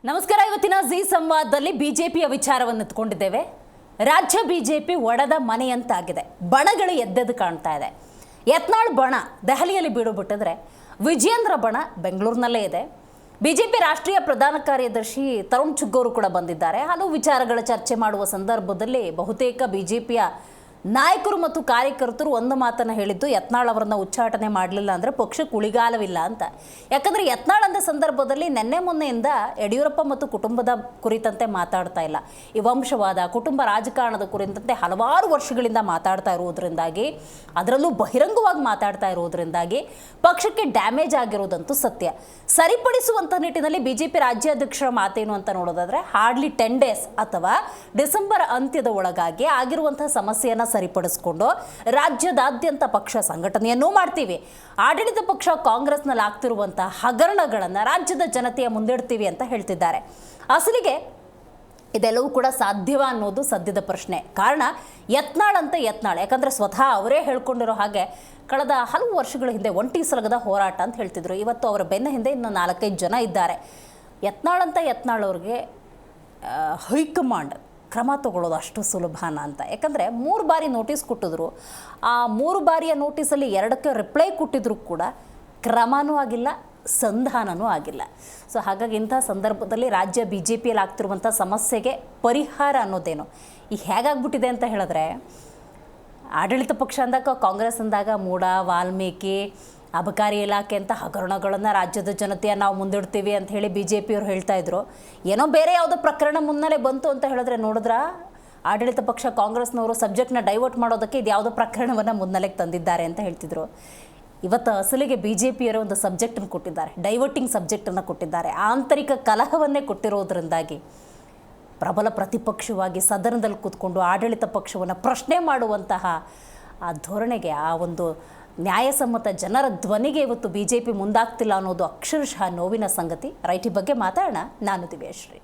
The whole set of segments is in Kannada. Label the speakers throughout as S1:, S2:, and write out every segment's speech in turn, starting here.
S1: ನಮಸ್ಕಾರ. ಇವತ್ತಿನ ಜಿ ಸಂವಾದದಲ್ಲಿ ಬಿಜೆಪಿಯ ವಿಚಾರವನ್ನು ಎತ್ಕೊಂಡಿದ್ದೇವೆ. ರಾಜ್ಯ ಬಿಜೆಪಿ ಒಡೆದ ಮನೆಯಂತಾಗಿದೆ. ಬಣಗಳು ಎದ್ದೆದ್ದು ಕಾಣ್ತಾ ಇದೆ. ಯತ್ನಾಳ್ ಬಣ ದೆಹಲಿಯಲ್ಲಿ ಬೀಡು ಬಿಟ್ಟಿದ್ರೆ ವಿಜೇಂದ್ರ ಬಣ ಬೆಂಗಳೂರಿನಲ್ಲೇ ಇದೆ. ಬಿಜೆಪಿ ರಾಷ್ಟ್ರೀಯ ಪ್ರಧಾನ ಕಾರ್ಯದರ್ಶಿ ತರುಣ್ ಚುಗ್ಗೋರು ಕೂಡ ಬಂದಿದ್ದಾರೆ. ಹಲವು ವಿಚಾರಗಳ ಚರ್ಚೆ ಮಾಡುವ ಸಂದರ್ಭದಲ್ಲಿ ಬಹುತೇಕ ಬಿಜೆಪಿಯ ನಾಯಕರು ಮತ್ತು ಕಾರ್ಯಕರ್ತರು ಒಂದು ಮಾತನ್ನು ಹೇಳಿದ್ದು, ಯತ್ನಾಳ್ ಅವರನ್ನು ಉಚ್ಚಾಟನೆ ಮಾಡಲಿಲ್ಲ ಅಂದರೆ ಪಕ್ಷಕ್ಕೆ ಉಳಿಗಾಲವಿಲ್ಲ ಅಂತ. ಯಾಕಂದರೆ ಯತ್ನಾಳ್ ಅಂದ ಸಂದರ್ಭದಲ್ಲಿ ನೆನ್ನೆ ಮೊನ್ನೆಯಿಂದ ಯಡಿಯೂರಪ್ಪ ಮತ್ತು ಕುಟುಂಬದ ಕುರಿತಂತೆ ಮಾತಾಡ್ತಾ ಇಲ್ಲ. ಈ ವಂಶವಾದ, ಕುಟುಂಬ ರಾಜಕಾರಣದ ಕುರಿತಂತೆ ಹಲವಾರು ವರ್ಷಗಳಿಂದ ಮಾತಾಡ್ತಾ ಇರುವುದರಿಂದಾಗಿ, ಅದರಲ್ಲೂ ಬಹಿರಂಗವಾಗಿ ಮಾತಾಡ್ತಾ ಇರುವುದರಿಂದಾಗಿ ಪಕ್ಷಕ್ಕೆ ಡ್ಯಾಮೇಜ್ ಆಗಿರೋದಂತೂ ಸತ್ಯ. ಸರಿಪಡಿಸುವಂಥ ನಿಟ್ಟಿನಲ್ಲಿ ಬಿಜೆಪಿ ರಾಜ್ಯಾಧ್ಯಕ್ಷರ ಮಾತೇನು ಅಂತ ನೋಡೋದಾದರೆ, ಹಾರ್ಡ್ಲಿ 10 ಡೇಸ್ ಅಥವಾ ಡಿಸೆಂಬರ್ ಅಂತ್ಯದ ಒಳಗಾಗಿ ಆಗಿರುವಂಥ ಸಮಸ್ಯೆಯನ್ನು ಸರಿಪಡಿಸಿಕೊಂಡು ರಾಜ್ಯದಾದ್ಯಂತ ಪಕ್ಷ ಸಂಘಟನೆಯನ್ನೂ ಮಾಡ್ತೀವಿ. ಆಡಳಿತ ಪಕ್ಷ ಕಾಂಗ್ರೆಸ್ನಲ್ಲಿ ಆಗ್ತಿರುವಂತಹ ಹಗರಣಗಳನ್ನು ರಾಜ್ಯದ ಜನತೆಯ ಮುಂದಿಡ್ತೀವಿ ಅಂತ ಹೇಳ್ತಿದ್ದಾರೆ. ಅಸಲಿಗೆ ಇದೆಲ್ಲವೂ ಕೂಡ ಸಾಧ್ಯವ ಅನ್ನೋದು ಸದ್ಯದ ಪ್ರಶ್ನೆ. ಕಾರಣ ಯತ್ನಾಳ್ ಅಂತ ಯತ್ನಾಳ್, ಯಾಕಂದರೆ ಸ್ವತಃ ಅವರೇ ಹೇಳ್ಕೊಂಡಿರೋ ಹಾಗೆ ಕಳೆದ ಹಲವು ವರ್ಷಗಳ ಹಿಂದೆ ಒಂಟಿ ಸಲಗದ ಹೋರಾಟ ಅಂತ ಹೇಳ್ತಿದ್ರು. ಇವತ್ತು ಅವರ ಬೆನ್ನ ಹಿಂದೆ ಇನ್ನು 4-5 ಜನ ಇದ್ದಾರೆ. ಯತ್ನಾಳ್ ಅಂತ ಯತ್ನಾಳ್ ಅವ್ರಿಗೆ ಹೈಕಮಾಂಡ್ ಕ್ರಮ ತಗೊಳ್ಳೋದು ಅಷ್ಟು ಸುಲಭನ ಅಂತ. ಯಾಕಂದರೆ 3 ಬಾರಿ ನೋಟಿಸ್ ಕೊಟ್ಟಿದ್ರು. ಆ 3 ಬಾರಿಯ ನೋಟಿಸಲ್ಲಿ 2ಕ್ಕೆ ರಿಪ್ಲೈ ಕೊಟ್ಟಿದ್ರು ಕೂಡ ಕ್ರಮನೂ ಆಗಿಲ್ಲ, ಸಂಧಾನನೂ ಆಗಿಲ್ಲ. ಸೊ ಹಾಗಾಗಿ ಇಂಥ ಸಂದರ್ಭದಲ್ಲಿ ರಾಜ್ಯ ಬಿ ಜೆ ಪಿಯಲ್ಲಿ ಆಗ್ತಿರುವಂಥ ಸಮಸ್ಯೆಗೆ ಪರಿಹಾರ ಅನ್ನೋದೇನು ಈಗ ಹೇಗಾಗ್ಬಿಟ್ಟಿದೆ ಅಂತ ಹೇಳಿದ್ರೆ, ಆಡಳಿತ ಪಕ್ಷ ಅಂದಾಗ ಕಾಂಗ್ರೆಸ್ ಅಂದಾಗ ಮೂಡ, ವಾಲ್ಮೀಕಿ, ಅಬಕಾರಿ ಇಲಾಖೆ ಅಂತ ಹಗರಣಗಳನ್ನು ರಾಜ್ಯದ ಜನತೆಯ ನಾವು ಮುಂದಿಡ್ತೀವಿ ಅಂತ ಹೇಳಿ ಬಿ ಜೆ ಪಿಯವರು ಹೇಳ್ತಾ ಇದ್ರು. ಏನೋ ಬೇರೆ ಯಾವುದೋ ಪ್ರಕರಣ ಮುನ್ನೆಲೆ ಬಂತು ಅಂತ ಹೇಳಿದ್ರೆ ನೋಡಿದ್ರ ಆಡಳಿತ ಪಕ್ಷ ಕಾಂಗ್ರೆಸ್ನವರು ಸಬ್ಜೆಕ್ಟ್ನ ಡೈವರ್ಟ್ ಮಾಡೋದಕ್ಕೆ ಇದು ಯಾವುದೋ ಪ್ರಕರಣವನ್ನು ಮುನ್ನೆಲೆಗೆ ತಂದಿದ್ದಾರೆ ಅಂತ ಹೇಳ್ತಿದ್ರು. ಇವತ್ತು ಅಸಲಿಗೆ ಬಿ ಜೆ ಪಿಯವರು ಒಂದು ಸಬ್ಜೆಕ್ಟನ್ನು ಕೊಟ್ಟಿದ್ದಾರೆ, ಡೈವರ್ಟಿಂಗ್ ಸಬ್ಜೆಕ್ಟನ್ನು ಕೊಟ್ಟಿದ್ದಾರೆ. ಆಂತರಿಕ ಕಲಹವನ್ನೇ ಕೊಟ್ಟಿರೋದ್ರಿಂದಾಗಿ ಪ್ರಬಲ ಪ್ರತಿಪಕ್ಷವಾಗಿ ಸದನದಲ್ಲಿ ಕೂತ್ಕೊಂಡು ಆಡಳಿತ ಪಕ್ಷವನ್ನು ಪ್ರಶ್ನೆ ಮಾಡುವಂತಹ ಆ ಧೋರಣೆಗೆ, ಆ ಒಂದು ನ್ಯಾಯಸಮ್ಮತ ಜನರ ಧ್ವನಿಗೆ ಇವತ್ತು ಬಿ ಜೆ ಪಿ ಮುಂದಾಗ್ತಿಲ್ಲ ಅನ್ನೋದು ಅಕ್ಷರಶಃ ನೋವಿನ ಸಂಗತಿ. ರೈಟ್, ಈ ಬಗ್ಗೆ ಮಾತಾಡೋಣ. ನಾನು ದಿವ್ಯಶ್ರೀ.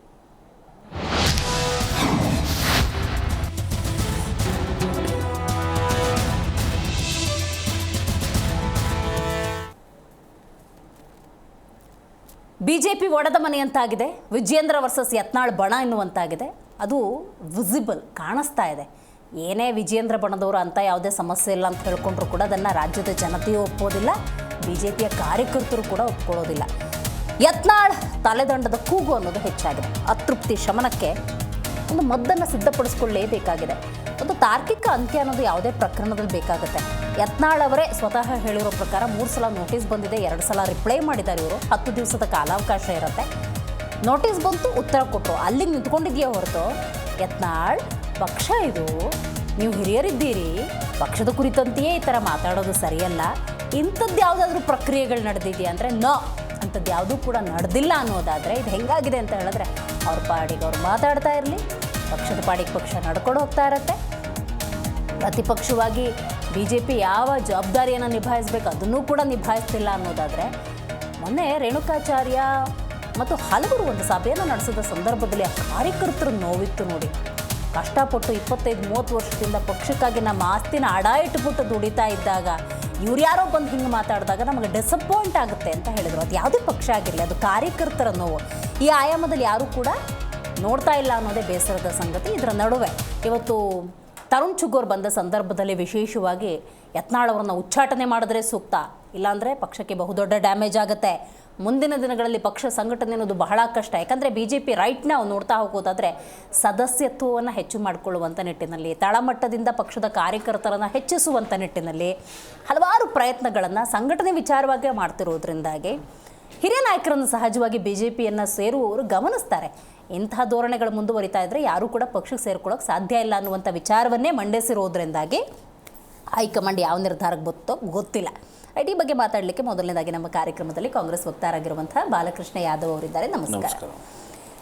S1: ಬಿಜೆಪಿ ಒಡೆದ ಮನೆಯಂತಾಗಿದೆ. ವಿಜೇಂದ್ರ ವರ್ಸಸ್ ಯತ್ನಾಳ್ ಬಣ ಎನ್ನುವಂತಾಗಿದೆ. ಅದು ವಿಸಿಬಲ್, ಕಾಣಿಸ್ತಾ ಇದೆ. ಏನೇ ವಿಜೇಂದ್ರ ಬಣದವರು ಅಂತ ಯಾವುದೇ ಸಮಸ್ಯೆ ಇಲ್ಲ ಅಂತ ಹೇಳ್ಕೊಂಡ್ರು ಕೂಡ ಅದನ್ನು ರಾಜ್ಯದ ಜನತೆಯೂ ಒಪ್ಪೋದಿಲ್ಲ, ಬಿ ಜೆ ಪಿಯ ಕಾರ್ಯಕರ್ತರು ಕೂಡ ಒಪ್ಕೊಳ್ಳೋದಿಲ್ಲ. ಯತ್ನಾಳ್ ತಲೆದಂಡದ ಕೂಗು ಅನ್ನೋದು ಹೆಚ್ಚಾಗಿದೆ. ಅತೃಪ್ತಿ ಶಮನಕ್ಕೆ ಒಂದು ಮದ್ದನ್ನು ಸಿದ್ಧಪಡಿಸ್ಕೊಳ್ಳೇಬೇಕಾಗಿದೆ. ಒಂದು ತಾರ್ಕಿಕ ಅಂತ್ಯ ಅನ್ನೋದು ಯಾವುದೇ ಪ್ರಕರಣದಲ್ಲಿ ಬೇಕಾಗುತ್ತೆ. ಯತ್ನಾಳ್ ಅವರೇ ಸ್ವತಃ ಹೇಳಿರೋ ಪ್ರಕಾರ 3 ಸಲ ನೋಟಿಸ್ ಬಂದಿದೆ, 2 ಸಲ ರಿಪ್ಲೈ ಮಾಡಿದ್ದಾರೆ. ಇವರು 10 ದಿವಸದ ಕಾಲಾವಕಾಶ ಇರುತ್ತೆ. ನೋಟಿಸ್ ಬಂತು, ಉತ್ತರ ಕೊಟ್ಟರು, ಅಲ್ಲಿಗೆ ನಿಂತ್ಕೊಂಡಿದೆಯೇ ಹೊರತು ಯತ್ನಾಳ್ ಪಕ್ಷ ಇದು, ನೀವು ಹಿರಿಯರಿದ್ದೀರಿ, ಪಕ್ಷದ ಕುರಿತಂತೆಯೇ ಈ ಥರ ಮಾತಾಡೋದು ಸರಿಯಲ್ಲ, ಇಂಥದ್ದು ಯಾವುದಾದ್ರೂ ಪ್ರಕ್ರಿಯೆಗಳು ನಡೆದಿದೆಯಾ ಅಂದರೆ ನೋ, ಅಂಥದ್ದು ಯಾವುದೂ ಕೂಡ ನಡೆದಿಲ್ಲ ಅನ್ನೋದಾದರೆ ಇದು ಹೆಂಗಾಗಿದೆ ಅಂತ ಹೇಳಿದ್ರೆ, ಅವ್ರ ಪಾಡಿಗೆ ಅವ್ರು ಮಾತಾಡ್ತಾ ಇರಲಿ, ಪಕ್ಷದ ಪಾಡಿಗೆ ಪಕ್ಷ ನಡ್ಕೊಂಡು ಹೋಗ್ತಾ ಇರತ್ತೆ. ಪ್ರತಿಪಕ್ಷವಾಗಿ ಬಿ ಜೆ ಪಿ ಯಾವ ಜವಾಬ್ದಾರಿಯನ್ನು ನಿಭಾಯಿಸಬೇಕು ಅದನ್ನೂ ಕೂಡ ನಿಭಾಯಿಸ್ತಿಲ್ಲ ಅನ್ನೋದಾದರೆ, ಮೊನ್ನೆ ರೇಣುಕಾಚಾರ್ಯ ಮತ್ತು ಹಲವರು ಒಂದು ಸಭೆಯನ್ನು ನಡೆಸಿದ ಸಂದರ್ಭದಲ್ಲಿ ಆ ಕಾರ್ಯಕರ್ತರು ನೋವಿತ್ತು ನೋಡಿ. ಕಷ್ಟಪಟ್ಟು 25-30 ವರ್ಷದಿಂದ ಪಕ್ಷಕ್ಕಾಗಿ ನಮ್ಮ ಆಸ್ತಿನ ಅಡ ಇಟ್ಬಿಟ್ಟು ದುಡಿತಾ ಇದ್ದಾಗ ಇವ್ರು ಯಾರೋ ಬಂದು ಹಿಂಗೆ ಮಾತಾಡಿದಾಗ ನಮಗೆ ಡಿಸಪಾಯಿಂಟ್ ಆಗುತ್ತೆ ಅಂತ ಹೇಳಿದರು. ಅದು ಯಾವುದೇ ಪಕ್ಷ ಆಗಿರಲಿ, ಅದು ಕಾರ್ಯಕರ್ತರ ನೋವು. ಈ ಆಯಾಮದಲ್ಲಿ ಯಾರೂ ಕೂಡ ನೋಡ್ತಾ ಇಲ್ಲ ಅನ್ನೋದೇ ಬೇಸರದ ಸಂಗತಿ. ಇದರ ನಡುವೆ ಇವತ್ತು ತರುಣ್ ಚುಗ್ಗೋರ್ ಬಂದ ಸಂದರ್ಭದಲ್ಲಿ ವಿಶೇಷವಾಗಿ ಯತ್ನಾಳ್ ಅವರನ್ನು ಉಚ್ಚಾಟನೆ ಮಾಡಿದ್ರೆ ಸೂಕ್ತ, ಇಲ್ಲಾಂದರೆ ಪಕ್ಷಕ್ಕೆ ಬಹುದೊಡ್ಡ ಡ್ಯಾಮೇಜ್ ಆಗುತ್ತೆ. ಮುಂದಿನ ದಿನಗಳಲ್ಲಿ ಪಕ್ಷ ಸಂಘಟನೆ ಅನ್ನೋದು ಬಹಳ ಕಷ್ಟ. ಯಾಕಂದರೆ ಬಿ ಜೆ ಪಿ ರೈಟ್ ನಾವು ನೋಡ್ತಾ ಹೋಗೋದಾದರೆ ಸದಸ್ಯತ್ವವನ್ನು ಹೆಚ್ಚು ಮಾಡಿಕೊಳ್ಳುವಂಥ ನಿಟ್ಟಿನಲ್ಲಿ, ತಳಮಟ್ಟದಿಂದ ಪಕ್ಷದ ಕಾರ್ಯಕರ್ತರನ್ನು ಹೆಚ್ಚಿಸುವಂಥ ನಿಟ್ಟಿನಲ್ಲಿ ಹಲವಾರು ಪ್ರಯತ್ನಗಳನ್ನು ಸಂಘಟನೆ ವಿಚಾರವಾಗಿ ಮಾಡ್ತಿರೋದ್ರಿಂದಾಗಿ ಹಿರಿಯ ನಾಯಕರನ್ನು ಸಹಜವಾಗಿ ಬಿ ಜೆ ಪಿಯನ್ನು ಸೇರುವವರು ಗಮನಿಸ್ತಾರೆ. ಇಂತಹ ಧೋರಣೆಗಳು ಮುಂದುವರಿತಾ ಇದ್ದರೆ ಯಾರೂ ಕೂಡ ಪಕ್ಷಕ್ಕೆ ಸೇರ್ಕೊಳ್ಳೋಕೆ ಸಾಧ್ಯ ಇಲ್ಲ ಅನ್ನುವಂಥ ವಿಚಾರವನ್ನೇ ಮಂಡಿಸಿರೋದ್ರಿಂದಾಗಿ ಹೈಕಮಾಂಡ್ ಯಾವ ನಿರ್ಧಾರಕ್ಕೆ ಬತ್ತೋ ಗೊತ್ತಿಲ್ಲ. ರೈಟ್, ಈ ಬಗ್ಗೆ ಮಾತಾಡಲಿಕ್ಕೆ ಮೊದಲನೇದಾಗಿ ನಮ್ಮ ಕಾರ್ಯಕ್ರಮದಲ್ಲಿ ಕಾಂಗ್ರೆಸ್ ವಕ್ತಾರಾಗಿರುವಂಥ ಬಾಲಕೃಷ್ಣ ಯಾದವ್ ಅವರಿದ್ದಾರೆ. ನಮಸ್ಕಾರ.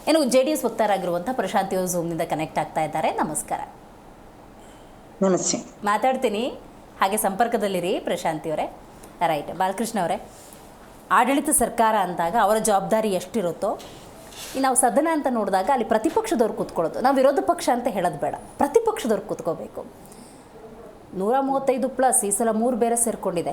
S1: ಏನು JDS ವಕ್ತಾರಾಗಿರುವಂಥ ಪ್ರಶಾಂತ್ ಇವರು ಝೂಮ್ನಿಂದ ಕನೆಕ್ಟ್ ಆಗ್ತಾ ಇದ್ದಾರೆ. ನಮಸ್ಕಾರ.
S2: ನಮಸ್ತೆ.
S1: ಮಾತಾಡ್ತೀನಿ, ಹಾಗೆ ಸಂಪರ್ಕದಲ್ಲಿರಿ ಪ್ರಶಾಂತಿ ಅವರೇ. ರೈಟ್, ಬಾಲಕೃಷ್ಣ ಅವರೇ, ಆಡಳಿತ ಸರ್ಕಾರ ಅಂದಾಗ ಅವರ ಜವಾಬ್ದಾರಿ ಎಷ್ಟಿರುತ್ತೋ, ನಾವು ಸದನ ಅಂತ ನೋಡಿದಾಗ ಅಲ್ಲಿ ಪ್ರತಿಪಕ್ಷದವ್ರು ಕೂತ್ಕೊಳ್ಳೋದು, ನಾವು ವಿರೋಧ ಪಕ್ಷ ಅಂತ ಹೇಳೋದು ಬೇಡ, ಪ್ರತಿಪಕ್ಷದವ್ರು ಕೂತ್ಕೋಬೇಕು. 135+ ಈ ಸಲ 3 ಬೇರೆ ಸೇರಿಕೊಂಡಿದೆ.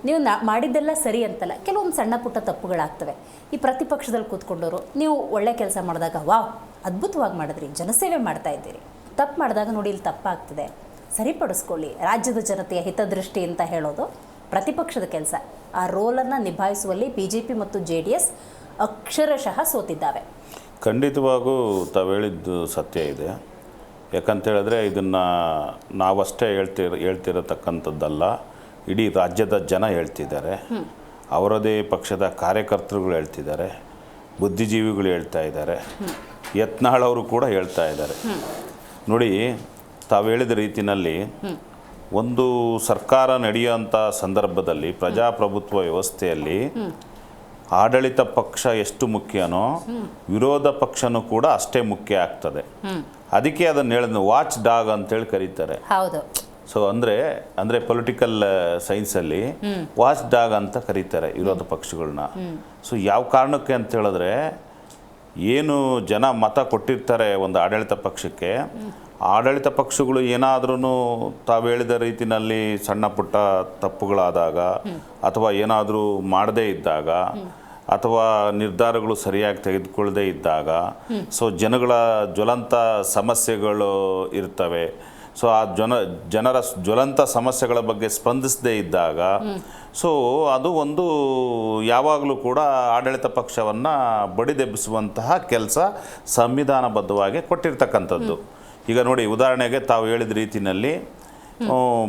S1: ನೀವು ಮಾಡಿದ್ದೆಲ್ಲ ಸರಿ ಅಂತಲ್ಲ, ಕೆಲವೊಂದು ಸಣ್ಣ ಪುಟ್ಟ ತಪ್ಪುಗಳಾಗ್ತವೆ. ಈ ಪ್ರತಿಪಕ್ಷದಲ್ಲಿ ಕೂತ್ಕೊಂಡವರು ನೀವು ಒಳ್ಳೆ ಕೆಲಸ ಮಾಡಿದಾಗ ವಾವ್ ಅದ್ಭುತವಾಗಿ ಮಾಡಿದ್ರಿ, ಜನಸೇವೆ ಮಾಡ್ತಾ ಇದ್ದೀರಿ. ತಪ್ಪು ಮಾಡಿದಾಗ ನೋಡಿ ಇಲ್ಲಿ ತಪ್ಪಾಗ್ತದೆ, ಸರಿಪಡಿಸ್ಕೊಳ್ಳಿ, ರಾಜ್ಯದ ಜನತೆಯ ಹಿತದೃಷ್ಟಿ ಅಂತ ಹೇಳೋದು ಪ್ರತಿಪಕ್ಷದ ಕೆಲಸ. ಆ ರೋಲನ್ನು ನಿಭಾಯಿಸುವಲ್ಲಿ BJP ಮತ್ತು JDS ಅಕ್ಷರಶಃ ಸೋತಿದ್ದಾವೆ.
S3: ಖಂಡಿತವಾಗೂ ತಾವು ಹೇಳಿದ್ದು ಸತ್ಯ ಇದೆ. ಯಾಕಂತೇಳಿದ್ರೆ ಇದನ್ನು ನಾವಷ್ಟೇ ಹೇಳ್ತಿರತಕ್ಕಂಥದ್ದಲ್ಲ, ಇಡೀ ರಾಜ್ಯದ ಜನ ಹೇಳ್ತಿದ್ದಾರೆ, ಅವರದೇ ಪಕ್ಷದ ಕಾರ್ಯಕರ್ತರುಗಳು ಹೇಳ್ತಿದ್ದಾರೆ, ಬುದ್ಧಿಜೀವಿಗಳು ಹೇಳ್ತಾ ಇದ್ದಾರೆ, ಯತ್ನಾಳ್ ಅವರು ಕೂಡ ಹೇಳ್ತಾ ಇದ್ದಾರೆ. ನೋಡಿ, ತಾವು ಹೇಳಿದ ರೀತಿಯಲ್ಲಿ ಒಂದು ಸರ್ಕಾರ ನಡೆಯುವಂಥ ಸಂದರ್ಭದಲ್ಲಿ ಪ್ರಜಾಪ್ರಭುತ್ವ ವ್ಯವಸ್ಥೆಯಲ್ಲಿ ಆಡಳಿತ ಪಕ್ಷ ಎಷ್ಟು ಮುಖ್ಯನೋ ವಿರೋಧ ಪಕ್ಷನೂ ಕೂಡ ಅಷ್ಟೇ ಮುಖ್ಯ ಆಗ್ತದೆ. ಅದಕ್ಕೆ ಅದನ್ನು ಹೇಳಿದ ವಾಚ್ ಡಾಗ್ ಅಂತೇಳಿ ಕರೀತಾರೆ.
S1: ಹೌದು.
S3: ಸೊ ಅಂದರೆ ಪೊಲಿಟಿಕಲ್ ಸೈನ್ಸಲ್ಲಿ ವಾಚ್ ಡಾಗ್ ಅಂತ ಕರೀತಾರೆ ವಿರೋಧ ಪಕ್ಷಗಳನ್ನ. ಸೊ ಯಾವ ಕಾರಣಕ್ಕೆ ಅಂತ ಹೇಳಿದ್ರೆ, ಏನು ಜನ ಮತ ಕೊಟ್ಟಿರ್ತಾರೆ ಒಂದು ಆಡಳಿತ ಪಕ್ಷಕ್ಕೆ, ಆಡಳಿತ ಪಕ್ಷಗಳು ಏನಾದ್ರೂ ತಾವು ಹೇಳಿದ ರೀತಿಯಲ್ಲಿ ಸಣ್ಣ ಪುಟ್ಟ ತಪ್ಪುಗಳಾದಾಗ ಅಥವಾ ಏನಾದರೂ ಮಾಡದೇ ಇದ್ದಾಗ ಅಥವಾ ನಿರ್ಧಾರಗಳು ಸರಿಯಾಗಿ ತೆಗೆದುಕೊಳ್ಳದೇ ಇದ್ದಾಗ, ಸೊ ಜನಗಳ ಜ್ವಲಂತ ಸಮಸ್ಯೆಗಳು ಇರ್ತವೆ. ಸೊ ಆ ಜನರ ಜ್ವಲಂತ ಸಮಸ್ಯೆಗಳ ಬಗ್ಗೆ ಸ್ಪಂದಿಸದೇ ಇದ್ದಾಗ, ಸೊ ಅದು ಒಂದು ಯಾವಾಗಲೂ ಕೂಡ ಆಡಳಿತ ಪಕ್ಷವನ್ನು ಬಡಿದೆಬ್ಬಿಸುವಂತಹ ಕೆಲಸ ಸಂವಿಧಾನಬದ್ಧವಾಗಿ ಕೊಟ್ಟಿರ್ತಕ್ಕಂಥದ್ದು. ಈಗ ನೋಡಿ, ಉದಾಹರಣೆಗೆ ತಾವು ಹೇಳಿದ ರೀತಿಯಲ್ಲಿ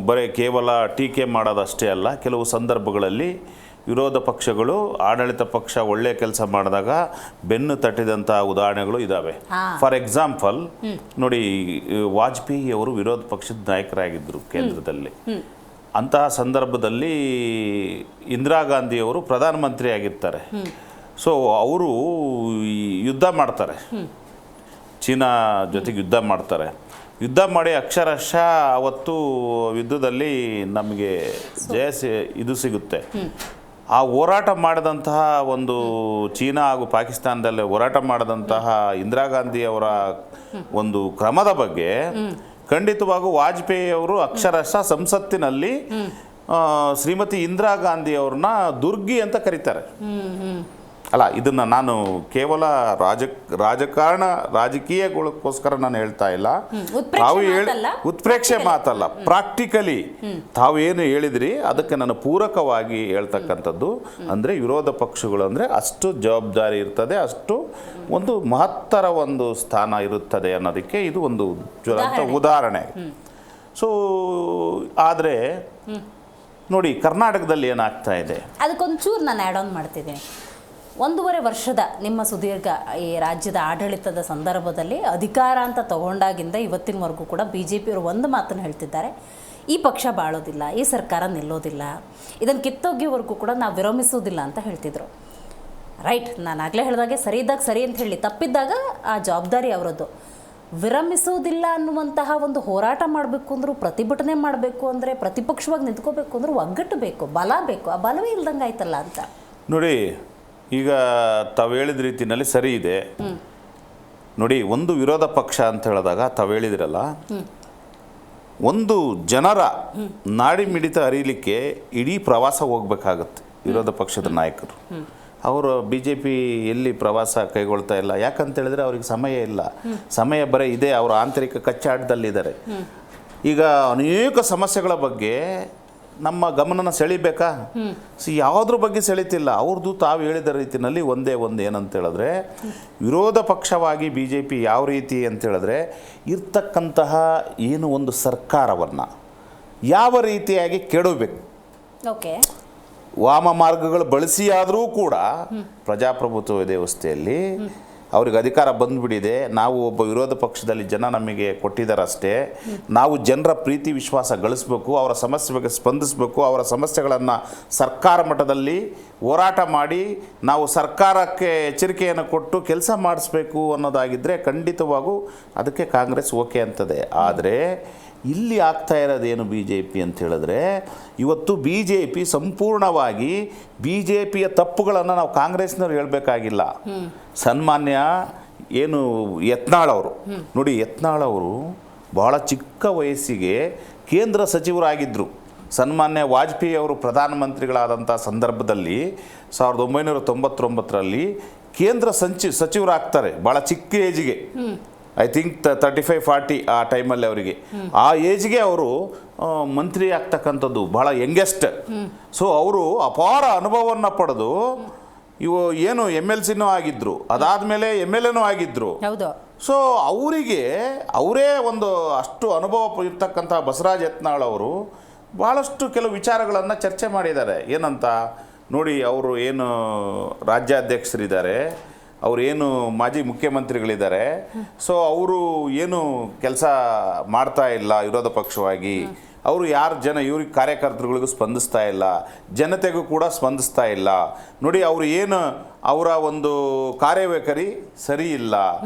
S3: ಬರೀ ಕೇವಲ ಟೀಕೆ ಮಾಡೋದಷ್ಟೇ ಅಲ್ಲ, ಕೆಲವು ಸಂದರ್ಭಗಳಲ್ಲಿ ವಿರೋಧ ಪಕ್ಷಗಳು ಆಡಳಿತ ಪಕ್ಷ ಒಳ್ಳೆ ಕೆಲಸ ಮಾಡಿದಾಗ ಬೆನ್ನು ತಟ್ಟಿದಂತಹ ಉದಾಹರಣೆಗಳು ಇದ್ದಾವೆ. ಫಾರ್ ಎಕ್ಸಾಂಪಲ್ ನೋಡಿ, ವಾಜಪೇಯಿ ಅವರು ವಿರೋಧ ಪಕ್ಷದ ನಾಯಕರಾಗಿದ್ದರು ಕೇಂದ್ರದಲ್ಲಿ. ಅಂತಹ ಸಂದರ್ಭದಲ್ಲಿ ಇಂದಿರಾ ಗಾಂಧಿಯವರು ಪ್ರಧಾನಮಂತ್ರಿ ಆಗಿರ್ತಾರೆ. ಸೊ ಅವರು ಯುದ್ಧ ಮಾಡ್ತಾರೆ, ಚೀನಾ ಜೊತೆಗೆ ಯುದ್ಧ ಮಾಡ್ತಾರೆ. ಯುದ್ಧ ಮಾಡಿ ಅಕ್ಷರಶಃ ಅವತ್ತು ಯುದ್ಧದಲ್ಲಿ ನಮಗೆ ಇದು ಸಿಗುತ್ತೆ. ಆ ಹೋರಾಟ ಮಾಡಿದಂತಹ ಒಂದು ಚೀನಾ ಹಾಗೂ ಪಾಕಿಸ್ತಾನದಲ್ಲಿ ಹೋರಾಟ ಮಾಡಿದಂತಹ ಇಂದಿರಾ ಗಾಂಧಿ ಅವರ ಒಂದು ಕ್ರಮದ ಬಗ್ಗೆ ಖಂಡಿತವಾಗೂ ವಾಜಪೇಯಿ ಅವರು ಅಕ್ಷರಶಃ ಸಂಸತ್ತಿನಲ್ಲಿ ಶ್ರೀಮತಿ ಇಂದಿರಾ ಗಾಂಧಿ ಅವ್ರನ್ನ ದುರ್ಗಿ ಅಂತ ಕರೀತಾರೆ. ಅಲ್ಲ, ಇದನ್ನು ನಾನು ಕೇವಲ ರಾಜಕೀಯಗೋಸ್ಕರ ನಾನು ಹೇಳ್ತಾ ಇಲ್ಲ, ತಾವು ಉತ್ಪ್ರೇಕ್ಷೆ ಮಾತಲ್ಲ, ಪ್ರಾಕ್ಟಿಕಲಿ ತಾವು ಏನು ಹೇಳಿದ್ರಿ ಅದಕ್ಕೆ ನಾನು ಪೂರಕವಾಗಿ ಹೇಳ್ತಕ್ಕಂಥದ್ದು. ಅಂದರೆ ವಿರೋಧ ಪಕ್ಷಗಳು ಅಂದರೆ ಅಷ್ಟು ಜವಾಬ್ದಾರಿ ಇರ್ತದೆ, ಅಷ್ಟು ಒಂದು ಮಹತ್ತರ ಒಂದು ಸ್ಥಾನ ಇರುತ್ತದೆ ಅನ್ನೋದಕ್ಕೆ ಇದು ಒಂದು ಜ್ವಲಂತ ಉದಾಹರಣೆ. ಸೊ ಆದರೆ ನೋಡಿ, ಕರ್ನಾಟಕದಲ್ಲಿ ಏನಾಗ್ತಾ ಇದೆ
S1: ಅದಕ್ಕೊಂಚೂರು ನಾನು ಆ್ಯಡ್ ಆನ್ ಮಾಡ್ತಿದ್ದೀನಿ. 1.5 ವರ್ಷದ ನಿಮ್ಮ ಸುದೀರ್ಘ ಈ ರಾಜ್ಯದ ಆಡಳಿತದ ಸಂದರ್ಭದಲ್ಲಿ ಅಧಿಕಾರ ಅಂತ ತಗೊಂಡಾಗಿಂದ ಇವತ್ತಿನವರೆಗೂ ಕೂಡ BJPಯವರು ಒಂದು ಮಾತನ್ನು ಹೇಳ್ತಿದ್ದಾರೆ, ಈ ಪಕ್ಷ ಬಾಳೋದಿಲ್ಲ, ಈ ಸರ್ಕಾರ ನಿಲ್ಲೋದಿಲ್ಲ, ಇದನ್ನು ಕಿತ್ತೊಗೆಯವರೆಗೂ ಕೂಡ ನಾವು ವಿರಮಿಸೋದಿಲ್ಲ ಅಂತ ಹೇಳ್ತಿದ್ರು. ರೈಟ್, ನಾನು ಆಗಲೇ ಹೇಳಿದಾಗೆ ಸರಿ ಇದ್ದಾಗ ಸರಿ ಅಂತ ಹೇಳಿ, ತಪ್ಪಿದ್ದಾಗ ಆ ಜವಾಬ್ದಾರಿ ಅವರದ್ದು. ವಿರಮಿಸೋದಿಲ್ಲ ಅನ್ನುವಂತಹ ಒಂದು ಹೋರಾಟ ಮಾಡಬೇಕು ಅಂದರೂ, ಪ್ರತಿಭಟನೆ ಮಾಡಬೇಕು ಅಂದರೆ, ಪ್ರತಿಪಕ್ಷವಾಗಿ ನಿಂತ್ಕೋಬೇಕು ಅಂದರೂ ಒಗ್ಗಟ್ಟು ಬೇಕು, ಬಲ ಬೇಕು. ಆ ಬಲವೇ ಇಲ್ದಂಗೆ ಆಯ್ತಲ್ಲ ಅಂತ
S3: ನೋಡಿ. ಈಗ ತಾವು ಹೇಳಿದ ರೀತಿಯಲ್ಲಿ ಸರಿ ಇದೆ ನೋಡಿ. ಒಂದು ವಿರೋಧ ಪಕ್ಷ ಅಂತ ಹೇಳಿದಾಗ ತಾವು ಹೇಳಿದಿರಲ್ಲ, ಒಂದು ಜನರ ನಾಡಿ ಮಿಡಿತ ಅರಿಯಲಿಕ್ಕೆ ಇಡೀ ಪ್ರವಾಸ ಹೋಗ್ಬೇಕಾಗತ್ತೆ ವಿರೋಧ ಪಕ್ಷದ ನಾಯಕರು. ಅವರು BJP ಎಲ್ಲಿ ಪ್ರವಾಸ ಕೈಗೊಳ್ತಾ ಇಲ್ಲ. ಯಾಕಂತೇಳಿದ್ರೆ ಅವ್ರಿಗೆ ಸಮಯ ಇಲ್ಲ. ಸಮಯ ಬರೀ ಇದೆ, ಅವರ ಆಂತರಿಕ ಕಚ್ಚಾಟದಲ್ಲಿದ್ದಾರೆ. ಈಗ ಅನೇಕ ಸಮಸ್ಯೆಗಳ ಬಗ್ಗೆ ನಮ್ಮ ಗಮನನ ಸೆಳಿಬೇಕಾ? ಯಾವುದ್ರ ಬಗ್ಗೆ ಸೆಳೀತಿಲ್ಲ. ಅವ್ರದ್ದು ತಾವು ಹೇಳಿದ ರೀತಿಯಲ್ಲಿ ಒಂದೇ ಏನಂತ ಹೇಳಿದ್ರೆ, ವಿರೋಧ ಪಕ್ಷವಾಗಿ BJP ಯಾವ ರೀತಿ ಅಂತ ಹೇಳಿದ್ರೆ, ಇರ್ತಕ್ಕಂತಹ ಏನು ಒಂದು ಸರ್ಕಾರವನ್ನು ಯಾವ ರೀತಿಯಾಗಿ ಕೆಡಬೇಕು,
S1: ಓಕೆ,
S3: ವಾಮ ಮಾರ್ಗಗಳು ಬಳಸಿಯಾದರೂ ಕೂಡ ಪ್ರಜಾಪ್ರಭುತ್ವ ವ್ಯವಸ್ಥೆಯಲ್ಲಿ ಅವ್ರಿಗೆ ಅಧಿಕಾರ ಬಂದುಬಿಟ್ಟಿದೆ. ನಾವು ಒಬ್ಬ ವಿರೋಧ ಪಕ್ಷದಲ್ಲಿ ಜನ ನಮಗೆ ಕೊಟ್ಟಿದ್ದಾರೆ ಅಷ್ಟೇ. ನಾವು ಜನರ ಪ್ರೀತಿ ವಿಶ್ವಾಸ ಗಳಿಸ್ಬೇಕು, ಅವರ ಸಮಸ್ಯೆ ಬಗ್ಗೆ ಸ್ಪಂದಿಸಬೇಕು, ಅವರ ಸಮಸ್ಯೆಗಳನ್ನು ಸರ್ಕಾರ ಮಟ್ಟದಲ್ಲಿ ಹೋರಾಟ ಮಾಡಿ ನಾವು ಸರ್ಕಾರಕ್ಕೆ ಎಚ್ಚರಿಕೆಯನ್ನು ಕೊಟ್ಟು ಕೆಲಸ ಮಾಡಿಸ್ಬೇಕು ಅನ್ನೋದಾಗಿದ್ದರೆ ಖಂಡಿತವಾಗೂ ಅದಕ್ಕೆ ಕಾಂಗ್ರೆಸ್ ಓಕೆ ಅಂತದೆ. ಆದರೆ ಇಲ್ಲಿ ಆಗ್ತಾ ಇರೋದೇನು BJP ಅಂತ ಹೇಳಿದ್ರೆ, ಇವತ್ತು BJP ಸಂಪೂರ್ಣವಾಗಿ BJPಯ ತಪ್ಪುಗಳನ್ನು ನಾವು ಕಾಂಗ್ರೆಸ್ನವ್ರು ಹೇಳಬೇಕಾಗಿಲ್ಲ. ಸನ್ಮಾನ್ಯ ಏನು ಯತ್ನಾಳ್ ಅವರು ನೋಡಿ, ಯತ್ನಾಳ್ ಅವರು ಭಾಳ ಚಿಕ್ಕ ವಯಸ್ಸಿಗೆ ಕೇಂದ್ರ ಸಚಿವರಾಗಿದ್ದರು. ಸನ್ಮಾನ್ಯ ವಾಜಪೇಯಿ ಅವರು ಪ್ರಧಾನಮಂತ್ರಿಗಳಾದಂಥ ಸಂದರ್ಭದಲ್ಲಿ 1999ರಲ್ಲಿ ಕೇಂದ್ರ ಸಚಿವರಾಗ್ತಾರೆ ಭಾಳ ಚಿಕ್ಕ ಏಜಿಗೆ. ಐ ಥಿಂಕ್ 35-40 ಆ ಟೈಮಲ್ಲಿ ಅವರಿಗೆ ಆ ಏಜ್ಗೆ ಅವರು ಮಂತ್ರಿ ಆಗ್ತಕ್ಕಂಥದ್ದು ಭಾಳ ಯಂಗೆಸ್ಟ್. ಸೊ ಅವರು ಅಪಾರ ಅನುಭವವನ್ನು ಪಡೆದು ಇವು ಏನು MLCನೂ ಆಗಿದ್ರು, ಅದಾದಮೇಲೆ MLAನೂ ಆಗಿದ್ರು.
S1: ಹೌದು.
S3: ಸೊ ಅವರೇ ಒಂದು ಅಷ್ಟು ಅನುಭವ ಇರ್ತಕ್ಕಂಥ ಬಸವರಾಜ ಯತ್ನಾಳ್ ಅವರು ಭಾಳಷ್ಟು ಕೆಲವು ವಿಚಾರಗಳನ್ನು ಚರ್ಚೆ ಮಾಡಿದ್ದಾರೆ. ಏನಂತ ನೋಡಿ, ಅವರು ಏನು ರಾಜ್ಯಾಧ್ಯಕ್ಷರಿದ್ದಾರೆ, ಅವರೇನು ಮಾಜಿ ಮುಖ್ಯಮಂತ್ರಿಗಳಿದ್ದಾರೆ, ಸೊ ಅವರು ಏನು ಕೆಲಸ ಮಾಡ್ತಾ ಇಲ್ಲ ವಿರೋಧ ಪಕ್ಷವಾಗಿ, ಅವರು ಇವ್ರಿಗೆ ಕಾರ್ಯಕರ್ತರುಗಳಿಗೂ ಸ್ಪಂದಿಸ್ತಾ ಇಲ್ಲ, ಜನತೆಗೂ ಕೂಡ ಸ್ಪಂದಿಸ್ತಾ ಇಲ್ಲ. ನೋಡಿ ಅವರು ಏನು ಅವರ ಒಂದು ಕಾರ್ಯವೈಖರಿ ಸರಿ ಇಲ್ಲ.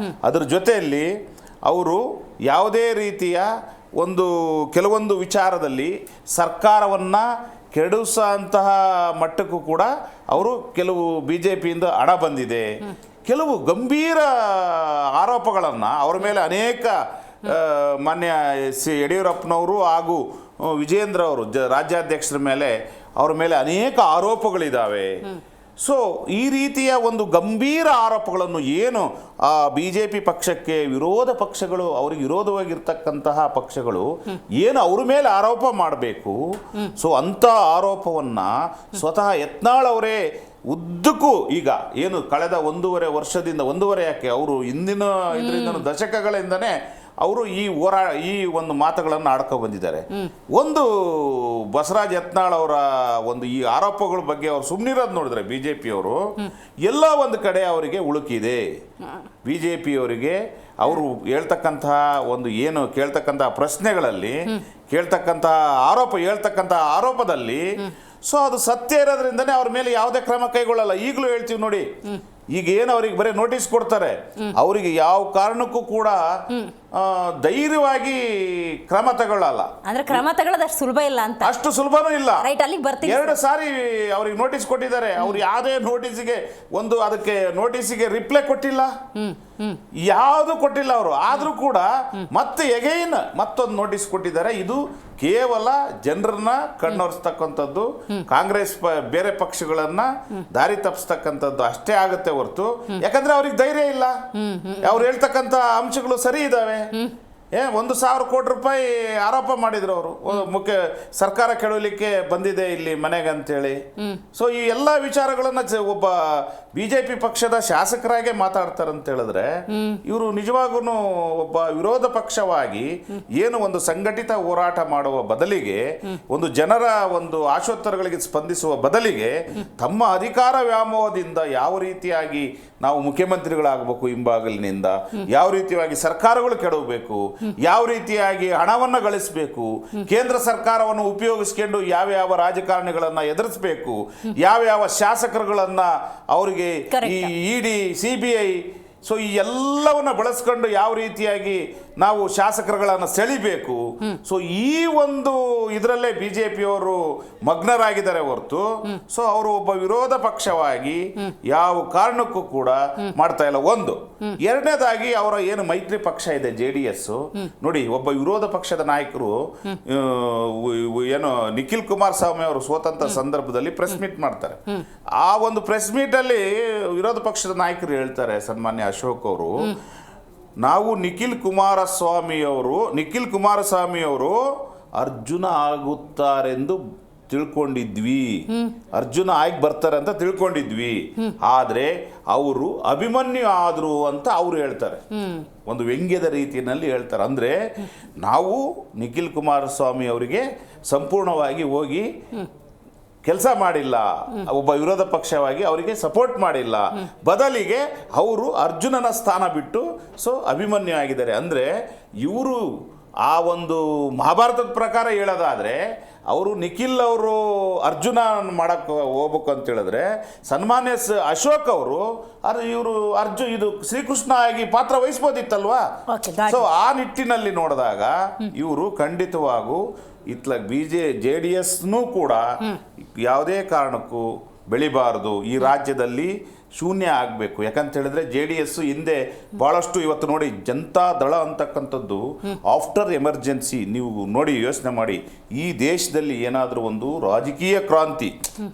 S3: ಅದ್ರ ಜೊತೆಯಲ್ಲಿ ಅವರು ಯಾವುದೇ ರೀತಿಯ ಕೆಲವೊಂದು ವಿಚಾರದಲ್ಲಿ ಸರ್ಕಾರವನ್ನು ಕೆಡಿಸುವಂತಹ ಮಟ್ಟಕ್ಕೂ ಕೂಡ ಅವರು ಕೆಲವು BJPಯಿಂದ ಹಣ ಬಂದಿದೆ, ಕೆಲವು ಗಂಭೀರ ಆರೋಪಗಳನ್ನು ಅವರ ಮೇಲೆ ಅನೇಕ ಮಾನ್ಯ ಯಡಿಯೂರಪ್ಪನವರು ಹಾಗೂ ವಿಜೇಂದ್ರ ಅವರು ರಾಜ್ಯಾಧ್ಯಕ್ಷರ ಮೇಲೆ ಅವರ ಮೇಲೆ ಅನೇಕ ಆರೋಪಗಳಿದ್ದಾವೆ. ಸೊ ಈ ರೀತಿಯ ಒಂದು ಗಂಭೀರ ಆರೋಪಗಳನ್ನು ಏನು ಆ BJP ಪಕ್ಷಕ್ಕೆ ವಿರೋಧ ಪಕ್ಷಗಳು, ಅವರಿಗೆ ವಿರೋಧವಾಗಿರ್ತಕ್ಕಂತಹ ಪಕ್ಷಗಳು ಏನು ಅವ್ರ ಮೇಲೆ ಆರೋಪ ಮಾಡಬೇಕು, ಸೊ ಅಂಥ ಆರೋಪವನ್ನು ಸ್ವತಃ ಯತ್ನಾಳ್ ಅವರೇ ಉದ್ದಕ್ಕೂ ಈಗ ಏನು ಕಳೆದ 1.5 ವರ್ಷದಿಂದ, 1.5 ಯಾಕೆ, ಅವರು ಹಿಂದಿನ ಇದರಿಂದ ದಶಕಗಳಿಂದನೇ ಅವರು ಈ ಒಂದು ಮಾತುಗಳನ್ನು ಆಡ್ಕೊ ಬಂದಿದ್ದಾರೆ. ಒಂದು ಬಸವರಾಜ ಯತ್ನಾಳ್ ಅವರ ಈ ಆರೋಪಗಳ ಬಗ್ಗೆ ಅವ್ರು ಸುಮ್ಮನಿರೋದು ನೋಡಿದ್ರೆ BJPಯವರು ಎಲ್ಲ ಒಂದು ಕಡೆ ಅವರಿಗೆ ಉಳುಕಿದೆ. BJPಯವರಿಗೆ ಅವರು ಹೇಳ್ತಕ್ಕಂತಹ ಏನು ಕೇಳ್ತಕ್ಕಂತಹ ಪ್ರಶ್ನೆಗಳಲ್ಲಿ ಹೇಳ್ತಕ್ಕಂತಹ ಆರೋಪದಲ್ಲಿ ಸೊ ಅದು ಸತ್ಯ ಇರೋದ್ರಿಂದನೇ ಅವ್ರ ಮೇಲೆ ಯಾವುದೇ ಕ್ರಮ ಕೈಗೊಳ್ಳಲ್ಲ. ಈಗಲೂ ಹೇಳ್ತೀವಿ ನೋಡಿ, ಈಗ ಏನು ಅವ್ರಿಗೆ ಬರೀ ನೋಟಿಸ್ ಕೊಡ್ತಾರೆ, ಅವರಿಗೆ ಯಾವ ಕಾರಣಕ್ಕೂ ಕೂಡ ಧೈರ್ಯವಾಗಿ ಕ್ರಮ ತಗೊಳ್ಳಲ್ಲ.
S1: ಅಂದ್ರೆ ಕ್ರಮ ತಗೊಳ್ಳೋದು ಅಷ್ಟು ಸುಲಭ ಇಲ್ಲ ಅಂತ.
S3: ಅಷ್ಟು ಸುಲಭನೂ ಇಲ್ಲ.
S1: ರೈಟ್, ಅಲ್ಲಿಗೆ ಬರ್ತೀವಿ.
S3: 2 ಸಾರಿ ಅವ್ರಿಗೆ ನೋಟಿಸ್ ಕೊಟ್ಟಿದ್ದಾರೆ. ಅವ್ರು ಯಾವುದೇ ಅದಕ್ಕೆ ನೋಟಿಸಿಗೆ ರಿಪ್ಲೈ ಕೊಟ್ಟಿಲ್ಲ, ಯಾವುದು ಕೊಟ್ಟಿಲ್ಲ ಅವರು. ಆದ್ರೂ ಕೂಡ ಮತ್ತೆ ಮತ್ತೊಂದು ನೋಟಿಸ್ ಕೊಟ್ಟಿದ್ದಾರೆ. ಇದು ಕೇವಲ ಜನರನ್ನ ಕಣ್ಣೊರೆಸ್ತಕ್ಕಂಥದ್ದು, ಕಾಂಗ್ರೆಸ್ ಬೇರೆ ಪಕ್ಷಗಳನ್ನ ದಾರಿ ತಪ್ಪಿಸ್ತಕ್ಕಂಥದ್ದು ಅಷ್ಟೇ ಆಗುತ್ತೆ ಹೊರತು, ಯಾಕಂದ್ರೆ ಅವ್ರಿಗೆ ಧೈರ್ಯ ಇಲ್ಲ. ಅವ್ರು ಹೇಳ್ತಕ್ಕಂಥ ಅಂಶಗಳು ಸರಿ ಇದ್ದಾವೆ. 1,000 ಕೋಟಿ ರೂಪಾಯಿ ಆರೋಪ ಮಾಡಿದ್ರು ಅವರು, ಮುಖ್ಯ ಸರ್ಕಾರ ಕೆಡವಲಿಕ್ಕೆ ಬಂದಿದೆ ಇಲ್ಲಿ ಮನೆಗೆ ಅಂತೇಳಿ. ಸೊ ಈ ಎಲ್ಲ ವಿಚಾರಗಳನ್ನ ಒಬ್ಬ BJP ಪಕ್ಷದ ಶಾಸಕರಾಗೆ ಮಾತಾಡ್ತಾರೆ ಅಂತ ಹೇಳಿದ್ರೆ, ಇವರು ನಿಜವಾಗೂ ಒಬ್ಬ ವಿರೋಧ ಪಕ್ಷವಾಗಿ ಏನು ಒಂದು ಸಂಘಟಿತ ಹೋರಾಟ ಮಾಡುವ ಬದಲಿಗೆ, ಒಂದು ಜನರ ಆಶೋತ್ತರಗಳಿಗೆ ಸ್ಪಂದಿಸುವ ಬದಲಿಗೆ, ತಮ್ಮ ಅಧಿಕಾರ ವ್ಯಾಮೋಹದಿಂದ ಯಾವ ರೀತಿಯಾಗಿ ನಾವು ಮುಖ್ಯಮಂತ್ರಿಗಳಾಗಬೇಕು ಹಿಂಬಾಗಿಲಿನಿಂದ, ಯಾವ ರೀತಿಯಾಗಿ ಸರ್ಕಾರಗಳು ಕೆಡವಬೇಕು, ಯಾವ ರೀತಿಯಾಗಿ ಹಣವನ್ನು ಗಳಿಸಬೇಕು, ಕೇಂದ್ರ ಸರ್ಕಾರವನ್ನು ಉಪಯೋಗಿಸ್ಕೊಂಡು ಯಾವ ರಾಜಕಾರಣಿಗಳನ್ನ ಎದುರಿಸಬೇಕು, ಯಾವ ಶಾಸಕರುಗಳನ್ನ ಅವರಿಗೆ ಈ ED CBI ಸೊ ಈ ಎಲ್ಲವನ್ನ ಬಳಸ್ಕೊಂಡು ಯಾವ ರೀತಿಯಾಗಿ ನಾವು ಶಾಸಕರುಗಳನ್ನು ಸೆಳಿಬೇಕು. ಸೊ ಈ ಇದರಲ್ಲೇ BJPಯವರು ಮಗ್ನರಾಗಿದ್ದಾರೆ ಹೊರತು, ಸೊ ಅವರು ಒಬ್ಬ ವಿರೋಧ ಪಕ್ಷವಾಗಿ ಯಾವ ಕಾರಣಕ್ಕೂ ಕೂಡ ಮಾಡ್ತಾ ಇಲ್ಲ. ಎರಡನೇದಾಗಿ ಅವರ ಏನು ಮೈತ್ರಿ ಪಕ್ಷ ಇದೆ JDS, ನೋಡಿ ಒಬ್ಬ ವಿರೋಧ ಪಕ್ಷದ ನಾಯಕರು ಏನು ನಿಖಿಲ್ ಕುಮಾರಸ್ವಾಮಿ ಅವರು ಸೋತಂತ ಸಂದರ್ಭದಲ್ಲಿ ಪ್ರೆಸ್ ಮೀಟ್ ಮಾಡ್ತಾರೆ. ಆ ಪ್ರೆಸ್ ಮೀಟ್ ಅಲ್ಲಿ ವಿರೋಧ ಪಕ್ಷದ ನಾಯಕರು ಹೇಳ್ತಾರೆ, ಸನ್ಮಾನ್ಯ ಅಶೋಕ್ ಅವರು, ನಾವು ನಿಖಿಲ್ ಕುಮಾರಸ್ವಾಮಿ ಅವರು ಅರ್ಜುನ ಆಗುತ್ತಾರೆಂದು ತಿಳ್ಕೊಂಡಿದ್ವಿ, ಅರ್ಜುನ ಆಗಿ ಬರ್ತಾರೆ ಅಂತ ತಿಳ್ಕೊಂಡಿದ್ವಿ, ಆದ್ರೆ ಅವರು ಅಭಿಮನ್ಯು ಆದ್ರು ಅಂತ ಅವ್ರು ಹೇಳ್ತಾರೆ. ಒಂದು ವ್ಯಂಗ್ಯದ ರೀತಿಯಲ್ಲಿ ಹೇಳ್ತಾರೆ. ಅಂದ್ರೆ ನಾವು ನಿಖಿಲ್ ಕುಮಾರಸ್ವಾಮಿ ಅವರಿಗೆ ಸಂಪೂರ್ಣವಾಗಿ ಹೋಗಿ ಕೆಲಸ ಮಾಡಿಲ್ಲ, ಒಬ್ಬ ವಿರೋಧ ಪಕ್ಷವಾಗಿ ಅವರಿಗೆ ಸಪೋರ್ಟ್ ಮಾಡಿಲ್ಲ, ಬದಲಿಗೆ ಅವರು ಅರ್ಜುನನ ಸ್ಥಾನ ಬಿಟ್ಟು ಸೊ ಅಭಿಮನ್ಯು ಆಗಿದ್ದಾರೆ. ಅಂದರೆ ಇವರು ಆ ಮಹಾಭಾರತದ ಪ್ರಕಾರ ಹೇಳೋದಾದರೆ, ಅವರು ನಿಖಿಲ್ ಅವರು ಅರ್ಜುನ ಮಾಡಕ್ಕೆ ಹೋಗ್ಬೇಕು ಅಂತ ಹೇಳಿದ್ರೆ, ಸನ್ಮಾನ್ಯ ಅಶೋಕ್ ಅವರು ಇದು ಶ್ರೀಕೃಷ್ಣ ಆಗಿ ಪಾತ್ರ ವಹಿಸ್ಬೋದಿತ್ತಲ್ವಾ. ಸೊ ಆ ನಿಟ್ಟಿನಲ್ಲಿ ನೋಡಿದಾಗ ಇವರು ಖಂಡಿತವಾಗೂ JDSನೂ ಕೂಡ ಯಾವುದೇ ಕಾರಣಕ್ಕೂ ಬೆಳಿಬಾರದು. ಈ ರಾಜ್ಯದಲ್ಲಿ ಶೂನ್ಯ ಆಗಬೇಕು. ಯಾಕಂತ ಹೇಳಿದ್ರೆ JDS ಹಿಂದೆ ಭಾಳಷ್ಟು ಇವತ್ತು ನೋಡಿ ಜನತಾ ದಳ ಅಂತಕ್ಕಂಥದ್ದು ಆಫ್ಟರ್ ಎಮರ್ಜೆನ್ಸಿ ನೀವು ನೋಡಿ ಯೋಚನೆ ಮಾಡಿ, ಈ ದೇಶದಲ್ಲಿ ಏನಾದರೂ ಒಂದು ರಾಜಕೀಯ ಕ್ರಾಂತಿ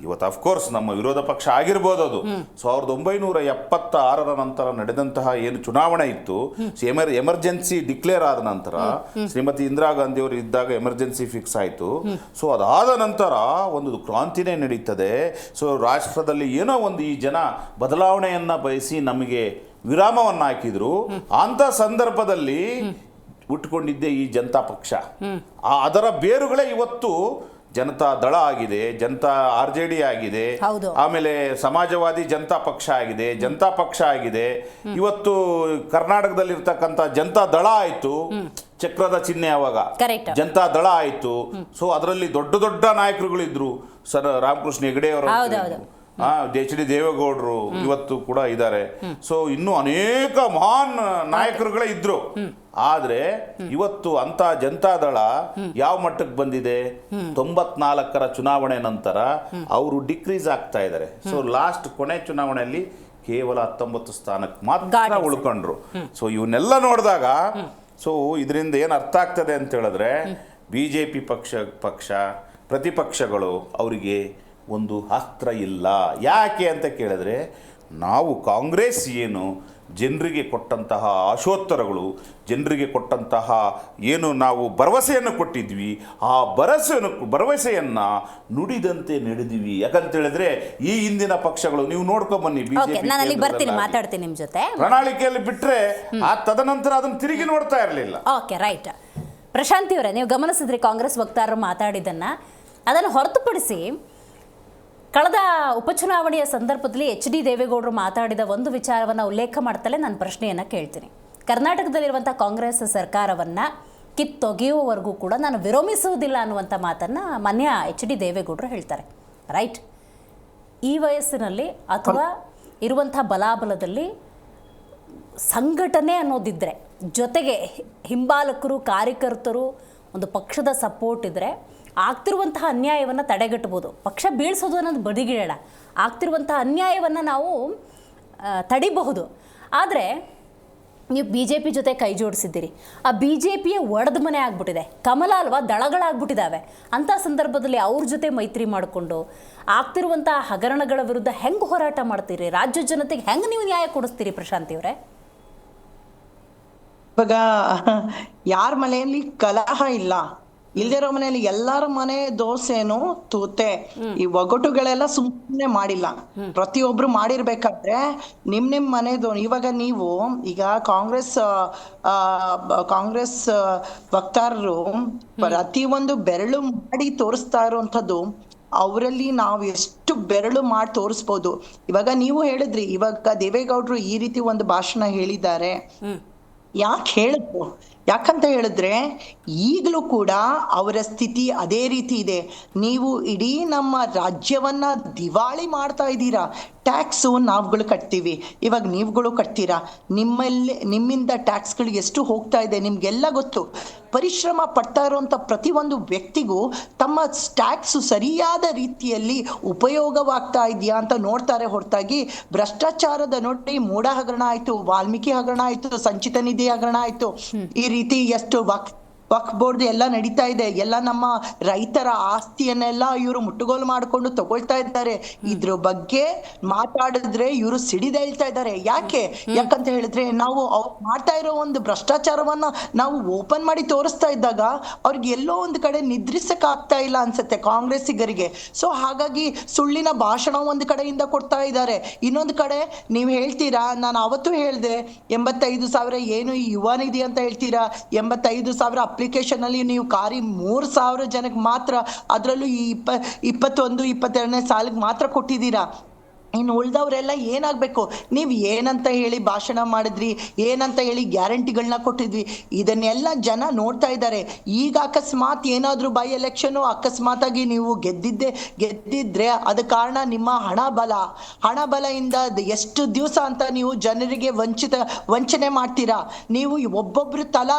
S3: ಇವತ್ತು ಅಫ್ಕೋರ್ಸ್ ನಮ್ಮ ವಿರೋಧ ಪಕ್ಷ ಆಗಿರ್ಬೋದು, ಅದು 1976 ನಂತರ ನಡೆದಂತಹ ಏನು ಚುನಾವಣೆ ಇತ್ತು, ಎಮರ್ಜೆನ್ಸಿ ಡಿಕ್ಲೇರ್ ಆದ ನಂತರ ಶ್ರೀಮತಿ ಇಂದಿರಾ ಗಾಂಧಿ ಅವರು ಇದ್ದಾಗ ಎಮರ್ಜೆನ್ಸಿ ಫಿಕ್ಸ್ ಆಯಿತು. ಸೊ ಅದಾದ ನಂತರ ಒಂದು ಕ್ರಾಂತಿನೇ ನಡೀತದೆ. ಸೊ ರಾಷ್ಟ್ರದಲ್ಲಿ ಏನೋ ಒಂದು ಈ ಜನ ಬದಲಾವಣೆಯನ್ನ ಬಯಸಿ ನಮಗೆ ವಿರಾಮವನ್ನು ಹಾಕಿದ್ರು. ಅಂತ ಸಂದರ್ಭದಲ್ಲಿ ಹುಟ್ಟುಕೊಂಡಿದ್ದೆ ಈ ಜನತಾ ಪಕ್ಷ. ಅದರ ಬೇರುಗಳೇ ಇವತ್ತು ಜನತಾ ದಳ ಆಗಿದೆ, ಜನತಾ RJD ಆಗಿದೆ, ಆಮೇಲೆ ಸಮಾಜವಾದಿ ಜನತಾ ಪಕ್ಷ ಆಗಿದೆ, ಜನತಾ ಪಕ್ಷ ಆಗಿದೆ. ಇವತ್ತು ಕರ್ನಾಟಕದಲ್ಲಿರ್ತಕ್ಕಂಥ ಜನತಾ ದಳ ಆಯ್ತು, ಚಕ್ರದ ಚಿಹ್ನೆ ಅವಾಗ ಜನತಾ ದಳ ಆಯ್ತು. ಸೊ ಅದರಲ್ಲಿ ದೊಡ್ಡ ದೊಡ್ಡ ನಾಯಕರುಗಳಿದ್ರು, ಸರ್ ರಾಮಕೃಷ್ಣ ಹೆಗಡೆ ಅವರು, HD ದೇವೇಗೌಡರು ಇವತ್ತು ಕೂಡ ಇದ್ದಾರೆ. ಸೊ ಇನ್ನೂ ಅನೇಕ ಮಹಾನ್ ನಾಯಕರುಗಳೇ ಇದ್ರು. ಆದ್ರೆ ಇವತ್ತು ಅಂತ ಜನತಾದಳ ಯಾವ ಮಟ್ಟಕ್ಕೆ ಬಂದಿದೆ, 94ರ ಚುನಾವಣೆ ನಂತರ ಅವರು ಡಿಕ್ರೀಸ್ ಆಗ್ತಾ ಇದ್ದಾರೆ. ಸೊ ಲಾಸ್ಟ್ ಕೊನೆ ಚುನಾವಣೆಯಲ್ಲಿ ಕೇವಲ 19 ಸ್ಥಾನಕ್ಕೆ ಮಾತ್ರ ಉಳ್ಕೊಂಡ್ರು. ಸೊ ಇವನ್ನೆಲ್ಲ ನೋಡಿದಾಗ ಸೊ ಇದರಿಂದ ಏನು ಅರ್ಥ ಆಗ್ತದೆ ಅಂತ ಹೇಳಿದ್ರೆ, BJP ಪಕ್ಷ ಪ್ರತಿಪಕ್ಷಗಳು ಅವರಿಗೆ ಒಂದು ಅಸ್ತ್ರ ಇಲ್ಲ. ಯಾಕೆ ಅಂತ ಕೇಳಿದ್ರೆ, ನಾವು ಕಾಂಗ್ರೆಸ್ ಏನು ಜನರಿಗೆ ಕೊಟ್ಟಂತಹ ಆಶೋತ್ತರಗಳು, ಜನರಿಗೆ ಕೊಟ್ಟಂತಹ ಏನು ನಾವು ಭರವಸೆಯನ್ನು ಕೊಟ್ಟಿದ್ವಿ, ಆ ಭರವಸೆಯನ್ನು ನುಡಿದಂತೆ ನಡೆದಿವಿ. ಯಾಕಂತ ಹೇಳಿದ್ರೆ ಈ ಹಿಂದಿನ ಪಕ್ಷಗಳು ನೀವು ನೋಡ್ಕೊಂಬನ್ನಿ,
S1: ಮಾತಾಡ್ತೀನಿ ನಿಮ್ಮ ಜೊತೆ
S3: ಪ್ರಣಾಳಿಕೆಯಲ್ಲಿ ಬಿಟ್ಟರೆ ತದನಂತರ ಅದನ್ನು ತಿರುಗಿ ನೋಡ್ತಾ ಇರಲಿಲ್ಲ.
S1: Okay, right. ಪ್ರಶಾಂತಿ ಅವರೇ, ನೀವು ಗಮನಿಸಿದ್ರಿ ಕಾಂಗ್ರೆಸ್ ವಕ್ತಾರರು ಮಾತಾಡಿದ್ದನ್ನು. ಅದನ್ನು ಹೊರತುಪಡಿಸಿ ಕಳೆದ ಉಪಚುನಾವಣೆಯ ಸಂದರ್ಭದಲ್ಲಿ HD ದೇವೇಗೌಡರು ಮಾತಾಡಿದ ಒಂದು ವಿಚಾರವನ್ನು ಉಲ್ಲೇಖ ಮಾಡ್ತಲೇ ನಾನು ಪ್ರಶ್ನೆಯನ್ನು ಕೇಳ್ತೀನಿ. ಕರ್ನಾಟಕದಲ್ಲಿರುವಂಥ ಕಾಂಗ್ರೆಸ್ ಸರ್ಕಾರವನ್ನು ಕಿತ್ತೊಗೆಯುವವರೆಗೂ ಕೂಡ ನಾನು ವಿರಮಿಸುವುದಿಲ್ಲ ಅನ್ನುವಂಥ ಮಾತನ್ನು ಮಾನ್ಯ HD ದೇವೇಗೌಡರು ಹೇಳ್ತಾರೆ. ರೈಟ್. ಈ ವಯಸ್ಸಿನಲ್ಲಿ ಅಥವಾ ಇರುವಂಥ ಬಲಾಬಲದಲ್ಲಿ ಸಂಘಟನೆ ಅನ್ನೋದಿದ್ದರೆ, ಜೊತೆಗೆ ಹಿಂಬಾಲಕರು, ಕಾರ್ಯಕರ್ತರು, ಒಂದು ಪಕ್ಷದ ಸಪೋರ್ಟ್ ಇದ್ದರೆ ಆಗ್ತಿರುವಂತಹ ಅನ್ಯಾಯವನ್ನು ತಡೆಗಟ್ಟಬೋದು. ಪಕ್ಷ ಬೀಳಿಸೋದು ಅನ್ನೋದು ಬದಿಗಿಡೋಣ, ಆಗ್ತಿರುವಂತಹ ಅನ್ಯಾಯವನ್ನು ನಾವು ತಡಿಬಹುದು. ಆದರೆ ನೀವು BJP ಜೊತೆ ಕೈ ಜೋಡಿಸಿದ್ದೀರಿ, ಆ BJPಯ ಒಡೆದ ಮನೆ ಆಗ್ಬಿಟ್ಟಿದೆ, ಕಮಲ ಅಲ್ವಾ, ದಳಗಳಾಗ್ಬಿಟ್ಟಿದ್ದಾವೆ. ಅಂಥ ಸಂದರ್ಭದಲ್ಲಿ ಅವ್ರ ಜೊತೆ ಮೈತ್ರಿ ಮಾಡಿಕೊಂಡು ಆಗ್ತಿರುವಂಥ ಹಗರಣಗಳ ವಿರುದ್ಧ ಹೆಂಗೆ ಹೋರಾಟ ಮಾಡ್ತೀರಿ? ರಾಜ್ಯ ಜನತೆಗೆ ಹೆಂಗೆ ನೀವು ನ್ಯಾಯ ಕೊಡಿಸ್ತೀರಿ ಪ್ರಶಾಂತಿ ಅವರೇ?
S2: ಇವಾಗ ಯಾರ ಮನೆಯಲ್ಲಿ ಕಲಹ ಇಲ್ಲ, ಇಲ್ದಿರೋ ಮನೆಯಲ್ಲಿ ಎಲ್ಲಾರ ಮನೆ ದೋಸೆನು ತೂತೆ. ಈ ಒಗಟುಗಳೆಲ್ಲ ಸುಮ್ಮನೆ ಮಾಡಿಲ್ಲ, ಪ್ರತಿಯೊಬ್ರು ಮಾಡಿರ್ಬೇಕಾದ್ರೆ ನಿಮ್ ಮನೆದು. ಇವಾಗ ನೀವು ಈಗ ಕಾಂಗ್ರೆಸ್ ವಕ್ತಾರರು ಪ್ರತಿಯೊಂದು ಬೆರಳು ಮಾಡಿ ತೋರಿಸ್ತಾ ಇರುವಂತದ್ದು, ಅವರಲ್ಲಿ ನಾವು ಎಷ್ಟು ಬೆರಳು ಮಾಡಿ ತೋರಿಸ್ಬೋದು. ಇವಾಗ ನೀವು ಹೇಳಿದ್ರಿ, ಇವಾಗ ದೇವೇಗೌಡರು ಈ ರೀತಿ ಒಂದು ಭಾಷಣ ಹೇಳಿದ್ದಾರೆ. ಯಾಕೆ ಹೇಳಿದ್ರು? ಯಾಕಂತ ಹೇಳಿದ್ರೆ ಈಗಲೂ ಕೂಡ ಅವರ ಸ್ಥಿತಿ ಅದೇ ರೀತಿ ಇದೆ. ನೀವು ಇಡೀ ನಮ್ಮ ರಾಜ್ಯವನ್ನ ದಿವಾಳಿ ಮಾಡ್ತಾ ಇದ್ದೀರಾ. ಟ್ಯಾಕ್ಸು ನಾವುಗಳು ಕಟ್ತೀವಿ, ಇವಾಗ ನೀವುಗಳು ಕಟ್ತೀರಾ. ನಿಮ್ಮಿಂದ ಟ್ಯಾಕ್ಸ್ಗಳು ಎಷ್ಟು ಹೋಗ್ತಾ ಇದೆ ನಿಮ್ಗೆಲ್ಲ ಗೊತ್ತು. ಪರಿಶ್ರಮ ಪಡ್ತಾ ಇರುವಂತ ಪ್ರತಿಯೊಂದು ವ್ಯಕ್ತಿಗೂ ತಮ್ಮ ಟ್ಯಾಕ್ಸು ಸರಿಯಾದ ರೀತಿಯಲ್ಲಿ ಉಪಯೋಗವಾಗ್ತಾ ಇದೆಯಾ ಅಂತ ನೋಡ್ತಾರೆ ಹೊರತಾಗಿ ಭ್ರಷ್ಟಾಚಾರದ ನೋಡಿ ಮೂಢ ಹಗರಣ ಆಯ್ತು, ವಾಲ್ಮೀಕಿ ಹಗರಣ ಆಯ್ತು, ಸಂಚಿತ ನಿಧಿ ಹಗರಣ ಆಯ್ತು, ಈ ರೀತಿ ಎಷ್ಟು ವಕ್ಫ್ ಬೋರ್ಡ್ ಎಲ್ಲ ನಡೀತಾ ಇದೆ. ಎಲ್ಲ ನಮ್ಮ ರೈತರ ಆಸ್ತಿಯನ್ನೆಲ್ಲ ಇವರು ಮುಟ್ಟುಗೋಲು ಮಾಡಿಕೊಂಡು ತಗೊಳ್ತಾ ಇದ್ದಾರೆ. ಇದ್ರ ಬಗ್ಗೆ ಮಾತಾಡಿದ್ರೆ ಇವರು ಸಿಡಿದೇಳ್ತಾ ಇದ್ದಾರೆ. ಯಾಕಂತ ಹೇಳಿದ್ರೆ ನಾವು ಅವ್ರು ಮಾಡ್ತಾ ಇರೋ ಒಂದು ಭ್ರಷ್ಟಾಚಾರವನ್ನ ನಾವು ಓಪನ್ ಮಾಡಿ ತೋರಿಸ್ತಾ ಇದ್ದಾಗ ಅವ್ರಿಗೆ ಎಲ್ಲೋ ಒಂದು ಕಡೆ ನಿದ್ರಿಸಕ್ ಆಗ್ತಾ ಇಲ್ಲ ಅನ್ಸುತ್ತೆ ಕಾಂಗ್ರೆಸ್ಸಿಗರಿಗೆ. ಸೊ ಹಾಗಾಗಿ ಸುಳ್ಳಿನ ಭಾಷಣ ಒಂದು ಕಡೆಯಿಂದ ಕೊಡ್ತಾ ಇದ್ದಾರೆ. ಇನ್ನೊಂದು ಕಡೆ ನೀವು ಹೇಳ್ತೀರಾ, ನಾನು ಅವತ್ತು ಹೇಳ್ದೆ 85,000 ಏನು ಈ ಯುವ ನಿಧಿ ಅಂತ ಹೇಳ್ತೀರಾ, 85,000 ಅಪ್ಲಿಕೇಶನ್ ಅಲ್ಲಿ ನೀವು 3,000 ಜನಕ್ಕೆ ಮಾತ್ರ, ಅದರಲ್ಲೂ ಈ 21-22ನೇ ಸಾಲಿಗೆ ಮಾತ್ರ ಕೊಟ್ಟಿದ್ದೀರಾ. ಇನ್ನು ಉಳ್ದವ್ರೆಲ್ಲ ಏನಾಗಬೇಕು? ನೀವು ಏನಂತ ಹೇಳಿ ಭಾಷಣ ಮಾಡಿದ್ರಿ, ಏನಂತ ಹೇಳಿ ಗ್ಯಾರಂಟಿಗಳನ್ನ ಕೊಟ್ಟಿದ್ವಿ, ಇದನ್ನೆಲ್ಲ ಜನ ನೋಡ್ತಾ ಇದ್ದಾರೆ. ಈಗ ಅಕಸ್ಮಾತ್ ಏನಾದರೂ ಬೈ ಎಲೆಕ್ಷನ್ ಅಕಸ್ಮಾತಾಗಿ ನೀವು ಗೆದ್ದಿದ್ರೆ ಅದು ಕಾರಣ ನಿಮ್ಮ ಹಣ ಬಲದಿಂದ ಎಷ್ಟು ದಿವಸ ಅಂತ ನೀವು ಜನರಿಗೆ ವಂಚನೆ ಮಾಡ್ತೀರಾ. ನೀವು ಒಬ್ಬೊಬ್ರು ತಲಾ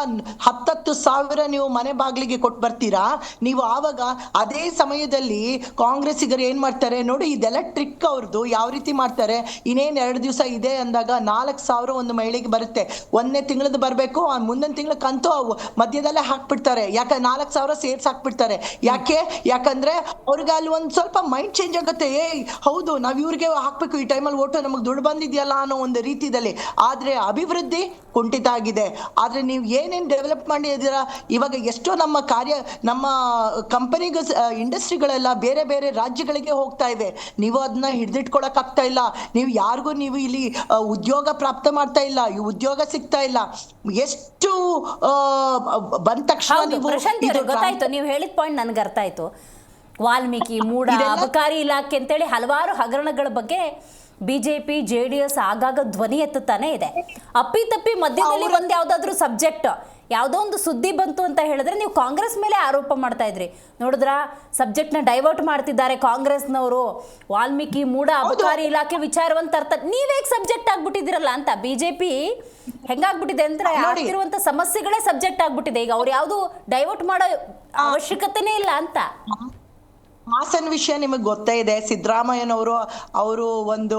S2: 10,000 ನೀವು ಮನೆ ಬಾಗಿಲಿಗೆ ಕೊಟ್ಟು ಬರ್ತೀರಾ. ನೀವು ಆವಾಗ ಅದೇ ಸಮಯದಲ್ಲಿ ಕಾಂಗ್ರೆಸ್ಸಿಗರು ಏನ್ ಮಾಡ್ತಾರೆ ನೋಡಿ, ಇದೆಲ್ಲ ಟ್ರಿಕ್ ಅವ್ರದ್ದು. ಯಾವ ರೀತಿ ಮಾಡ್ತಾರೆ, ಇನ್ನೇನ್ 2 ದಿವಸ ಇದೆ ಅಂದಾಗ 4,000 ಒಂದು ಮಹಿಳೆಗೆ ಬರುತ್ತೆ. 1ನೇ ತಿಂಗಳದ್ದು ಬರ್ಬೇಕು, ಮುಂದಿನ ತಿಂಗಳ ಕಂತು ಮಧ್ಯದಲ್ಲೇ ಹಾಕ್ಬಿಡ್ತಾರೆ. ಯಾಕೆ 4,000 ಸೇರ್ಸ್ ಹಾಕ್ಬಿಡ್ತಾರೆ. ಯಾಕಂದ್ರೆ ಅವ್ರಿಗೆ ಅಲ್ಲಿ ಒಂದ್ ಸ್ವಲ್ಪ ಮೈಂಡ್ ಚೇಂಜ್ ಆಗುತ್ತೆ. ಹೌದು, ನಾವ್ ಇವ್ರಿಗೆ ಹಾಕ್ಬೇಕು, ಈ ಟೈಮಲ್ಲಿ ಓಟು ನಮಗ್ ದುಡ್ಡು ಬಂದಿದ್ಯಲ್ಲ ಅನ್ನೋ ಒಂದು ರೀತಿಯಲ್ಲಿ. ಆದ್ರೆ ಅಭಿವೃದ್ಧಿ ಕುಂಠಿತ ಆಗಿದೆ. ಆದ್ರೆ ನೀವು ಏನೇನ್ ಡೆವಲಪ್ ಮಾಡಿದ್ದೀರಾ, ಇವಾಗ ಎಷ್ಟೋ ನಮ್ಮ ಕಂಪನಿಗ ಇಂಡಸ್ಟ್ರಿಗಳೆಲ್ಲ ಬೇರೆ ಬೇರೆ ರಾಜ್ಯಗಳಿಗೆ ಹೋಗ್ತಾ ಇದೆ. ನೀವು ಅದನ್ನ ಹಿಡಿದಿಟ್ಕೊಳಕ್ ಆಗ್ತಾ ಇಲ್ಲ. ನೀವು ಇಲ್ಲಿ ಉದ್ಯೋಗ ಪ್ರಾಪ್ತ ಮಾಡ್ತಾ ಇಲ್ಲ, ಈ ಉದ್ಯೋಗ ಸಿಗ್ತಾ ಇಲ್ಲ. ಎಷ್ಟು ಬಂದ ತಕ್ಷಣ
S1: ಗೊತ್ತಾಯ್ತು, ನೀವು ಹೇಳಿದ ಪಾಯಿಂಟ್ ನನ್ಗೆ ಅರ್ಥ ಆಯ್ತು. ವಾಲ್ಮೀಕಿ, ಮೂಡ, ಅಬಕಾರಿ ಇಲಾಖೆ ಅಂತೇಳಿ ಹಲವಾರು ಹಗರಣಗಳ ಬಗ್ಗೆ ಬಿಜೆಪಿ JDS ಆಗಾಗ ಧ್ವನಿ ಎತ್ತುತ್ತಾನೆ ಇದೆ. ಅಪ್ಪಿತಪ್ಪಿ ಮಧ್ಯದಲ್ಲಿ ಒಂದ್ ಯಾವ್ದಾದ್ರು ಸಬ್ಜೆಕ್ಟ್, ಯಾವುದೋ ಒಂದು ಸುದ್ದಿ ಬಂತು ಅಂತ ಹೇಳಿದ್ರೆ ನೀವು ಕಾಂಗ್ರೆಸ್ ಮೇಲೆ ಆರೋಪ ಮಾಡ್ತಾ ಇದ್ರಿ. ನೋಡಿದ್ರ ಸಬ್ಜೆಕ್ಟ್ನ ಡೈವರ್ಟ್ ಮಾಡ್ತಿದ್ದಾರೆ ಕಾಂಗ್ರೆಸ್ನವರು. ವಾಲ್ಮೀಕಿ, ಮೂಡ, ಅಬಕಾರಿ ಇಲಾಖೆ ವಿಚಾರವಂತ ಅರ್ಥ ನೀವೇಗ್ ಸಬ್ಜೆಕ್ಟ್ ಆಗ್ಬಿಟ್ಟಿದಿರಲ್ಲ ಅಂತ. ಬಿಜೆಪಿ ಹೆಂಗಾಗ್ಬಿಟ್ಟಿದೆ ಅಂದ್ರೆ ಆಗ್ತಿರುವಂತ ಸಮಸ್ಯೆಗಳೇ ಸಬ್ಜೆಕ್ಟ್ ಆಗ್ಬಿಟ್ಟಿದೆ. ಈಗ ಅವ್ರು ಯಾವ್ದು ಡೈವರ್ಟ್ ಮಾಡೋ ಅವಶ್ಯಕತೆನೇ ಇಲ್ಲ ಅಂತ.
S2: ಹಾಸನ್ ವಿಷಯ ನಿಮಗೆ ಗೊತ್ತೇ ಇದೆ. ಸಿದ್ದರಾಮಯ್ಯನವರು ಅವರು ಒಂದು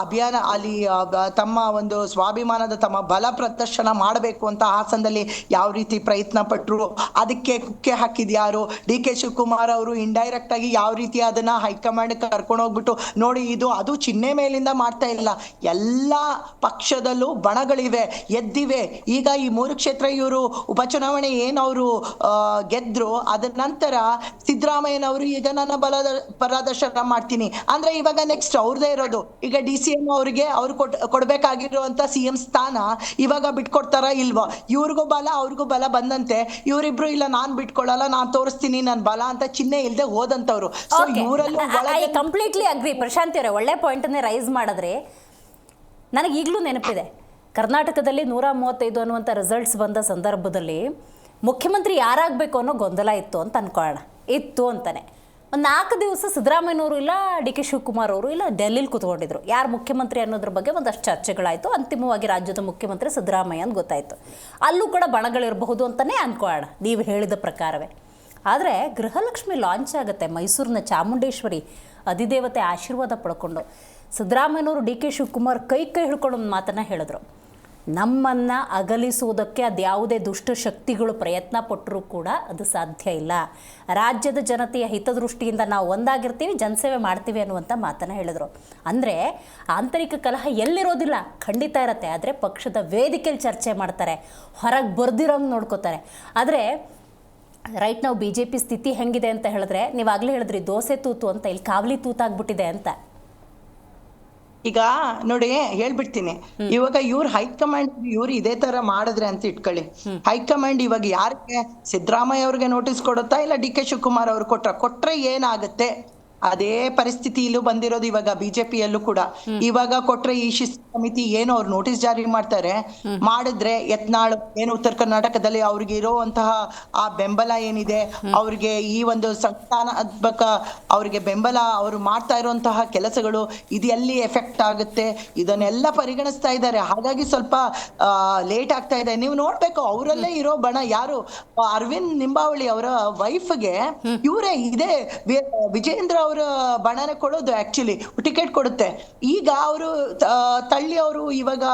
S2: ಅಭಿಯಾನ ಅಲ್ಲಿ ತಮ್ಮ ಒಂದು ಸ್ವಾಭಿಮಾನದ ತಮ್ಮ ಬಲ ಪ್ರದರ್ಶನ ಮಾಡಬೇಕು ಅಂತ ಹಾಸನದಲ್ಲಿ ಯಾವ ರೀತಿ ಪ್ರಯತ್ನ ಪಟ್ಟರು, ಅದಕ್ಕೆ ಕುಕ್ಕೆ ಹಾಕಿದ್ಯಾರು? DK ಶಿವಕುಮಾರ್ ಅವರು ಇಂಡೈರೆಕ್ಟ್ ಆಗಿ ಯಾವ ರೀತಿ ಅದನ್ನ ಹೈಕಮಾಂಡ್ ಕರ್ಕೊಂಡು ಹೋಗ್ಬಿಟ್ಟು ನೋಡಿ, ಅದು ಚಿಹ್ನೆ ಮೇಲಿಂದ ಮಾಡ್ತಾ ಇಲ್ಲ. ಎಲ್ಲಾ ಪಕ್ಷದಲ್ಲೂ ಬಣಗಳಿವೆ, ಎದ್ದಿವೆ. ಈಗ ಈ 3 ಕ್ಷೇತ್ರ ಇವರು ಉಪಚುನಾವಣೆ ಏನವರು ಗೆದ್ರು, ಅದ ನಂತರ ಸಿದ್ದರಾಮಯ್ಯನವರು ಈಗ ನನ್ನ ಬಲದ ಪ್ರದರ್ಶನ ಮಾಡ್ತೀನಿ ಅಂದ್ರೆ ಇವಾಗ ನೆಕ್ಸ್ಟ್ ಅವ್ರದೇ ಇರೋದು. ಈಗ DCM ಅವ್ರು ಕೊಡ್ಬೇಕಾಗಿರುವಂತ CM ಸ್ಥಾನ ಇವಾಗ ಬಿಟ್ಕೊಡ್ತಾರ ಇಲ್ವಾ? ಇವ್ರಿಗೂ ಬಲ ಅವ್ರಿಗೂ ಬಲ ಬಂದಂತೆ ಇವರಿಬ್ರು ಇಲ್ಲ ನಾನ್ ಬಿಟ್ಕೊಡಲ್ಲ, ನಾನ್ ತೋರಿಸ್ತೀನಿ ನನ್ ಬಲ ಅಂತ ಚಿಹ್ನೆ ಇಲ್ದೆ ಹೋದಂತವ್ರು. ಸೊ ಇವರಲ್ಲೂ
S1: ಕಂಪ್ಲೀಟ್ಲಿ ಅಗ್ರಿ. ಪ್ರಶಾಂತಿ ಅವರೇ ಒಳ್ಳೆ ಪಾಯಿಂಟ್ ಅನ್ನೇ ರೈಸ್ ಮಾಡಿದ್ರೆ ನನಗೆ ಈಗಲೂ ನೆನಪಿದೆ. ಕರ್ನಾಟಕದಲ್ಲಿ 135 ಅನ್ನುವಂಥ ರಿಸಲ್ಟ್ಸ್ ಬಂದ ಸಂದರ್ಭದಲ್ಲಿ ಮುಖ್ಯಮಂತ್ರಿ ಯಾರಾಗಬೇಕು ಅನ್ನೋ ಗೊಂದಲ ಇತ್ತು ಅಂತ ಅನ್ಕೊಳ್ಳೋಣ. ಇತ್ತು ಅಂತಾನೆ ಒಂದು 4 ದಿವಸ ಸಿದ್ದರಾಮಯ್ಯನವರು ಇಲ್ಲ DK ಶಿವಕುಮಾರ್ ಅವರು ಇಲ್ಲ ಡೆಲ್ಲಿಲಿ ಕೂತ್ಕೊಂಡಿದ್ರು. ಯಾರು ಮುಖ್ಯಮಂತ್ರಿ ಅನ್ನೋದ್ರ ಬಗ್ಗೆ ಒಂದಷ್ಟು ಚರ್ಚೆಗಳಾಯಿತು. ಅಂತಿಮವಾಗಿ ರಾಜ್ಯದ ಮುಖ್ಯಮಂತ್ರಿ ಸಿದ್ದರಾಮಯ್ಯ ಅಂತ ಗೊತ್ತಾಯಿತು. ಅಲ್ಲೂ ಕೂಡ ಬಣಗಳಿರಬಹುದು ಅಂತಲೇ ಅನ್ಕೊಳ್ಳೋಣ ನೀವು ಹೇಳಿದ ಪ್ರಕಾರವೇ. ಆದರೆ ಗೃಹಲಕ್ಷ್ಮಿ ಲಾಂಚ್ ಆಗುತ್ತೆ ಮೈಸೂರಿನ ಚಾಮುಂಡೇಶ್ವರಿ ಅಧಿದೇವತೆ ಆಶೀರ್ವಾದ ಪಡ್ಕೊಂಡು. ಸಿದ್ದರಾಮಯ್ಯನವರು DK ಶಿವಕುಮಾರ್ ಕೈ ಹಿಡ್ಕೊಂಡು ಒಂದು ಮಾತನ್ನು ಹೇಳಿದ್ರು, ನಮ್ಮನ್ನು ಅಗಲಿಸುವುದಕ್ಕೆ ಅದ್ಯಾವುದೇ ದುಷ್ಟಶಕ್ತಿಗಳು ಪ್ರಯತ್ನ ಪಟ್ಟರೂ ಕೂಡ ಅದು ಸಾಧ್ಯ ಇಲ್ಲ. ರಾಜ್ಯದ ಜನತೆಯ ಹಿತದೃಷ್ಟಿಯಿಂದ ನಾವು ಒಂದಾಗಿರ್ತೀವಿ, ಜನಸೇವೆ ಮಾಡ್ತೀವಿ ಅನ್ನುವಂಥ ಮಾತನ್ನು ಹೇಳಿದರು. ಅಂದರೆ ಆಂತರಿಕ ಕಲಹ ಎಲ್ಲಿರೋದಿಲ್ಲ, ಖಂಡಿತ ಇರುತ್ತೆ. ಆದರೆ ಪಕ್ಷದ ವೇದಿಕೆಯಲ್ಲಿ ಚರ್ಚೆ ಮಾಡ್ತಾರೆ, ಹೊರಗೆ ಬರ್ದಿರೋಂಗೆ ನೋಡ್ಕೋತಾರೆ. ಆದರೆ ರೈಟ್ ನಾವು BJP ಸ್ಥಿತಿ ಹೆಂಗಿದೆ ಅಂತ ಹೇಳಿದ್ರೆ, ನೀವಾಗಲೇ ಹೇಳಿದ್ರಿ ದೋಸೆ ತೂತು ಅಂತ, ಇಲ್ಲಿ ಕಾವಲಿ ತೂತಾಗ್ಬಿಟ್ಟಿದೆ ಅಂತ.
S2: ಈಗ ನೋಡಿ ಹೇಳ್ಬಿಡ್ತೀನಿ, ಇವಾಗ ಹೈಕಮಾಂಡ್ ಇವ್ರು ಇದೇ ತರ ಮಾಡಿದ್ರೆ ಅಂತ ಇಟ್ಕೊಳ್ಳಿ. ಹೈಕಮಾಂಡ್ ಇವಾಗ ಯಾರಿಗೆ ಸಿದ್ದರಾಮಯ್ಯ ಅವ್ರಿಗೆ ನೋಟಿಸ್ ಕೊಡುತ್ತಾ ಇಲ್ಲ DK ಶಿವಕುಮಾರ್ ಅವ್ರು ಕೊಟ್ರೆ ಏನಾಗುತ್ತೆ? ಅದೇ ಪರಿಸ್ಥಿತಿ ಇಲ್ಲೂ ಬಂದಿರೋದು ಇವಾಗ ಬಿಜೆಪಿಯಲ್ಲೂ ಕೂಡ. ಇವಾಗ ಕೊಟ್ರೆ ಈ ಶಿಸ್ತು ಸಮಿತಿ ಏನು ಅವ್ರು ನೋಟಿಸ್ ಜಾರಿ ಮಾಡ್ತಾರೆ, ಮಾಡಿದ್ರೆ ಯತ್ನಾಳ್ ಏನು ಉತ್ತರ ಕರ್ನಾಟಕದಲ್ಲಿ ಅವ್ರಿಗೆ ಇರುವಂತಹ ಆ ಬೆಂಬಲ ಏನಿದೆ, ಅವ್ರಿಗೆ ಈ ಒಂದು ಸಂಸ್ಥಾನಾತ್ಮಕ ಅವ್ರಿಗೆ ಬೆಂಬಲ, ಅವ್ರು ಮಾಡ್ತಾ ಇರುವಂತಹ ಕೆಲಸಗಳು ಇದು ಎಲ್ಲಿ ಎಫೆಕ್ಟ್ ಆಗುತ್ತೆ, ಇದನ್ನೆಲ್ಲ ಪರಿಗಣಿಸ್ತಾ ಇದ್ದಾರೆ. ಹಾಗಾಗಿ ಸ್ವಲ್ಪ ಲೇಟ್ ಆಗ್ತಾ ಇದೆ. ನೀವು ನೋಡ್ಬೇಕು, ಅವರಲ್ಲೇ ಇರೋ ಬಣ ಯಾರು, ಅರವಿಂದ್ ನಿಂಬಾವಳಿ ಅವರ ವೈಫ್ಗೆ ಇವರೇ ಇದೇ ವಿಜೇಂದ್ರ ಅವರ ಬಣನೆ ಕೊಡೋದು, ಆಕ್ಚುಲಿ ಟಿಕೆಟ್ ಕೊಡುತ್ತೆ. ಈಗ ಅವರು ತಳ್ಳಿ ಅವರು ಇವಾಗ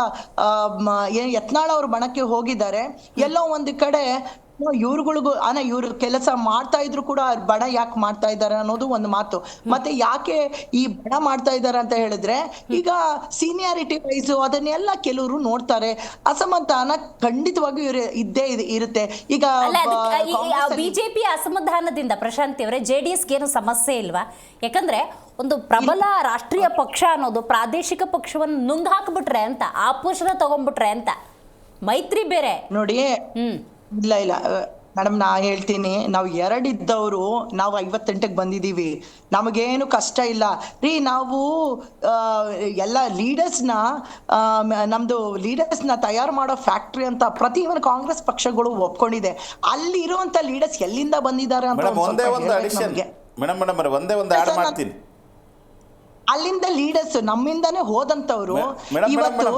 S2: ಯತ್ನಾಳ್ ಅವ್ರ ಬಣಕ್ಕೆ ಹೋಗಿದ್ದಾರೆ. ಎಲ್ಲೋ ಒಂದು ಕಡೆ ಇವ್ರುಗಳಿಗೂ ಇವ್ರು ಕೆಲಸ ಮಾಡ್ತಾ ಇದ್ರು ಕೂಡ ಬಣ ಯಾಕೆ ಮಾಡ್ತಾ ಇದ್ದಾರೆ ಅನ್ನೋದು ಒಂದು ಮಾತು. ಮತ್ತೆ ಯಾಕೆ ಈ ಬಣ ಮಾಡ್ತಾ ಇದ್ದಾರೆ ಅಂತ ಹೇಳಿದ್ರೆ, ಈಗ ಸೀನಿಯಾರಿಟಿ ವೈಸ್ ಅದನ್ನೆಲ್ಲ ಕೆಲವರು ನೋಡ್ತಾರೆ. ಅಸಮಾಧಾನ ಖಂಡಿತವಾಗಿಯೂ ಇದ್ದೇ ಇರುತ್ತೆ. ಈಗ
S1: ಬಿಜೆಪಿ ಅಸಮಾಧಾನದಿಂದ ಪ್ರಶಾಂತಿ ಅವರೇ JDSಗೆ ಏನು ಸಮಸ್ಯೆ ಇಲ್ವಾ? ಯಾಕಂದ್ರೆ ಒಂದು ಪ್ರಬಲ ರಾಷ್ಟ್ರೀಯ ಪಕ್ಷ ಅನ್ನೋದು ಪ್ರಾದೇಶಿಕ ಪಕ್ಷವನ್ನು ನುಂಗ್ ಹಾಕ್ಬಿಟ್ರೆ ಅಂತ, ಆಪೋಷಣ ತಗೊಂಡ್ಬಿಟ್ರೆ ಅಂತ. ಮೈತ್ರಿ ಬೇರೆ
S2: ನೋಡಿ. ಇಲ್ಲ ಮೇಡಮ್, ನಾ ಹೇಳ್ತೀನಿ, ನಾವು 2 ಇದ್ದವರು ನಾವು 58ಕ್ಕೆ ಬಂದಿದ್ದೀವಿ. ನಮಗೇನು ಕಷ್ಟ ಇಲ್ಲ ರೀ. ನಾವು ಎಲ್ಲ ನಮ್ದು ಲೀಡರ್ಸ್ನ ತಯಾರು ಮಾಡೋ ಫ್ಯಾಕ್ಟ್ರಿ ಅಂತ ಪ್ರತಿಯೊಂದು ಕಾಂಗ್ರೆಸ್ ಪಕ್ಷಗಳು ಒಪ್ಕೊಂಡಿದೆ. ಅಲ್ಲಿ ಇರುವಂತ ಲೀಡರ್ಸ್ ಎಲ್ಲಿಂದ ಬಂದಿದ್ದಾರೆ ಅಂತ ಅಲ್ಲಿಂದ ಲೀಡರ್ಸ್ ನಮ್ಮಿಂದಾನೇ ಹೋದಂತವ್ರು ಇವತ್ತು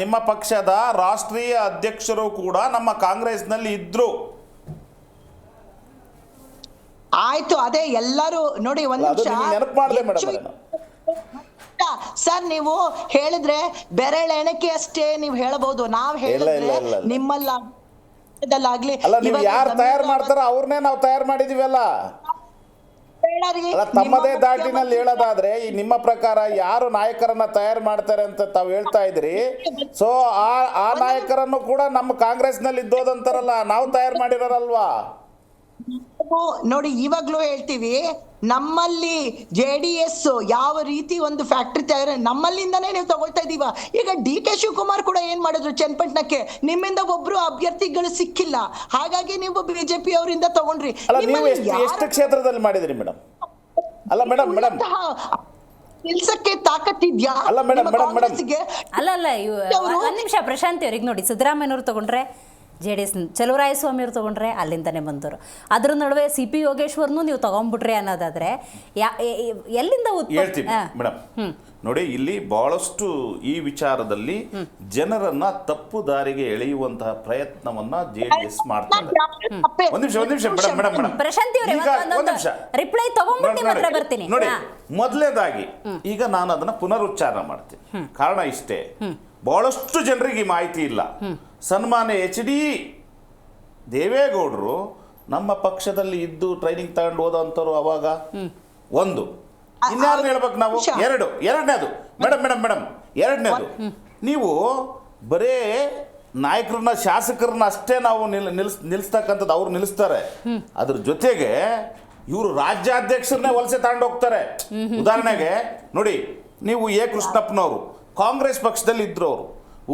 S3: ನಿಮ್ಮ ಪಕ್ಷದ ರಾಷ್ಟ್ರೀಯ ಅಧ್ಯಕ್ಷರು ಕೂಡ ನಮ್ಮ ಕಾಂಗ್ರೆಸ್ನಲ್ಲಿ ಇದ್ರು.
S2: ಆಯ್ತು, ಅದೇ ಎಲ್ಲರೂ ನೋಡಿ ಒಂದ್
S4: ಅದು
S2: ನಿಮಿಷ
S4: ನಿಮ್ಗೆ ನೆನಪು ಮಾಡಿದೆ ಮೇಡಮ್.
S2: ಸರ್ ನೀವು ಹೇಳಿದ್ರೆ ಬೆರಳ ಎಣಿಕೆ ಅಷ್ಟೇ ನೀವು ಹೇಳಬಹುದು. ನಾವ್ ಹೇಳಿದ್ರೆ
S4: ಇಲ್ಲ.
S2: ನಿಮ್ಮಲ್ಲಾಗ್ಲಿ
S4: ಅಲ್ಲ, ನೀವು ಯಾರು ತಯಾರು ಮಾಡ್ತಾರೋ ಅವ್ರನ್ನೇ ನಾವು ತಯಾರು ಮಾಡಿದೀವಲ್ಲ. ಅಲ್ಲ, ತಮ್ಮದೇ ದಾಟಿನಲ್ಲಿ ಹೇಳೋದಾದ್ರೆ ಈ ನಿಮ್ಮ ಪ್ರಕಾರ ಯಾರು ನಾಯಕರನ್ನ ತಯಾರು ಮಾಡ್ತಾರೆ ಅಂತ ತಾವು ಹೇಳ್ತಾ ಇದ್ರಿ. ಸೊ ಆ ನಾಯಕರನ್ನು ಕೂಡ ನಮ್ಮ ಕಾಂಗ್ರೆಸ್ ನಲ್ಲಿ ಇದ್ದೋದಂತಾರಲ್ಲ, ನಾವು ತಯಾರು ಮಾಡಿರೋರಲ್ವಾ?
S2: ನೋಡಿ ಇವಾಗ್ಲೂ ಹೇಳ್ತೀವಿ, ನಮ್ಮಲ್ಲಿ JDS ಯಾವ ರೀತಿ ಒಂದು ಫ್ಯಾಕ್ಟ್ರಿ ತಯಾರ ನಮ್ಮಲ್ಲಿಂದಾನೇ ನೀವು ತಗೊಳ್ತಾ ಇದೀವ. ಈಗ DK ಶಿವಕುಮಾರ್ ಕೂಡ ಏನ್ ಮಾಡಿದ್ರು ಚನ್ನಪಟ್ಟಣಕ್ಕೆ, ನಿಮ್ಮಿಂದ ಒಬ್ರು ಅಭ್ಯರ್ಥಿಗಳು ಸಿಕ್ಕಿಲ್ಲ, ಹಾಗಾಗಿ ನೀವು ಬಿಜೆಪಿ ಅವರಿಂದ ತಗೊಂಡ್ರಿ.
S4: ಅಲ್ಲ, ನೀವು ಎಷ್ಟು ಕ್ಷೇತ್ರದಲ್ಲಿ ಮಾಡಿದ್ರಿ ಮೇಡಮ್? ಅಲ್ಲ ಮೇಡಮ್
S2: ಕೆಲ್ಸಕ್ಕೆ ತಾಕತ್ತಿದ್ಯಾ?
S4: ಅಲ್ಲ ಮೇಡಮ್
S1: ಅಲ್ಲ ಒಂದ್ ನಿಮಿಷ ಪ್ರಶಾಂತಿ ಅವ್ರಿಗೆ ನೋಡಿ, ಸಿದ್ದರಾಮಯ್ಯನವ್ರು ತಗೊಂಡ್ರೆ JDS, ಚಲುವರಾಯಸ್ವಾಮಿ ಅವ್ರು ತೊಗೊಂಡ್ರೆ ಅಲ್ಲಿಂದನೇ ಬಂದವರು. ಅದ್ರ ನಡುವೆ CP ಯೋಗೇಶ್ವರ್ನು ನೀವು ತಗೊಂಡ್ಬಿಟ್ರಿ ಅನ್ನೋದಾದ್ರೆ ಎಲ್ಲಿಂದ
S3: ಹೇಳ್ತೀವಿ ಮೇಡಮ್. ನೋಡಿ, ಇಲ್ಲಿ ಬಹಳಷ್ಟು ಈ ವಿಚಾರದಲ್ಲಿ ಜನರನ್ನ ತಪ್ಪು ದಾರಿಗೆ ಎಳೆಯುವಂತಹ ಪ್ರಯತ್ನವನ್ನ JDS ಮಾಡ್ತಾರೆ. ಒಂದ್ ನಿಮಿಷ ಮೇಡಮ್
S1: ಪ್ರಶಾಂತಿ ರಿಪ್ಲೈ ತಗೊಂಡ್ಬಿಟ್ಟು ನಿಮ್ಮ ಹತ್ರ ಬರ್ತೀನಿ.
S3: ನೋಡಿ, ಮೊದಲನೇದಾಗಿ ಈಗ ನಾನು ಅದನ್ನ ಪುನರುಚ್ಚಾರ ಮಾಡ್ತೀನಿ. ಕಾರಣ ಇಷ್ಟೇ, ಬಹಳಷ್ಟು ಜನರಿಗೆ ಮಾಹಿತಿ ಇಲ್ಲ. ಸನ್ಮಾನ್ಯ HD ದೇವೇಗೌಡರು ನಮ್ಮ ಪಕ್ಷದಲ್ಲಿ ಇದ್ದು ಟ್ರೈನಿಂಗ್ ತಗೊಂಡು ಹೋದಂಥವ್ರು ಅವಾಗ. ಒಂದು, ಇನ್ಯಾರು ಹೇಳ್ಬೇಕು ನಾವು? ಎರಡನೇದು ಎರಡನೇದು, ನೀವು ಬರೇ ನಾಯಕರನ್ನ ಶಾಸಕರನ್ನ ಅಷ್ಟೇ ನಾವು ನಿಲ್ಲಿಸ್ತಕ್ಕಂಥದ್ದು ಅವ್ರು ನಿಲ್ಲಿಸ್ತಾರೆ. ಅದ್ರ ಜೊತೆಗೆ ಇವರು ರಾಜ್ಯಾಧ್ಯಕ್ಷರನ್ನೇ ವಲಸೆ ತಗೊಂಡು ಹೋಗ್ತಾರೆ. ಉದಾಹರಣೆಗೆ ನೋಡಿ, ನೀವು ಕೃಷ್ಣಪ್ಪನವರು ಕಾಂಗ್ರೆಸ್ ಪಕ್ಷದಲ್ಲಿ ಇದ್ರು, ಅವರು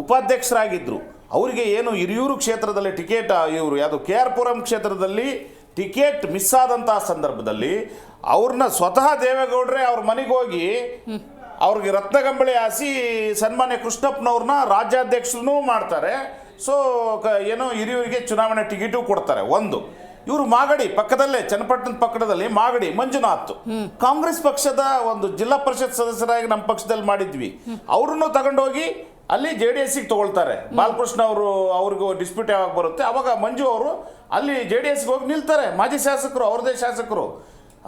S3: ಉಪಾಧ್ಯಕ್ಷರಾಗಿದ್ರು. ಅವರಿಗೆ ಏನು ಹಿರಿಯೂರು ಕ್ಷೇತ್ರದಲ್ಲಿ ಟಿಕೆಟ್, ಇವರು ಯಾವುದು KR ಪುರಂ ಕ್ಷೇತ್ರದಲ್ಲಿ ಟಿಕೆಟ್ ಮಿಸ್ ಆದಂತಹ ಸಂದರ್ಭದಲ್ಲಿ ಅವ್ರನ್ನ ಸ್ವತಃ ದೇವೇಗೌಡ್ರೆ ಅವ್ರ ಮನೆಗೆ ಹೋಗಿ ಅವ್ರಿಗೆ ರತ್ನಗಂಬಳಿ ಹಾಸಿ ಸನ್ಮಾನ್ಯ ಕೃಷ್ಣಪ್ಪನವ್ರನ್ನ ರಾಜ್ಯಾಧ್ಯಕ್ಷರನ್ನೂ ಮಾಡ್ತಾರೆ. ಸೊ ಏನೋ ಹಿರಿಯೂರಿಗೆ ಚುನಾವಣೆ ಟಿಕೆಟು ಕೊಡ್ತಾರೆ. ಒಂದು, ಇವರು ಮಾಗಡಿ ಪಕ್ಕದಲ್ಲೇ, ಚನ್ನಪಟ್ಟಣದ ಪಕ್ಕದಲ್ಲಿ ಮಾಗಡಿ ಮಂಜುನಾಥ್ ಕಾಂಗ್ರೆಸ್ ಪಕ್ಷದ ಒಂದು ಜಿಲ್ಲಾ ಪರಿಷತ್ ಸದಸ್ಯರಾಗಿ ನಮ್ಮ ಪಕ್ಷದಲ್ಲಿ ಮಾಡಿದ್ವಿ. ಅವ್ರನ್ನು ತಗೊಂಡೋಗಿ ಅಲ್ಲಿ JDSಗೆ ತಗೊಳ್ತಾರೆ. ಬಾಲಕೃಷ್ಣ ಅವ್ರಿಗೂ ಡಿಸ್ಪ್ಯೂಟ್ ಯಾವಾಗ ಬರುತ್ತೆ ಅವಾಗ ಮಂಜು ಅವರು ಅಲ್ಲಿ JDSಗೆ ಹೋಗಿ ನಿಲ್ತಾರೆ. ಮಾಜಿ ಶಾಸಕರು, ಅವ್ರದೇ ಶಾಸಕರು.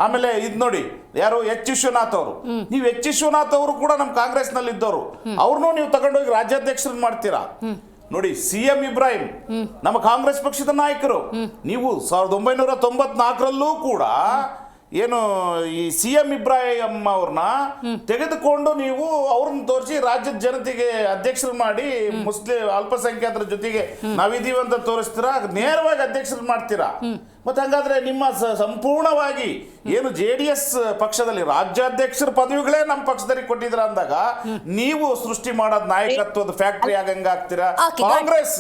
S3: ಆಮೇಲೆ ಇದು ನೋಡಿ, ಯಾರು ವಿಶ್ವನಾಥ್ ಅವರು, ನೀವು ವಿಶ್ವನಾಥ್ ಅವರು ಕೂಡ ನಮ್ಮ ಕಾಂಗ್ರೆಸ್ನಲ್ಲಿ ಇದ್ದವರು, ಅವ್ರನ್ನೂ ನೀವು ತಗೊಂಡೋಗಿ ರಾಜ್ಯಾಧ್ಯಕ್ಷರನ್ನ ಮಾಡ್ತೀರಾ. ನೋಡಿ, CM ಇಬ್ರಾಹಿಂ ನಮ್ಮ ಕಾಂಗ್ರೆಸ್ ಪಕ್ಷದ ನಾಯಕರು. ನೀವು 1994ರಲ್ಲೂ ಕೂಡ ಏನು ಈ CM ಇಬ್ರಾಹಿಂ ಅವ್ರನ್ನ ತೆಗೆದುಕೊಂಡು ನೀವು ಅವ್ರನ್ನ ತೋರಿಸಿ ರಾಜ್ಯದ ಜನತೆಗೆ ಅಧ್ಯಕ್ಷರು ಮಾಡಿ ಮುಸ್ಲಿಂ ಅಲ್ಪಸಂಖ್ಯಾತರ ಜೊತೆಗೆ ನಾವಿದೀವಿ ಅಂತ ತೋರಿಸ್ತೀರಾ, ನೇರವಾಗಿ ಅಧ್ಯಕ್ಷರು ಮಾಡ್ತೀರಾ. ಮತ್ತೆ ಹಂಗಾದ್ರೆ ನಿಮ್ಮ ಸಂಪೂರ್ಣವಾಗಿ ಏನು JDS ಪಕ್ಷದಲ್ಲಿ ರಾಜ್ಯಾಧ್ಯಕ್ಷರ ಪದವಿಗಳೇ ನಮ್ಮ ಪಕ್ಷದಲ್ಲಿ ಕೊಟ್ಟಿದ್ರ ಅಂದಾಗ ನೀವು ಸೃಷ್ಟಿ ಮಾಡೋದ್ ನಾಯಕತ್ವದ ಫ್ಯಾಕ್ಟರಿ ಆಗಂಗ ಆಗ್ತೀರಾ. ಕಾಂಗ್ರೆಸ್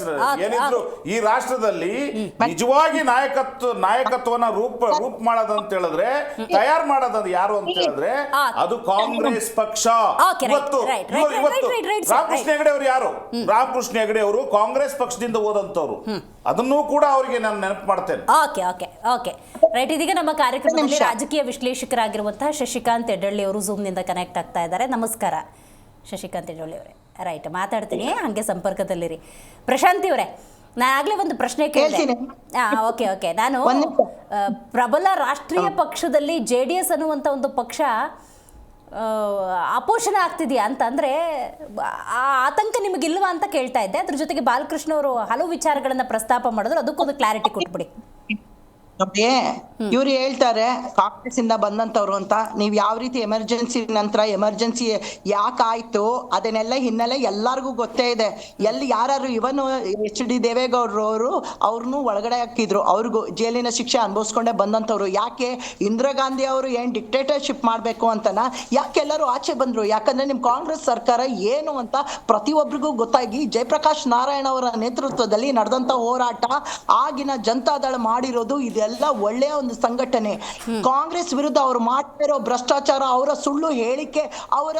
S3: ಏನಿದ್ರು ಈ ರಾಷ್ಟ್ರದಲ್ಲಿ ನಿಜವಾಗಿ ನಾಯಕತ್ವನ ರೂಪ ಮಾಡೋದಂತ ಹೇಳಿದ್ರೆ, ತಯಾರು ಮಾಡೋದು ಯಾರು ಅಂತ ಹೇಳಿದ್ರೆ ಅದು ಕಾಂಗ್ರೆಸ್ ಪಕ್ಷ. ಇವತ್ತು ರಾಮಕೃಷ್ಣ ಹೆಗಡೆ ಅವರು ಯಾರು? ರಾಮಕೃಷ್ಣ ಹೆಗಡೆ ಅವರು ಕಾಂಗ್ರೆಸ್ ಪಕ್ಷದಿಂದ ಹೋದಂತವ್ರು. ಅದನ್ನೂ ಕೂಡ ಅವರಿಗೆ ನಾನು ನೆನಪು ಮಾಡ್ತೇನೆ.
S1: Okay right. ಇದೀಗ ನಮ್ಮ ಕಾರ್ಯಕ್ರಮದಲ್ಲಿ ರಾಜಕೀಯ ವಿಶ್ಲೇಷಕರಾಗಿರುವಂತಹ ಶಶಿಕಾಂತ್ ಯಡ್ಡಳ್ಳಿ ಅವರು ಝೂಮ್ನಿಂದ ಕನೆಕ್ಟ್ ಆಗ್ತಾ ಇದ್ದಾರೆ. ನಮಸ್ಕಾರ ಶಶಿಕಾಂತ್ ಯಡ್ಡಳ್ಳಿ ಅವರೇ. ರೈಟ್, ಮಾತಾಡ್ತೀನಿ, ಹಾಗೆ ಸಂಪರ್ಕದಲ್ಲಿರಿ. ಪ್ರಶಾಂತಿ ಅವರೇ, ನಾನು ಆಗ್ಲೇ ಒಂದು ಪ್ರಶ್ನೆ ಕೇಳಿದೆ. ಓಕೆ ನಾನು ಪ್ರಬಲ ರಾಷ್ಟ್ರೀಯ ಪಕ್ಷದಲ್ಲಿ JDS ಅನ್ನುವಂಥ ಒಂದು ಪಕ್ಷ ಅಪೋಷಣ ಆಗ್ತಿದೆಯಾ ಅಂತ ಅಂದ್ರೆ ಆ ಆತಂಕ ನಿಮಗಿಲ್ವಾ ಅಂತ ಕೇಳ್ತಾ ಇದ್ದೆ. ಅದ್ರ ಜೊತೆಗೆ ಬಾಲಕೃಷ್ಣ ಅವರು ಹಲವು ವಿಚಾರಗಳನ್ನ ಪ್ರಸ್ತಾಪ ಮಾಡಿದ್ರು, ಅದಕ್ಕೊಂದು ಕ್ಲಾರಿಟಿ ಕೊಟ್ಬಿಡಿ.
S2: ಇವ್ರು ಹೇಳ್ತಾರೆ ಕಾಂಗ್ರೆಸ್ ಇಂದ ಬಂದಂತವ್ರು ಅಂತ. ನೀವ್ ಯಾವ ರೀತಿ ಎಮರ್ಜೆನ್ಸಿ ನಂತರ ಎಮರ್ಜೆನ್ಸಿ ಯಾಕಾಯ್ತು ಅದನ್ನೆಲ್ಲ ಹಿನ್ನೆಲೆ ಎಲ್ಲಾರ್ಗೂ ಗೊತ್ತೇ ಇದೆ. ಯಾರು ಇವನು HD ದೇವೇಗೌಡರು ಅವ್ರನ್ನು ಒಳಗಡೆ ಹಾಕಿದ್ರು, ಅವ್ರಿಗೂ ಜೈಲಿನ ಶಿಕ್ಷೆ ಅನುಭವಿಸ್ಕೊಂಡೆ ಬಂದಂತವ್ರು. ಯಾಕೆ ಇಂದಿರಾ ಗಾಂಧಿ ಅವರು ಏನ್ ಡಿಕ್ಟೇಟರ್ಶಿಪ್ ಮಾಡ್ಬೇಕು ಅಂತನ ಯಾಕೆ ಎಲ್ಲರೂ ಆಚೆ ಬಂದ್ರು? ಯಾಕಂದ್ರೆ ನಿಮ್ ಕಾಂಗ್ರೆಸ್ ಸರ್ಕಾರ ಏನು ಅಂತ ಪ್ರತಿಯೊಬ್ಬರಿಗೂ ಗೊತ್ತಾಗಿ ಜಯಪ್ರಕಾಶ್ ನಾರಾಯಣ ಅವರ ನೇತೃತ್ವದಲ್ಲಿ ನಡೆದಂತ ಹೋರಾಟ, ಆಗಿನ ಜನತಾದಳ ಮಾಡಿರೋದು, ಇದೆಲ್ಲ ಒಳ್ಳೆಯ ಒಂದು ಸಂಘಟನೆ. ಕಾಂಗ್ರೆಸ್ ವಿರುದ್ಧ ಅವ್ರು ಮಾಡ್ತಿರೋ ಭ್ರಷ್ಟಾಚಾರ, ಅವರ ಸುಳ್ಳು ಹೇಳಿಕೆ, ಅವರ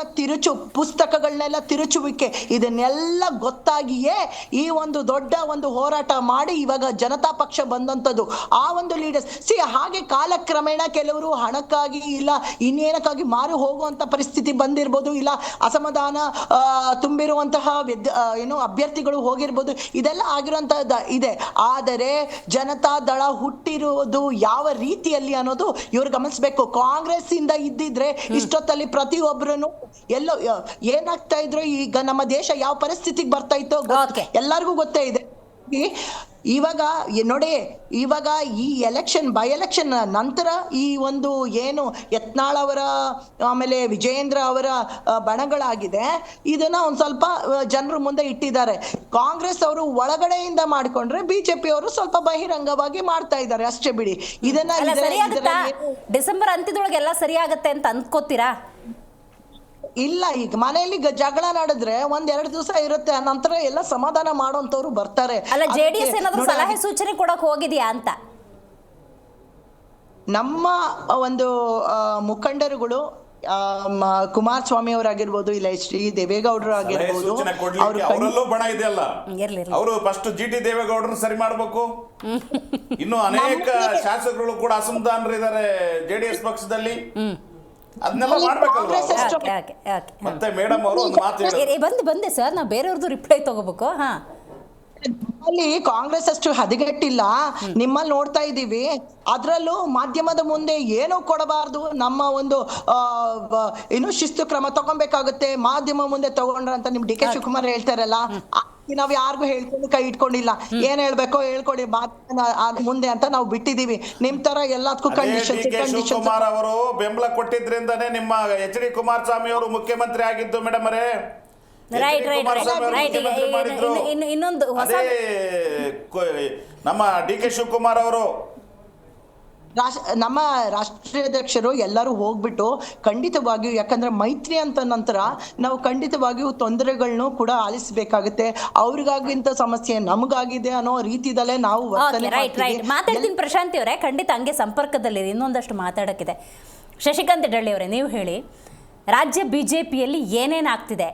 S2: ಪುಸ್ತಕಗಳನ್ನೆಲ್ಲ ತಿರುಚುವಿಕೆ, ಇದನ್ನೆಲ್ಲ ಗೊತ್ತಾಗಿಯೇ ಈ ಒಂದು ದೊಡ್ಡ ಒಂದು ಹೋರಾಟ ಮಾಡಿ ಇವಾಗ ಜನತಾ ಪಕ್ಷ ಬಂದಂಥದ್ದು. ಆ ಒಂದು ಲೀಡರ್ಸ್ ಹಾಗೆ ಕಾಲಕ್ರಮೇಣ ಕೆಲವರು ಹಣಕ್ಕಾಗಿ ಇಲ್ಲ ಇನ್ನೇನಕ್ಕಾಗಿ ಮಾರು ಹೋಗುವಂತ ಪರಿಸ್ಥಿತಿ ಬಂದಿರ್ಬೋದು, ಇಲ್ಲ ಅಸಮಾಧಾನ ತುಂಬಿರುವಂತಹ ಅಭ್ಯರ್ಥಿಗಳು ಹೋಗಿರ್ಬೋದು, ಇದೆಲ್ಲ ಆಗಿರುವಂತಹದ್ದು ಇದೆ. ಆದರೆ ಜನತಾ ದಳ ಹುಟ್ಟಿರುವ ಮಾಡುವುದು ಯಾವ ರೀತಿಯಲ್ಲಿ ಅನ್ನೋದು ಇವ್ರು ಗಮನಿಸ್ಬೇಕು. ಕಾಂಗ್ರೆಸ್ ಇಂದ ಇದ್ದಿದ್ರೆ ಇಷ್ಟೊತ್ತಲ್ಲಿ ಪ್ರತಿಯೊಬ್ಬರು ಎಲ್ಲೋ ಏನಾಗ್ತಾ ಇದ್ರು, ಈಗ ನಮ್ಮ ದೇಶ ಯಾವ ಪರಿಸ್ಥಿತಿಗೆ ಬರ್ತಾ ಇತ್ತೋ ಎಲ್ಲರಿಗೂ ಗೊತ್ತೇ ಇದೆ. ಇವಾಗ ನೋಡಿ, ಇವಾಗ ಈ ಬೈ ಎಲೆಕ್ಷನ್ ನಂತರ ಈ ಒಂದು ಏನು ಯತ್ನಾಳ್ ಅವರ ಆಮೇಲೆ ವಿಜಯೇಂದ್ರ ಅವರ ಬಣಗಳಾಗಿದೆ, ಇದನ್ನ ಒಂದ್ ಸ್ವಲ್ಪ ಜನರ ಮುಂದೆ ಇಟ್ಟಿದ್ದಾರೆ. ಕಾಂಗ್ರೆಸ್ ಅವರು ಒಳಗಡೆಯಿಂದ ಮಾಡ್ಕೊಂಡ್ರೆ ಬಿಜೆಪಿ ಅವರು ಸ್ವಲ್ಪ ಬಹಿರಂಗವಾಗಿ ಮಾಡ್ತಾ ಇದ್ದಾರೆ ಅಷ್ಟೇ ಬಿಡಿ.
S1: ಡಿಸೆಂಬರ್ ಅಂತ್ಯದೊಳಗೆ ಎಲ್ಲ ಸರಿಯಾಗತ್ತೆ ಅಂತ ಅಂದ್ಕೋತೀರಾ?
S2: ಇಲ್ಲ, ಈಗ ಮನೆಯಲ್ಲಿ ಜಗಳ ನಡೆದ್ರೆ 1-2 ದಿವಸ ಇರುತ್ತೆ, ನಂತರ ಎಲ್ಲ ಸಮಾಧಾನ ಮಾಡೋಂಥವ್ರು ಬರ್ತಾರೆ.
S1: ಅಲ್ಲ, ಜೆಡಿಎಸ್ ಏನಾದ್ರು ಸಲಹೆ ಸೂಚನೆ ಕೊಡಕ್ ಹೋಗಿದ್ಯಾ ಅಂತ?
S2: ನಮ್ಮ ಒಂದು ಮುಖಂಡರುಗಳು ಕುಮಾರಸ್ವಾಮಿ ಅವರಾಗಿರ್ಬೋದು, ಇಲ್ಲ ಶ್ರೀ ದೇವೇಗೌಡರು ಆಗಿರ್ಬೋದು,
S3: ಅವರಲ್ಲೂ ಬಣ ಇದೆಯಲ್ಲ, ಅವರು ಫಸ್ಟ್ GT ದೇವೇಗೌಡರು ಸರಿ ಮಾಡ್ಬೇಕು. ಇನ್ನು ಅನೇಕ ಶಾಸಕರು ಕೂಡ ಅಸಮಾಧಾನರಿದ್ದಾರೆ JDS ಪಕ್ಷದಲ್ಲಿ, ಅದನ್ನೆಲ್ಲ ಮಾಡ್ಬೇಕಲ್ವಾ? ಮತ್ತೆ ಮೇಡಮ್ ಅವರು ಒಂದು ಮಾತು
S1: ಬಂದೆ ಸರ್, ನಾವು ಬೇರೆಯವ್ರದ್ದು ರಿಪ್ಲೈ ತಗೋಬೇಕು. ಹಾ,
S2: ಅಲ್ಲಿ ಕಾಂಗ್ರೆಸ್ ಅಷ್ಟು ಹದಗೆಟ್ಟಿಲ್ಲ, ನಿಮ್ಮಲ್ಲಿ ನೋಡ್ತಾ ಇದ್ದೀವಿ. ಅದ್ರಲ್ಲೂ ಮಾಧ್ಯಮದ ಮುಂದೆ ಏನೂ ಕೊಡಬಾರ್ದು, ನಮ್ಮ ಒಂದು ಏನು ಶಿಸ್ತು ಕ್ರಮ ತಗೊಬೇಕಾಗುತ್ತೆ ಮಾಧ್ಯಮ ಮುಂದೆ ತಗೊಂಡ್ರ ಅಂತ ನಿಮ್ DK ಶಿವಕುಮಾರ್ ಹೇಳ್ತಾರಲ್ಲ, ನಾವ್ ಯಾರಿಗೂ ಹೇಳ್ಕೊಂಡು ಕೈ ಇಟ್ಕೊಂಡಿಲ್ಲ. ಏನ್ ಹೇಳ್ಬೇಕೋ ಹೇಳ್ಕೊಡಿ ಮುಂದೆ ಅಂತ ನಾವು ಬಿಟ್ಟಿದೀವಿ. ನಿಮ್ ತರ ಎಲ್ಲದಕ್ಕೂ ಕಂಡೀಷನ್.
S3: ಶಿವಕುಮಾರ್ ಅವರು ಬೆಂಬಲ ಕೊಟ್ಟಿದ್ರಿಂದಾನೇ ನಿಮ್ಮ HD ಕುಮಾರಸ್ವಾಮಿ ಅವರು ಮುಖ್ಯಮಂತ್ರಿ ಆಗಿದ್ದು ಮೇಡಮ್ ಅವರೇ.
S1: ಇನ್ನೊಂದು
S3: ನಮ್ಮ DK ಶಿವಕುಮಾರ್ ಅವರು
S2: ನಮ್ಮ ರಾಷ್ಟ್ರೀಯ ಅಧ್ಯಕ್ಷರು ಎಲ್ಲರೂ ಹೋಗ್ಬಿಟ್ಟು ಖಂಡಿತವಾಗಿಯೂ, ಯಾಕಂದ್ರೆ ಮೈತ್ರಿ ಅಂತ ನಂತರ ನಾವು ಖಂಡಿತವಾಗಿಯೂ ತೊಂದರೆಗಳನ್ನು ಕೂಡ ಆಲಿಸಬೇಕಾಗುತ್ತೆ. ಅವ್ರಿಗಾಗಿಂತ ಸಮಸ್ಯೆ ನಮಗಾಗಿದೆ ಅನ್ನೋ ರೀತಿದಲ್ಲೇ ನಾವು
S1: ಮಾತಾಡ್ತೀನಿ. ಪ್ರಶಾಂತಿ ಅವರೇ, ಖಂಡಿತ ಹಂಗೆ ಸಂಪರ್ಕದಲ್ಲಿ ಇನ್ನೊಂದಷ್ಟು ಮಾತಾಡೋಕ್ಕಿದೆ. ಶಶಿಕಾಂತ್ ಡಳ್ಳಿ ಅವರೇ, ನೀವು ಹೇಳಿ, ರಾಜ್ಯ BJPಯಲ್ಲಿ ಏನೇನಾಗ್ತಿದೆ,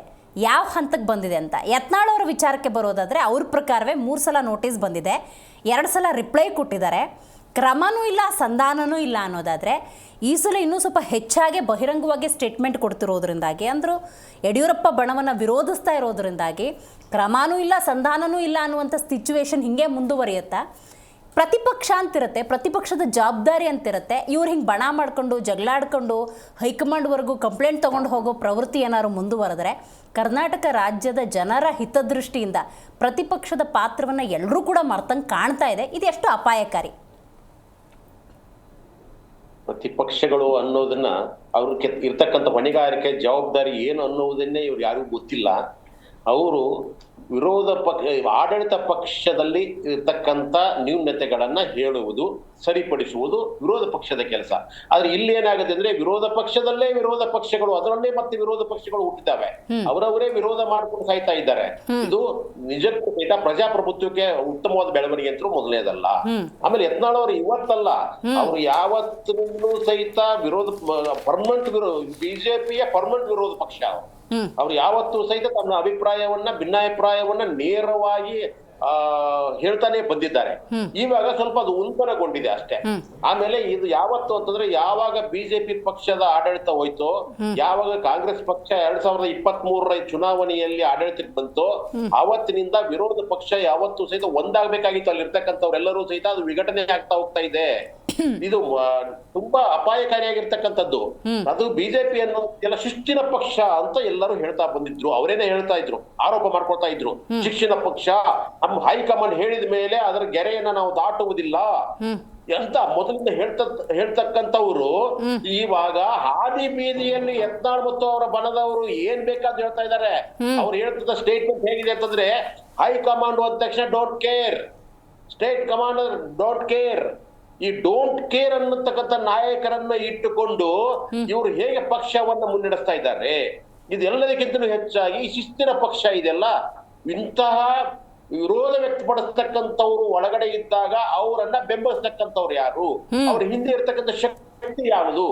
S1: ಯಾವ ಹಂತಕ್ಕೆ ಬಂದಿದೆ ಅಂತ. ಯತ್ನಾಳ್ ಅವರ ವಿಚಾರಕ್ಕೆ ಬರೋದಾದರೆ ಅವ್ರ ಪ್ರಕಾರವೇ 3 ಸಲ ನೋಟಿಸ್ ಬಂದಿದೆ, 2 ಸಲ ರಿಪ್ಲೈ ಕೊಟ್ಟಿದ್ದಾರೆ, ಕ್ರಮನೂ ಇಲ್ಲ ಸಂಧಾನನೂ ಇಲ್ಲ ಅನ್ನೋದಾದರೆ, ಈ ಸಲ ಇನ್ನೂ ಸ್ವಲ್ಪ ಹೆಚ್ಚಾಗಿ ಬಹಿರಂಗವಾಗಿ ಸ್ಟೇಟ್ಮೆಂಟ್ ಕೊಡ್ತಿರೋದ್ರಿಂದಾಗಿ, ಅಂದರು ಯಡಿಯೂರಪ್ಪ ಬಣವನ್ನು ವಿರೋಧಿಸ್ತಾ ಇರೋದ್ರಿಂದಾಗಿ ಕ್ರಮನೂ ಇಲ್ಲ ಸಂಧಾನನೂ ಇಲ್ಲ ಅನ್ನುವಂಥ ಸಿಚುವೇಶನ್ ಹಿಂಗೆ ಮುಂದುವರಿಯುತ್ತಾ, ಪ್ರತಿಪಕ್ಷ ಅಂತಿರುತ್ತೆ, ಪ್ರತಿಪಕ್ಷದ ಜವಾಬ್ದಾರಿ ಅಂತಿರುತ್ತೆ. ಇವ್ರು ಹಿಂಗೆ ಬಣ ಮಾಡ್ಕೊಂಡು ಜಗಳಾಡ್ಕೊಂಡು ಹೈಕಮಾಂಡ್ವರೆಗೂ ಕಂಪ್ಲೇಂಟ್ ತೊಗೊಂಡು ಹೋಗೋ ಪ್ರವೃತ್ತಿ ಏನಾದ್ರು ಮುಂದುವರೆದರೆ, ಕರ್ನಾಟಕ ರಾಜ್ಯದ ಜನರ ಹಿತದೃಷ್ಟಿಯಿಂದ ಪ್ರತಿಪಕ್ಷದ ಪಾತ್ರವನ್ನು ಎಲ್ಲರೂ ಕೂಡ ಮರ್ತಂಗೆ ಕಾಣ್ತಾ ಇದೆ. ಇದು ಎಷ್ಟು ಅಪಾಯಕಾರಿ?
S5: ಪ್ರತಿಪಕ್ಷಗಳು ಅನ್ನೋದನ್ನ ಅವ್ರಿಗೆ ಇರ್ತಕ್ಕಂಥ ಹೊಣೆಗಾರಿಕೆ ಜವಾಬ್ದಾರಿ ಏನು ಅನ್ನೋದನ್ನೇ ಇವ್ರು ಯಾರಿಗೂ ಗೊತ್ತಿಲ್ಲ. ಅವರು ಆಡಳಿತ ಪಕ್ಷದಲ್ಲಿ ಇರ್ತಕ್ಕಂಥ ನ್ಯೂನತೆಗಳನ್ನ ಹೇಳುವುದು, ಸರಿಪಡಿಸುವುದು ವಿರೋಧ ಪಕ್ಷದ ಕೆಲಸ. ಆದ್ರೆ ಇಲ್ಲಿ ಏನಾಗುತ್ತೆ ಅಂದ್ರೆ, ವಿರೋಧ ಪಕ್ಷದಲ್ಲೇ ವಿರೋಧ ಪಕ್ಷಗಳು, ಅದರಲ್ಲೇ ಮತ್ತೆ ವಿರೋಧ ಪಕ್ಷಗಳು ಹುಟ್ಟಿದ್ದಾವೆ, ಅವರವರೇ ವಿರೋಧ ಮಾಡ್ಕೊಂಡು ಸಾಯ್ತಾ ಇದ್ದಾರೆ. ಇದು ನಿಜಕ್ಕೂ ಸಹಿತ ಪ್ರಜಾಪ್ರಭುತ್ವಕ್ಕೆ ಉತ್ತಮವಾದ ಬೆಳವಣಿಗೆ ಅಂತೂ ಮೊದಲನೇದಲ್ಲ. ಆಮೇಲೆ ಯತ್ನಾಳ್ ಅವರು ಇವತ್ತಲ್ಲ, ಅವರು ಯಾವತ್ತೂ ಸಹಿತ ಪರ್ಮನೆಂಟ್ ಬಿಜೆಪಿಯ ಪರ್ಮನೆಂಟ್ ವಿರೋಧ ಪಕ್ಷ. ಅವ್ರು ಯಾವತ್ತೂ ಸಹಿತ ತಮ್ಮ ಅಭಿಪ್ರಾಯವನ್ನ, ಭಿನ್ನಾಭಿಪ್ರಾಯವನ್ನ ನೇರವಾಗಿ ಹೇಳ್ತಾನೆ ಬಂದಿದ್ದಾರೆ. ಇವಾಗ ಸ್ವಲ್ಪ ಅದು ಉಲ್ಬಣಗೊಂಡಿದೆ ಅಷ್ಟೇ. ಆಮೇಲೆ ಇದು ಯಾವತ್ತು ಅಂತಂದ್ರೆ, ಯಾವಾಗ ಬಿಜೆಪಿ ಪಕ್ಷದ ಆಡಳಿತ ಹೋಯ್ತೋ, ಯಾವಾಗ ಕಾಂಗ್ರೆಸ್ ಪಕ್ಷ 2023ರ ಚುನಾವಣೆಯಲ್ಲಿ ಆಡಳಿತಕ್ಕೆ ಬಂತೋ, ಅವತ್ತಿನಿಂದ ವಿರೋಧ ಪಕ್ಷ ಯಾವತ್ತೂ ಸಹಿತ ಒಂದಾಗಬೇಕಾಗಿತ್ತು. ಅಲ್ಲಿರ್ತಕ್ಕಂಥವ್ರೆಲ್ಲರೂ ಸಹಿತ ಅದು ವಿಘಟನೆ ಆಗ್ತಾ ಹೋಗ್ತಾ ಇದೆ. ಇದು ತುಂಬಾ ಅಪಾಯಕಾರಿಯಾಗಿರ್ತಕ್ಕಂಥದ್ದು. ಅದು ಬಿಜೆಪಿ ಅನ್ನೋ ಎಲ್ಲ ಶಿಸ್ತಿನ ಪಕ್ಷ ಅಂತ ಎಲ್ಲರೂ ಹೇಳ್ತಾ ಬಂದಿದ್ರು, ಅವರೇನೆ ಹೇಳ್ತಾ ಇದ್ರು, ಆರೋಪ ಮಾಡ್ಕೊಳ್ತಾ ಇದ್ರು. ಶಿಕ್ಷಣ ಪಕ್ಷ, ನಮ್ಮ ಹೈಕಮಾಂಡ್ ಹೇಳಿದ ಮೇಲೆ ಅದರ ಗೆರೆಯನ್ನ ನಾವು ದಾಟುವುದಿಲ್ಲ ಅಂತ ಮೊದಲಿಂದ ಹೇಳ್ತಕ್ಕಂಥವ್ರು ಇವಾಗ ಹಾದಿ ಬೀದಿಯಲ್ಲಿ ಯತ್ನಾಳ್ ಮತ್ತು ಅವರ ಬಣದವರು ಏನ್ ಬೇಕಾದ್ ಹೇಳ್ತಾ ಇದ್ದಾರೆ. ಅವ್ರು ಹೇಳ್ತಿದ್ದ ಸ್ಟೇಟ್ಮೆಂಟ್ ಹೇಗಿದೆ ಅಂತಂದ್ರೆ, ಹೈಕಮಾಂಡ್ ಹೋದ ತಕ್ಷಣ don't care, state commander don't care. ಈ ಡೋಂಟ್ ಕೇರ್ ಅನ್ನತಕ್ಕಂಥ ನಾಯಕರನ್ನ ಇಟ್ಟುಕೊಂಡು ಇವರು ಹೇಗೆ ಪಕ್ಷವನ್ನ ಮುನ್ನಡೆಸ್ತಾ ಇದ್ದಾರೆ. ಇದೆಲ್ಲದಕ್ಕಿಂತಲೂ ಹೆಚ್ಚಾಗಿ ಶಿಸ್ತಿನ ಪಕ್ಷ ಇದೆಲ್ಲ, ಇಂತಹ ವಿರೋಧ ವ್ಯಕ್ತಪಡಿಸ್ತಕ್ಕಂಥವ್ರು ಒಳಗಡೆ ಇದ್ದಾಗ ಅವರನ್ನ ಬೆಂಬಲಿಸ್ತಕ್ಕಂಥವ್ರು ಯಾರು, ಅವ್ರ ಹಿಂದೆ ಇರ್ತಕ್ಕಂಥ ಶಕ್ತಿ ಯಾವುದು,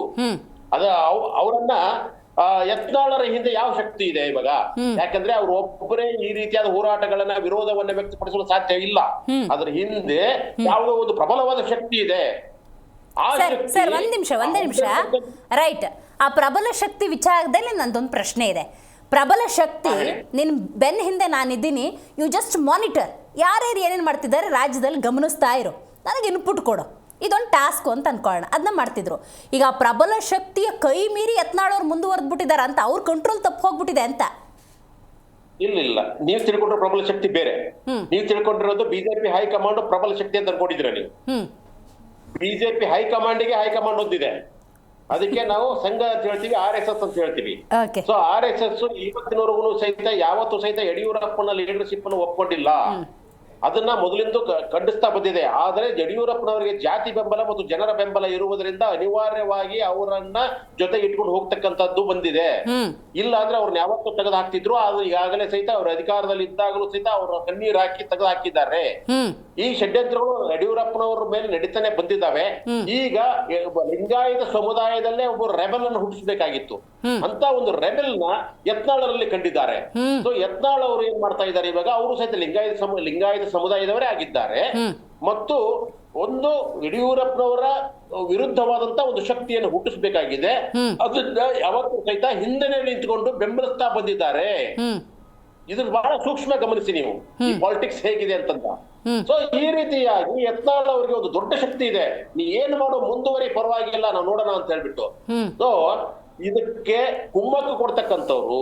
S5: ಅದ ಅವರನ್ನ ಯತ್ನಾಳರ ಹಿಂದೆ ಯಾವ ಶಕ್ತಿ ಇದೆ ಇವಾಗ? ಯಾಕಂದ್ರೆ ಅವ್ರು ಒಬ್ಬರೇ ಈ ರೀತಿಯಾದ ಹೋರಾಟಗಳನ್ನ, ವಿರೋಧವನ್ನ ವ್ಯಕ್ತಪಡಿಸಲು ಸಾಧ್ಯ ಇಲ್ಲ. ಅದ್ರ ಹಿಂದೆ ಯಾವುದೋ ಒಂದು ಪ್ರಬಲವಾದ ಶಕ್ತಿ ಇದೆ.
S1: ಸರ್, ಒಂದ್ ನಿಮಿಷ ರೈಟ್. ಆ ಪ್ರಬಲ ಶಕ್ತಿ ವಿಚಾರದಲ್ಲಿ ನಂದೊಂದು ಪ್ರಶ್ನೆ ಇದೆ. ಪ್ರಬಲ ಶಕ್ತಿ ನಿನ್ ಬೆನ್ನ ಹಿಂದೆ ನಾನಿದ್ದೀನಿ, ಯು ಜಸ್ಟ್ ಮಾನಿಟರ್, ಯಾರ್ಯಾರು ಏನೇನು ಮಾಡ್ತಿದ್ದಾರೆ ರಾಜ್ಯದಲ್ಲಿ ಗಮನಿಸ್ತಾ ಇರೋ, ನನಗೆ ಇನ್ಪುಟ್ ಕೊಡು. ಇದೊಂದು ಟಾಸ್ಕ್ ಅಂತ ಅನ್ಕೊಳ್ಳೋಣ, ಅದನ್ನ ಮಾಡ್ತಿದ್ರು. ಈಗ ಆ ಪ್ರಬಲ ಶಕ್ತಿಯ ಕೈ ಮೀರಿ ಯತ್ನಾಳ್ ಅವ್ರು ಮುಂದುವರೆದ್ಬಿಟ್ಟಿದ್ದಾರೆ ಅಂತ, ಅವ್ರ ಕಂಟ್ರೋಲ್ ತಪ್ಪು ಹೋಗ್ಬಿಟ್ಟಿದೆ ಅಂತ.
S5: ಇಲ್ಲ, ನೀವು ತಿಳ್ಕೊಂಡಿರೋ ಪ್ರಬಲ ಶಕ್ತಿ ಬೇರೆ. ನೀವು ತಿಳ್ಕೊಂಡಿರೋದು ಬಿಜೆಪಿ ಹೈಕಮಾಂಡ್ ಪ್ರಬಲ ಶಕ್ತಿ ಅಂತ ಅನ್ಕೊಂಡಿದ್ರ ನೀವು. ಬಿಜೆಪಿ ಹೈಕಮಾಂಡ್ಗೆ ಹೈಕಮಾಂಡ್ ಒಂದಿದೆ, ಅದಕ್ಕೆ ನಾವು ಸಂಘ ಅಂತ ಹೇಳ್ತೀವಿ, RSS ಅಂತ ಹೇಳ್ತೀವಿ. ಸೊ RSS ಇವತ್ತಿನವರೆಗೂ ಸಹಿತ ಯಾವತ್ತೂ ಸಹಿತ ಯಡಿಯೂರಪ್ಪನ ಲೀಡರ್ಶಿಪ್ ಅನ್ನು ಒಪ್ಕೊಂಡಿಲ್ಲ. ಅದನ್ನ ಮೊದಲಿಂದ ಖಂಡಿಸ್ತಾ ಬಂದಿದೆ. ಆದ್ರೆ ಯಡಿಯೂರಪ್ಪನವರಿಗೆ ಜಾತಿ ಬೆಂಬಲ ಮತ್ತು ಜನರ ಬೆಂಬಲ ಇರುವುದರಿಂದ ಅನಿವಾರ್ಯವಾಗಿ ಅವರನ್ನ ಜೊತೆಗೆ ಇಟ್ಕೊಂಡು ಹೋಗ್ತಕ್ಕಂಥದ್ದು ಬಂದಿದೆ. ಇಲ್ಲ ಅಂದ್ರೆ ಅವ್ರನ್ನ ಯಾವತ್ತೂ ತೆಗೆದು ಹಾಕ್ತಿದ್ರು. ಆದ್ರೆ ಈಗಾಗಲೇ ಸಹಿತ ಅವ್ರ ಅಧಿಕಾರದಲ್ಲಿ ಇದ್ದಾಗಲೂ ಸಹಿತ ಅವ್ರ ಕಣ್ಣೀರ್ ಹಾಕಿ ತೆಗೆದು ಹಾಕಿದ್ದಾರೆ. ಈ ಷಡ್ಯಂತ್ರಗಳು ಯಡಿಯೂರಪ್ಪನವ್ರ ಮೇಲೆ ನಡೀತಾನೆ ಬಂದಿದ್ದಾವೆ. ಈಗ ಲಿಂಗಾಯತ ಸಮುದಾಯದಲ್ಲೇ ಒಬ್ಬ ರೆಬೆಲ್ ಅನ್ನು ಹುಟ್ಟಿಸಬೇಕಾಗಿತ್ತು. ಅಂತ ಒಂದು ರೆಬೆಲ್ ನ ಯತ್ನಾಳರಲ್ಲಿ ಕಂಡಿದ್ದಾರೆ. ಸೊ ಯತ್ನಾಳ್ ಅವರು ಏನ್ ಮಾಡ್ತಾ ಇದ್ದಾರೆ ಇವಾಗ, ಅವರು ಸಹಿತ ಲಿಂಗಾಯತ ಸಮುದಾಯದವರೇ ಆಗಿದ್ದಾರೆ. ಮತ್ತು ಒಂದು ಯಡಿಯೂರಪ್ಪನವರ ವಿರುದ್ಧವಾದಂತ ಒಂದು ಶಕ್ತಿಯನ್ನು ಹುಟ್ಟಿಸಬೇಕಾಗಿದೆ. ಅದನ್ನ ಯಾವತ್ತೂ ಸಹಿತ ಹಿಂದೆ ನಿಂತುಕೊಂಡು ಬೆಂಬಲಿಸ್ತಾ ಬಂದಿದ್ದಾರೆ. ಇದನ್ನ ಬಹಳ ಸೂಕ್ಷ್ಮ ಗಮನಿಸಿ ನೀವು, ಈ ಪಾಲಿಟಿಕ್ಸ್ ಹೇಗಿದೆ ಅಂತಂದ. ಸೊ ಈ ರೀತಿಯಾಗಿ ಯತ್ನಾಳ್ ಅವರಿಗೆ ಒಂದು ದೊಡ್ಡ ಶಕ್ತಿ ಇದೆ. ನೀ ಏನ್ ಮಾಡೋ ಮುಂದುವರಿ ಪರವಾಗಿಲ್ಲ, ನಾವು ನೋಡೋಣ ಅಂತ ಹೇಳ್ಬಿಟ್ಟು. ಸೊ ಇದಕ್ಕೆ ಕುಮ್ಮಕ್ಕು ಕೊಡ್ತಕ್ಕಂಥವ್ರು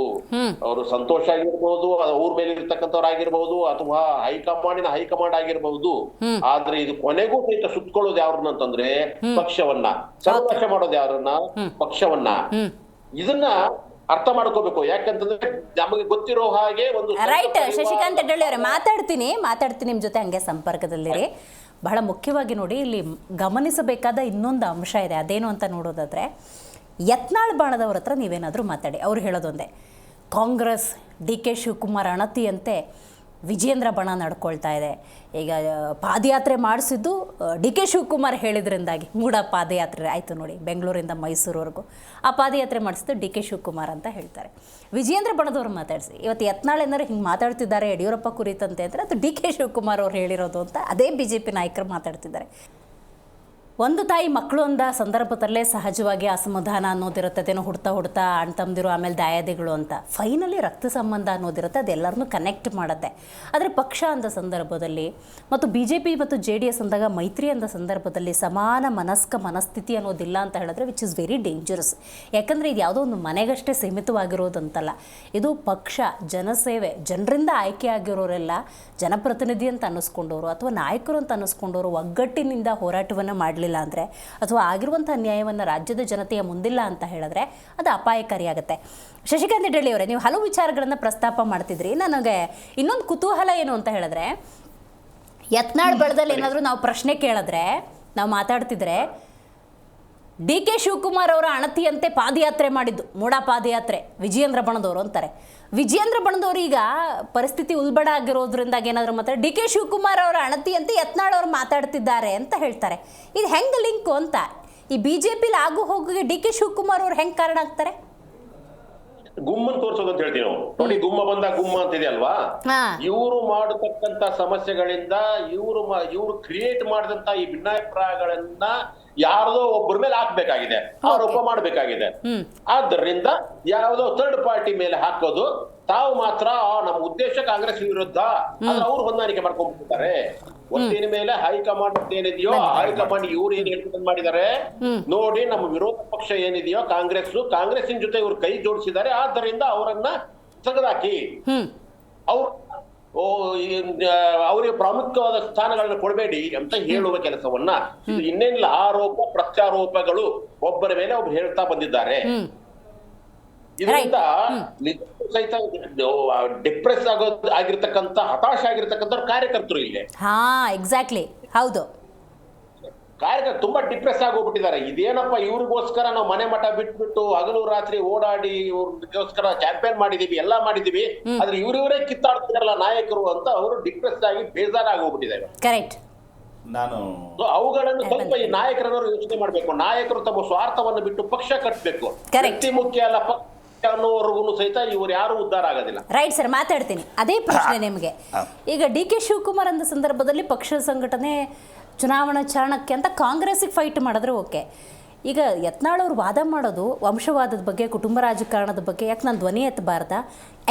S5: ಅವರು ಸಂತೋಷ ಆಗಿರ್ಬಹುದು, ಅವ್ರ ಮೇಲೆ ಇರ್ತಕ್ಕಂಥವ್ರು ಆಗಿರ್ಬಹುದು, ಅಥವಾ ಹೈಕಮಾಂಡ್ ಆಗಿರ್ಬಹುದು. ಆದ್ರೆ ಇದು ಕೊನೆಗೂ ಸಹಿತ ಸುತ್ಕೊಳ್ಳೋದು ಯಾರನ್ನ ಅಂತಂದ್ರೆ ಪಕ್ಷವನ್ನ, ಸರ್ವನಾಶ ಮಾಡೋದು ಯಾರನ್ನ, ಪಕ್ಷವನ್ನ. ಇದನ್ನ ಅರ್ಥ ಮಾಡ್ಕೋಬೇಕು. ಯಾಕಂತಂದ್ರೆ ನಮಗೆ ಗೊತ್ತಿರೋ ಹಾಗೆ ಒಂದು
S1: ರೈಟ್. ಶಶಿಕಾಂತ್ ಹೆಡ್ಡಳ್ಳಿ ಅವರೇ, ಮಾತಾಡ್ತೀನಿ ನಿಮ್ ಜೊತೆ ಹಂಗೆ ಸಂಪರ್ಕದಲ್ಲಿರಿ. ಬಹಳ ಮುಖ್ಯವಾಗಿ ನೋಡಿ, ಇಲ್ಲಿ ಗಮನಿಸಬೇಕಾದ ಇನ್ನೊಂದು ಅಂಶ ಇದೆ. ಅದೇನು ಅಂತ ನೋಡೋದಾದ್ರೆ, ಯತ್ನಾಳ್ ಬಾಣದವ್ರ ಹತ್ರ ನೀವೇನಾದರೂ ಮಾತಾಡಿ, ಅವ್ರು ಹೇಳೋದೊಂದೇ, ಕಾಂಗ್ರೆಸ್ DK ಶಿವಕುಮಾರ್ ಅಣತಿಯಂತೆ ವಿಜೇಂದ್ರ ಬಣ ನಡ್ಕೊಳ್ತಾ ಇದೆ. ಈಗ ಪಾದಯಾತ್ರೆ ಮಾಡಿಸಿದ್ದು DK ಶಿವಕುಮಾರ್ ಹೇಳಿದ್ರಿಂದಾಗಿ, ಮೂಡ ಪಾದಯಾತ್ರೆ ಆಯಿತು ನೋಡಿ, ಬೆಂಗಳೂರಿಂದ ಮೈಸೂರುವರೆಗೂ ಆ ಪಾದಯಾತ್ರೆ ಮಾಡಿಸಿದ್ದು DK ಶಿವಕುಮಾರ್ ಅಂತ ಹೇಳ್ತಾರೆ. ವಿಜೇಂದ್ರ ಬಣದವ್ರು ಮಾತಾಡಿಸಿ, ಇವತ್ತು ಯತ್ನಾಳ್ ಏನಾದ್ರು ಹಿಂಗೆ ಮಾತಾಡ್ತಿದ್ದಾರೆ ಯಡಿಯೂರಪ್ಪ ಕುರಿತಂತೆ ಅಂದರೆ ಅದು DK ಶಿವಕುಮಾರ್ ಅವ್ರು ಹೇಳಿರೋದು ಅಂತ ಅದೇ BJP ನಾಯಕರು ಮಾತಾಡ್ತಿದ್ದಾರೆ. ಒಂದು ತಾಯಿ ಮಕ್ಕಳು ಅಂದ ಸಂದರ್ಭದಲ್ಲೇ ಸಹಜವಾಗಿ ಅಸಮಾಧಾನ ಅನ್ನೋದಿರುತ್ತದೇನೋ, ಹುಡ್ತಾ ಅಣ್ಣ ತಮ್ಮದಿರು, ಆಮೇಲೆ ದಾಯಾದಿಗಳು ಅಂತ. ಫೈನಲಿ ರಕ್ತ ಸಂಬಂಧ ಅನ್ನೋದಿರುತ್ತೆ, ಅದೆಲ್ಲರನ್ನೂ ಕನೆಕ್ಟ್ ಮಾಡುತ್ತೆ. ಆದರೆ ಪಕ್ಷ ಅಂದ ಸಂದರ್ಭದಲ್ಲಿ ಮತ್ತು BJP ಮತ್ತು JDS ಅಂದಾಗ ಮೈತ್ರಿ ಅಂದ ಸಂದರ್ಭದಲ್ಲಿ ಸಮಾನ ಮನಸ್ಥಿತಿ ಅನ್ನೋದಿಲ್ಲ ಅಂತ ಹೇಳಿದ್ರೆ ವಿಚ್ ಇಸ್ ವೆರಿ ಡೇಂಜರಸ್. ಯಾಕಂದರೆ ಇದು ಯಾವುದೋ ಒಂದು ಮನೆಗಷ್ಟೇ ಸೀಮಿತವಾಗಿರೋದಂತಲ್ಲ. ಇದು ಪಕ್ಷ, ಜನಸೇವೆ, ಜನರಿಂದ ಆಯ್ಕೆ ಆಗಿರೋರೆಲ್ಲ ಜನಪ್ರತಿನಿಧಿ ಅಂತ ಅನ್ನಿಸ್ಕೊಂಡವರು ಅಥವಾ ನಾಯಕರು ಅಂತ ಅನ್ನಿಸ್ಕೊಂಡವರು ಒಗ್ಗಟ್ಟಿನಿಂದ ಹೋರಾಟವನ್ನು ಮಾಡಲಿಲ್ಲ ಅಂದರೆ, ಅಥವಾ ಆಗಿರುವಂಥ ಅನ್ಯಾಯವನ್ನು ರಾಜ್ಯದ ಜನತೆಯ ಮುಂದಿಲ್ಲ ಅಂತ ಹೇಳಿದ್ರೆ ಅದು ಅಪಾಯಕಾರಿಯಾಗುತ್ತೆ. ಶಶಿಕಾಂತ್ ಹೆಡ್ಡಳ್ಳಿ ಅವರೇ, ನೀವು ಹಲವು ವಿಚಾರಗಳನ್ನು ಪ್ರಸ್ತಾಪ ಮಾಡ್ತಿದ್ರಿ. ನನಗೆ ಇನ್ನೊಂದು ಕುತೂಹಲ ಏನು ಅಂತ ಹೇಳಿದ್ರೆ, ಯತ್ನಾಳ್ ಬಣದಲ್ಲಿ ಏನಾದರೂ ನಾವು ಪ್ರಶ್ನೆ ಕೇಳಿದ್ರೆ, ನಾವು ಮಾತಾಡ್ತಿದ್ರೆ, DK ಶಿವಕುಮಾರ್ ಅವರ ಅಣತಿಯಂತೆ ಪಾದಯಾತ್ರೆ ಮಾಡಿದ್ದು, ಮೂಡ ಪಾದಯಾತ್ರೆ ವಿಜೇಂದ್ರ ಬಣದವರು ಅಂತಾರೆ. ವಿಜೇಂದ್ರ ಬಣದವರು ಈಗ ಪರಿಸ್ಥಿತಿ ಉಲ್ಬಣ ಆಗಿರೋದ್ರಿಂದಾಗ ಏನಾದರೂ ಮಾತಾಡಿ DK ಶಿವಕುಮಾರ್ ಅವರ ಅಣತಿಯಂತೆ ಯತ್ನಾಳ್ ಅವರು ಮಾತಾಡ್ತಿದ್ದಾರೆ ಅಂತ ಹೇಳ್ತಾರೆ. ಇದು ಹೆಂಗೆ ಲಿಂಕು ಅಂತ, ಈ BJPಲಿ ಆಗು ಹೋಗಿಗೆ DK ಶಿವಕುಮಾರ್ ಅವ್ರು ಹೆಂಗೆ ಕಾರಣ ಆಗ್ತಾರೆ?
S5: ಗುಮ್ಮನ್ ತೋರ್ಸೋದು ಅಂತ ಹೇಳ್ತೀವಿ ನಾವು. ನೋಡಿ, ಗುಮ್ಮ ಬಂದ ಗುಮ್ಮ ಅಂತಿದೆ ಅಲ್ವಾ, ಇವರು ಮಾಡತಕ್ಕಂತ ಸಮಸ್ಯೆಗಳಿಂದ ಇವರು ಕ್ರಿಯೇಟ್ ಮಾಡಿದಂತ ಈ ಭಿನ್ನಾಭಿಪ್ರಾಯಗಳನ್ನ ಯಾರದೋ ಒಬ್ಬರ ಮೇಲೆ ಹಾಕ್ಬೇಕಾಗಿದೆ, ಆರೋಪ ಮಾಡಬೇಕಾಗಿದೆ. ಆದ್ದರಿಂದ ಯಾವುದೋ ಥರ್ಡ್ ಪಾರ್ಟಿ ಮೇಲೆ ಹಾಕೋದು, ತಾವು ಮಾತ್ರ ನಮ್ಮ ಉದ್ದೇಶ ಕಾಂಗ್ರೆಸ್ ವಿರುದ್ಧ, ಅವ್ರು ಹೊಂದಾಣಿಕೆ ಮಾಡ್ಕೊಂಡ್ಬಿಡ್ತಾರೆ. ಒಟ್ಟಿನ ಮೇಲೆ ಹೈಕಮಾಂಡ್ ಏನಿದೆಯೋ, ಹೈಕಮಾಂಡ್ ಇವ್ರು ಏನ್ ಹೇಳ್ಕೊಂಡು ಮಾಡಿದ್ದಾರೆ ನೋಡಿ, ನಮ್ಮ ವಿರೋಧ ಪಕ್ಷ ಏನಿದೆಯೋ ಕಾಂಗ್ರೆಸ್ಸಿನ ಜೊತೆ ಇವ್ರು ಕೈ ಜೋಡಿಸಿದ್ದಾರೆ. ಆದ್ದರಿಂದ ಅವರನ್ನ ತೆಗೆದಾಕಿ ಅವರಿಗೆ ಪ್ರಾಮುಖ್ಯವಾದ ಸ್ಥಾನಗಳನ್ನ ಕೊಡಬೇಡಿ ಅಂತ ಹೇಳುವ ಕೆಲಸವನ್ನ, ಇದು ಇನ್ನೇನಿಲ್ಲ, ಆರೋಪ ಪ್ರತ್ಯಾರೋಪಗಳು ಒಬ್ಬರ ಮೇಲೆ ಒಬ್ರು ಹೇಳ್ತಾ ಬಂದಿದ್ದಾರೆ. ಇದರಿಂದ ಸಹಿತ ಡಿಪ್ರೆಸ್ ಆಗಿರ್ತಕ್ಕಂಥ, ಹತಾಶ ಆಗಿರ್ತಕ್ಕಂಥ ಕಾರ್ಯಕರ್ತರು ಇಲ್ಲಿ.
S1: ಎಕ್ಸಾಕ್ಟ್ಲಿ, ಹೌದು,
S5: ಕಾರ್ಯಕರ್ತರು ತುಂಬಾ ಡಿಪ್ರೆಸ್ ಆಗೋಗ್ಬಿಟ್ಟಿದ್ದಾರೆ. ಇದೇನಪ್ಪ, ಇವ್ರಿಗೋಸ್ಕರ ನಾವು ಮನೆ ಮಠ ಬಿಟ್ಬಿಟ್ಟು ಹಗಲು ರಾತ್ರಿ ಓಡಾಡಿ ಇವ್ರಿಗೋಸ್ಕರ ಕ್ಯಾಂಪೇನ್ ಮಾಡಿದೀವಿ, ಎಲ್ಲಾ ಮಾಡಿದೀವಿ, ಆದ್ರೆ ಇವರೇ ಕಿತ್ತಾಡ್ತಿದಾರಲ್ಲ ನಾಯಕರು ಅಂತ ಅವರು ಡಿಪ್ರೆಸ್ ಆಗಿ ಬೇಜಾರಾಗೋಗ್ಬಿಟ್ಟಿದ್ದಾರೆ.
S1: ಕರೆಕ್ಟ್.
S3: ನಾನು
S5: ಅವುಗಳನ್ನು ಸ್ವಲ್ಪ ಈ ನಾಯಕರನ್ನು ಯೋಚನೆ ಮಾಡ್ಬೇಕು. ನಾಯಕರು ತಮ್ಮ ಸ್ವಾರ್ಥವನ್ನು ಬಿಟ್ಟು ಪಕ್ಷ ಕಟ್ಟಬೇಕು. ವ್ಯಕ್ತಿ ಮುಖ್ಯ ಅಲ್ಲ, ಪಕ್ಷ ಅನ್ನೋವರೆಗೂ ಸಹಿತ ಇವರು ಯಾರು ಉದ್ಧಾರ ಆಗೋದಿಲ್ಲ.
S1: ರೈಟ್ ಸರ್, ಮಾತಾಡ್ತೀನಿ. ಅದೇ ಪ್ರಶ್ನೆ ನಿಮಗೆ. ಈಗ DK ಶಿವಕುಮಾರ್ ಅಂದ ಸಂದರ್ಭದಲ್ಲಿ ಪಕ್ಷ ಸಂಘಟನೆ, ಚುನಾವಣಾ ಚಾಣಕ್ಯ ಅಂತ ಕಾಂಗ್ರೆಸ್ಸಿಗೆ ಫೈಟ್ ಮಾಡಿದ್ರೆ ಓಕೆ. ಈಗ ಯತ್ನಾಳ್ ಅವರು ವಾದ ಮಾಡೋದು ವಂಶವಾದದ ಬಗ್ಗೆ, ಕುಟುಂಬ ರಾಜಕಾರಣದ ಬಗ್ಗೆ, ಯಾಕೆ ನಾನು ಧ್ವನಿ ಎತ್ತಬಾರ್ದ,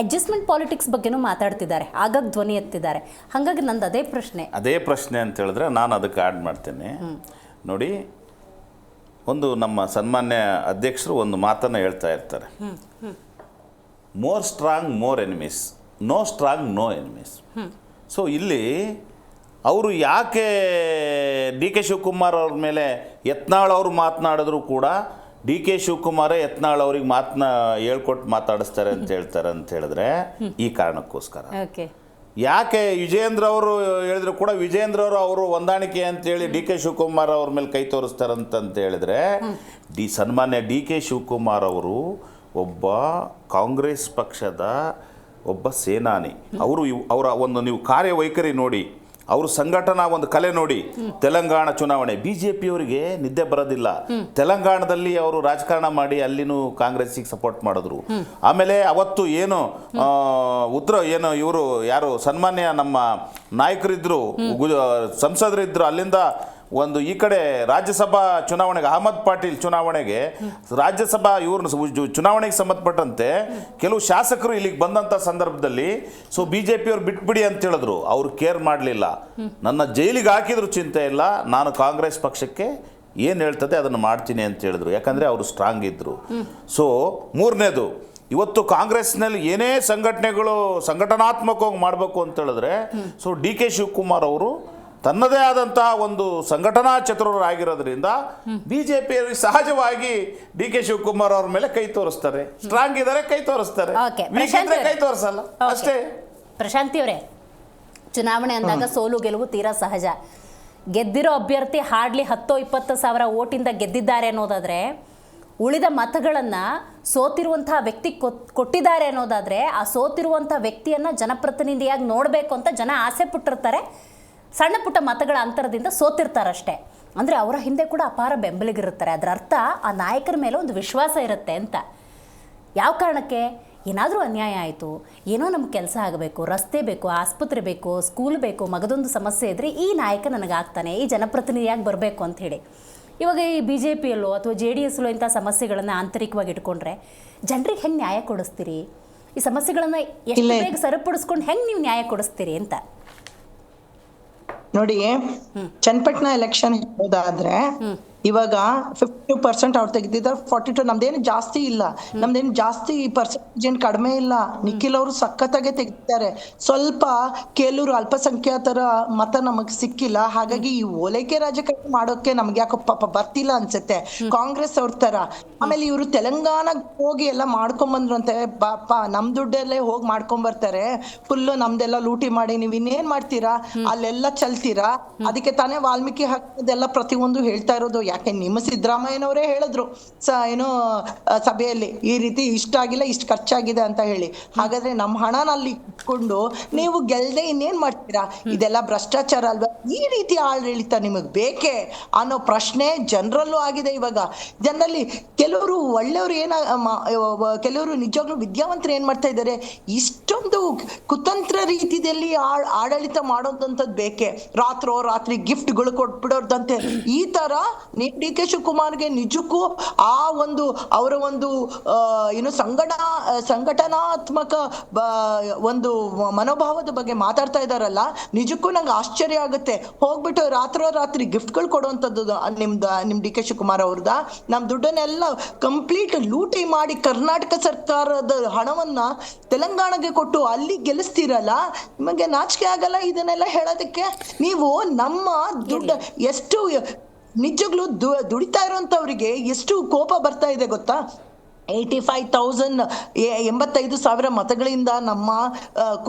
S1: ಅಡ್ಜಸ್ಟ್ಮೆಂಟ್ ಪಾಲಿಟಿಕ್ಸ್ ಬಗ್ಗೆನೂ ಮಾತಾಡ್ತಿದ್ದಾರೆ, ಆಗಾಗ ಧ್ವನಿ ಎತ್ತಿದ್ದಾರೆ. ಹಾಗಾಗಿ ನಂದು ಅದೇ ಪ್ರಶ್ನೆ
S3: ಅಂತ ಹೇಳಿದ್ರೆ ನಾನು ಅದಕ್ಕೆ ಆ್ಯಡ್ ಮಾಡ್ತೇನೆ. ನೋಡಿ, ಒಂದು ನಮ್ಮ ಸನ್ಮಾನ್ಯ ಅಧ್ಯಕ್ಷರು ಒಂದು ಮಾತನ್ನು ಹೇಳ್ತಾ ಇರ್ತಾರೆ, more strong more enemies, no strong no enemies. So ಇಲ್ಲಿ ಅವರು ಯಾಕೆ ಡಿ ಕೆ ಶಿವಕುಮಾರ್ ಅವ್ರ ಮೇಲೆ ಯತ್ನಾಳ್ ಅವರು ಮಾತನಾಡಿದ್ರು ಕೂಡ ಡಿ ಕೆ ಶಿವಕುಮಾರೇ ಯತ್ನಾಳ್ ಅವ್ರಿಗೆ ಹೇಳ್ಕೊಟ್ಟು ಮಾತಾಡಿಸ್ತಾರೆ ಅಂತ ಹೇಳ್ತಾರೆ ಅಂತ ಹೇಳಿದ್ರೆ ಈ ಕಾರಣಕ್ಕೋಸ್ಕರ. ಯಾಕೆ ವಿಜಯೇಂದ್ರ ಅವರು ಹೇಳಿದ್ರು ಕೂಡ ವಿಜಯೇಂದ್ರ ಅವರು ಹೊಂದಾಣಿಕೆ ಅಂತೇಳಿ ಡಿ ಕೆ ಶಿವಕುಮಾರ್ ಅವ್ರ ಮೇಲೆ ಕೈ ತೋರಿಸ್ತಾರಂತ ಹೇಳಿದ್ರೆ ಸನ್ಮಾನ್ಯ ಡಿ ಕೆ ಶಿವಕುಮಾರ್ ಅವರು ಒಬ್ಬ ಕಾಂಗ್ರೆಸ್ ಪಕ್ಷದ ಒಬ್ಬ ಸೇನಾನಿ. ಅವರ ಒಂದು ನೀವು ಕಾರ್ಯವೈಖರಿ ನೋಡಿ, ಅವ್ರ ಸಂಘಟನಾ ಒಂದು ಕಲೆ ನೋಡಿ. ತೆಲಂಗಾಣ ಚುನಾವಣೆ BJP-ಯವರಿಗೆ ನಿದ್ದೆ ಬರೋದಿಲ್ಲ. ತೆಲಂಗಾಣದಲ್ಲಿ ಅವರು ರಾಜಕಾರಣ ಮಾಡಿ ಅಲ್ಲಿನೂ ಕಾಂಗ್ರೆಸ್ಸಿಗೆ ಸಪೋರ್ಟ್ ಮಾಡಿದ್ರು. ಆಮೇಲೆ ಅವತ್ತು ಏನು ಇವರು ಯಾರು ಸನ್ಮಾನ್ಯ ನಮ್ಮ ನಾಯಕರಿದ್ರು, ಸಂಸದರಿದ್ರು, ಅಲ್ಲಿಂದ ಒಂದು ಈ ಕಡೆ ರಾಜ್ಯಸಭಾ ಚುನಾವಣೆಗೆ ಅಹಮದ್ ಪಾಟೀಲ್ ಚುನಾವಣೆಗೆ ರಾಜ್ಯಸಭಾ ಚುನಾವಣೆಗೆ ಸಂಬಂಧಪಟ್ಟಂತೆ ಕೆಲವು ಶಾಸಕರು ಇಲ್ಲಿಗೆ ಬಂದಂಥ ಸಂದರ್ಭದಲ್ಲಿ BJP-ಯವ್ರು ಬಿಟ್ಬಿಡಿ ಅಂತ ಹೇಳಿದ್ರು. ಅವರು ಕೇರ್ ಮಾಡಲಿಲ್ಲ. ನನ್ನ ಜೈಲಿಗೆ ಹಾಕಿದ್ರು ಚಿಂತೆ ಇಲ್ಲ, ನಾನು ಕಾಂಗ್ರೆಸ್ ಪಕ್ಷಕ್ಕೆ ಏನು ಹೇಳ್ತದೆ ಅದನ್ನು ಮಾಡ್ತೀನಿ ಅಂತ ಹೇಳಿದ್ರು. ಯಾಕಂದರೆ ಅವರು ಸ್ಟ್ರಾಂಗ್ ಇದ್ದರು. ಸೊ ಮೂರನೇದು, ಇವತ್ತು ಕಾಂಗ್ರೆಸ್ನಲ್ಲಿ ಏನೇ ಸಂಘಟನೆಗಳು ಸಂಘಟನಾತ್ಮಕವಾಗಿ ಮಾಡಬೇಕು ಅಂತ ಹೇಳಿದ್ರೆ ಡಿ ಕೆ ಶಿವಕುಮಾರ್ ಅವರು ತನ್ನದೇ ಆದಂತಹ ಒಂದು ಸಂಘಟನಾ ಚತುರರಾಗಿರೋದ್ರಿಂದ BJP ಸಹಜವಾಗಿ ಡಿ ಕೆ ಶಿವಕುಮಾರ್ ಅವ್ರ ಮೇಲೆ ಕೈ ತೋರಿಸ್ತಾರೆ. ಸ್ಟ್ರಾಂಗ್ ಇದ್ದಾರೆ, ಕೈ ತೋರಿಸ್ತಾರೆ, ಕೈ ತೋರಿಸಲ್ಲ ಅಷ್ಟೇ.
S1: ಪ್ರಶಾಂತಿ ಅವರೇ, ಚುನಾವಣೆ ಅಂದಾಗ ಸೋಲು ಗೆಲುವು ತೀರಾ ಸಹಜ. ಗೆದ್ದಿರೋ ಅಭ್ಯರ್ಥಿ ಹಾರ್ಡ್ಲಿ 10-20 ಸಾವಿರ ಓಟಿಂದ ಗೆದ್ದಿದ್ದಾರೆ ಅನ್ನೋದಾದ್ರೆ, ಉಳಿದ ಮತಗಳನ್ನು ಸೋತಿರುವಂತಹ ವ್ಯಕ್ತಿ ಕೊಟ್ಟಿದ್ದಾರೆ ಅನ್ನೋದಾದ್ರೆ, ಆ ಸೋತಿರುವಂಥ ವ್ಯಕ್ತಿಯನ್ನು ಜನಪ್ರತಿನಿಧಿಯಾಗಿ ನೋಡಬೇಕು ಅಂತ ಜನ ಆಸೆ ಪಟ್ಟಿರ್ತಾರೆ. ಸಣ್ಣ ಪುಟ್ಟ ಮತಗಳ ಅಂತರದಿಂದ ಸೋತಿರ್ತಾರಷ್ಟೇ. ಅಂದರೆ ಅವರ ಹಿಂದೆ ಕೂಡ ಅಪಾರ ಬೆಂಬಲಿಗರಿರ್ತಾರೆ. ಅದರ ಅರ್ಥ ಆ ನಾಯಕರ ಮೇಲೆ ಒಂದು ವಿಶ್ವಾಸ ಇರುತ್ತೆ ಅಂತ. ಯಾವ ಕಾರಣಕ್ಕೆ? ಏನಾದರೂ ಅನ್ಯಾಯ ಆಯಿತು, ಏನೋ ನಮ್ಗೆ ಕೆಲಸ ಆಗಬೇಕು, ರಸ್ತೆ ಬೇಕು, ಆಸ್ಪತ್ರೆ ಬೇಕು, ಸ್ಕೂಲ್ ಬೇಕು, ಮಗದೊಂದು ಸಮಸ್ಯೆ ಇದ್ದರೆ ಈ ನಾಯಕ ನನಗಾಗ್ತಾನೆ, ಈ ಜನಪ್ರತಿನಿಧಿಯಾಗಿ ಬರಬೇಕು ಅಂಥೇಳಿ. ಇವಾಗ ಈ BJP-ಯಲ್ಲೋ ಅಥವಾ JDS-ಅಲ್ಲೋ ಇಂಥ ಸಮಸ್ಯೆಗಳನ್ನು ಆಂತರಿಕವಾಗಿ ಇಟ್ಕೊಂಡ್ರೆ ಜನರಿಗೆ ಹೆಂಗೆ ನ್ಯಾಯ ಕೊಡಿಸ್ತೀರಿ? ಈ ಸಮಸ್ಯೆಗಳನ್ನು ಎಷ್ಟು ಬೇಗ ಸರಿಪಡಿಸ್ಕೊಂಡು ಹೆಂಗೆ ನೀವು ನ್ಯಾಯ ಕೊಡಿಸ್ತೀರಿ ಅಂತ
S2: ನೋಡಿ. ಚನ್ನಪಟ್ಟಣ ಎಲೆಕ್ಷನ್ ಹೋದಾದ್ರೆ ಇವಾಗ 52% ಅವ್ರು ತೆಗೆದಿದ್ದಾರೆ, 42 ನಮ್ದೇನು ಜಾಸ್ತಿ ಇಲ್ಲ, ನಮ್ದೇನು ಜಾಸ್ತಿ ಪರ್ಸೆಂಟೇಜ್ ಏನು ಕಡಿಮೆ ಇಲ್ಲ. ನಿಖಿಲ್ ಅವರು ಸಖತ್ತಾಗೆ ತೆಗಿತಾರೆ. ಸ್ವಲ್ಪ ಕೆಲವರು ಅಲ್ಪಸಂಖ್ಯಾತರ ಮತ ನಮಗ್ ಸಿಕ್ಕಿಲ್ಲ, ಹಾಗಾಗಿ ಈ ಓಲೈಕೆ ರಾಜಕಾರಣ ಮಾಡೋಕೆ ನಮ್ಗೆ ಯಾಕೋ ಪಾಪ ಬರ್ತಿಲ್ಲ ಅನ್ಸುತ್ತೆ ಕಾಂಗ್ರೆಸ್ ಅವ್ರ ತರ. ಆಮೇಲೆ ಇವರು ತೆಲಂಗಾಣಕ್ಕೆ ಹೋಗಿ ಎಲ್ಲ ಮಾಡ್ಕೊಂಡ್ ಅಂತೆ, ಪಾಪ ನಮ್ ದುಡ್ಡಲ್ಲೇ ಹೋಗಿ ಮಾಡ್ಕೊಂಡ್ ಬರ್ತಾರೆ. ಫುಲ್ಲು ನಮ್ದೆಲ್ಲ ಲೂಟಿ ಮಾಡಿ ನೀವ್ ಇನ್ನೇನ್ ಮಾಡ್ತೀರಾ, ಅಲ್ಲೆಲ್ಲ ಚಲ್ತೀರಾ. ಅದಕ್ಕೆ ತಾನೇ ವಾಲ್ಮೀಕಿ ಹಾಕೋದೆಲ್ಲ ಪ್ರತಿಯೊಂದು ಹೇಳ್ತಾ ಇರೋದು. ಯಾಕೆ ನಿಮ್ಮ ಸಿದ್ದರಾಮಯ್ಯನವರೇ ಹೇಳಿದ್ರು ಏನೋ ಸಭೆಯಲ್ಲಿ, ಈ ರೀತಿ ಇಷ್ಟ ಆಗಿಲ್ಲ, ಇಷ್ಟು ಖರ್ಚಾಗಿದೆ ಅಂತ ಹೇಳಿ. ಹಾಗಾದ್ರೆ ನಮ್ಮ ಹಣನ ಅಲ್ಲಿ ಇಟ್ಕೊಂಡು ನೀವು ಗೆಲ್ದೆ ಇನ್ನೇನ್ ಮಾಡ್ತೀರಾ? ಇದೆಲ್ಲ ಭ್ರಷ್ಟಾಚಾರ ಅಲ್ವಾ? ಈ ರೀತಿ ಆಡಳಿತ ನಿಮಗ್ ಬೇಕೇ ಅನ್ನೋ ಪ್ರಶ್ನೆ ಜನರಲ್ಲೂ ಆಗಿದೆ. ಇವಾಗ ಜನರಲ್ಲಿ ಕೆಲವರು ಒಳ್ಳೆಯವರು ಕೆಲವರು ನಿಜವಾಗ್ಲೂ ವಿದ್ಯಾವಂತರು ಏನ್ ಮಾಡ್ತಾ ಇದ್ದಾರೆ, ಇಷ್ಟೊಂದು ಕುತಂತ್ರ ರೀತಿಯಲ್ಲಿ ಆಡಳಿತ ಮಾಡೋದಂಥದ್ದು ಬೇಕೇ. ರಾತ್ರಿ ಗಿಫ್ಟ್ಗಳು ಕೊಟ್ಬಿಡೋರ್ದಂತೆ ಈ ತರ ಡಿ ಕೆ ಶಿವಕುಮಾರ್ಗೆ ನಿಜಕ್ಕೂ ಆ ಒಂದು ಅವರ ಒಂದು ಏನು ಸಂಘಟನಾತ್ಮಕ ಒಂದು ಮನೋಭಾವದ ಬಗ್ಗೆ ಮಾತಾಡ್ತಾ ಇದಾರಲ್ಲ, ನಿಜಕ್ಕೂ ನಂಗೆ ಆಶ್ಚರ್ಯ ಆಗುತ್ತೆ. ಹೋಗ್ಬಿಟ್ಟು ರಾತ್ರಿ ಗಿಫ್ಟ್ಗಳು ಕೊಡುವಂಥದ್ದು ನಿಮ್ ಡಿ ಕೆ ಶಿವಕುಮಾರ್ ಅವ್ರದ. ನಮ್ ದುಡ್ಡನ್ನೆಲ್ಲ ಕಂಪ್ಲೀಟ್ ಲೂಟಿ ಮಾಡಿ ಕರ್ನಾಟಕ ಸರ್ಕಾರದ ಹಣವನ್ನ ತೆಲಂಗಾಣಗೆ ಕೊಟ್ಟು ಅಲ್ಲಿ ಗೆಲ್ಲಿಸ್ತೀರಲ್ಲ, ನಿಮಗೆ ನಾಚಿಕೆ ಆಗಲ್ಲ ಇದನ್ನೆಲ್ಲ ಹೇಳೋದಕ್ಕೆ? ನೀವು ನಮ್ಮ ದುಡ್ಡು ಎಷ್ಟು ನಿಜಗ್ಲೂ ದುಡಿತಾ ಇರೋಂಥವ್ರಿಗೆ ಎಷ್ಟು ಕೋಪ ಬರ್ತಾ ಇದೆ ಗೊತ್ತಾ? 85,000 ಮತಗಳಿಂದ ನಮ್ಮ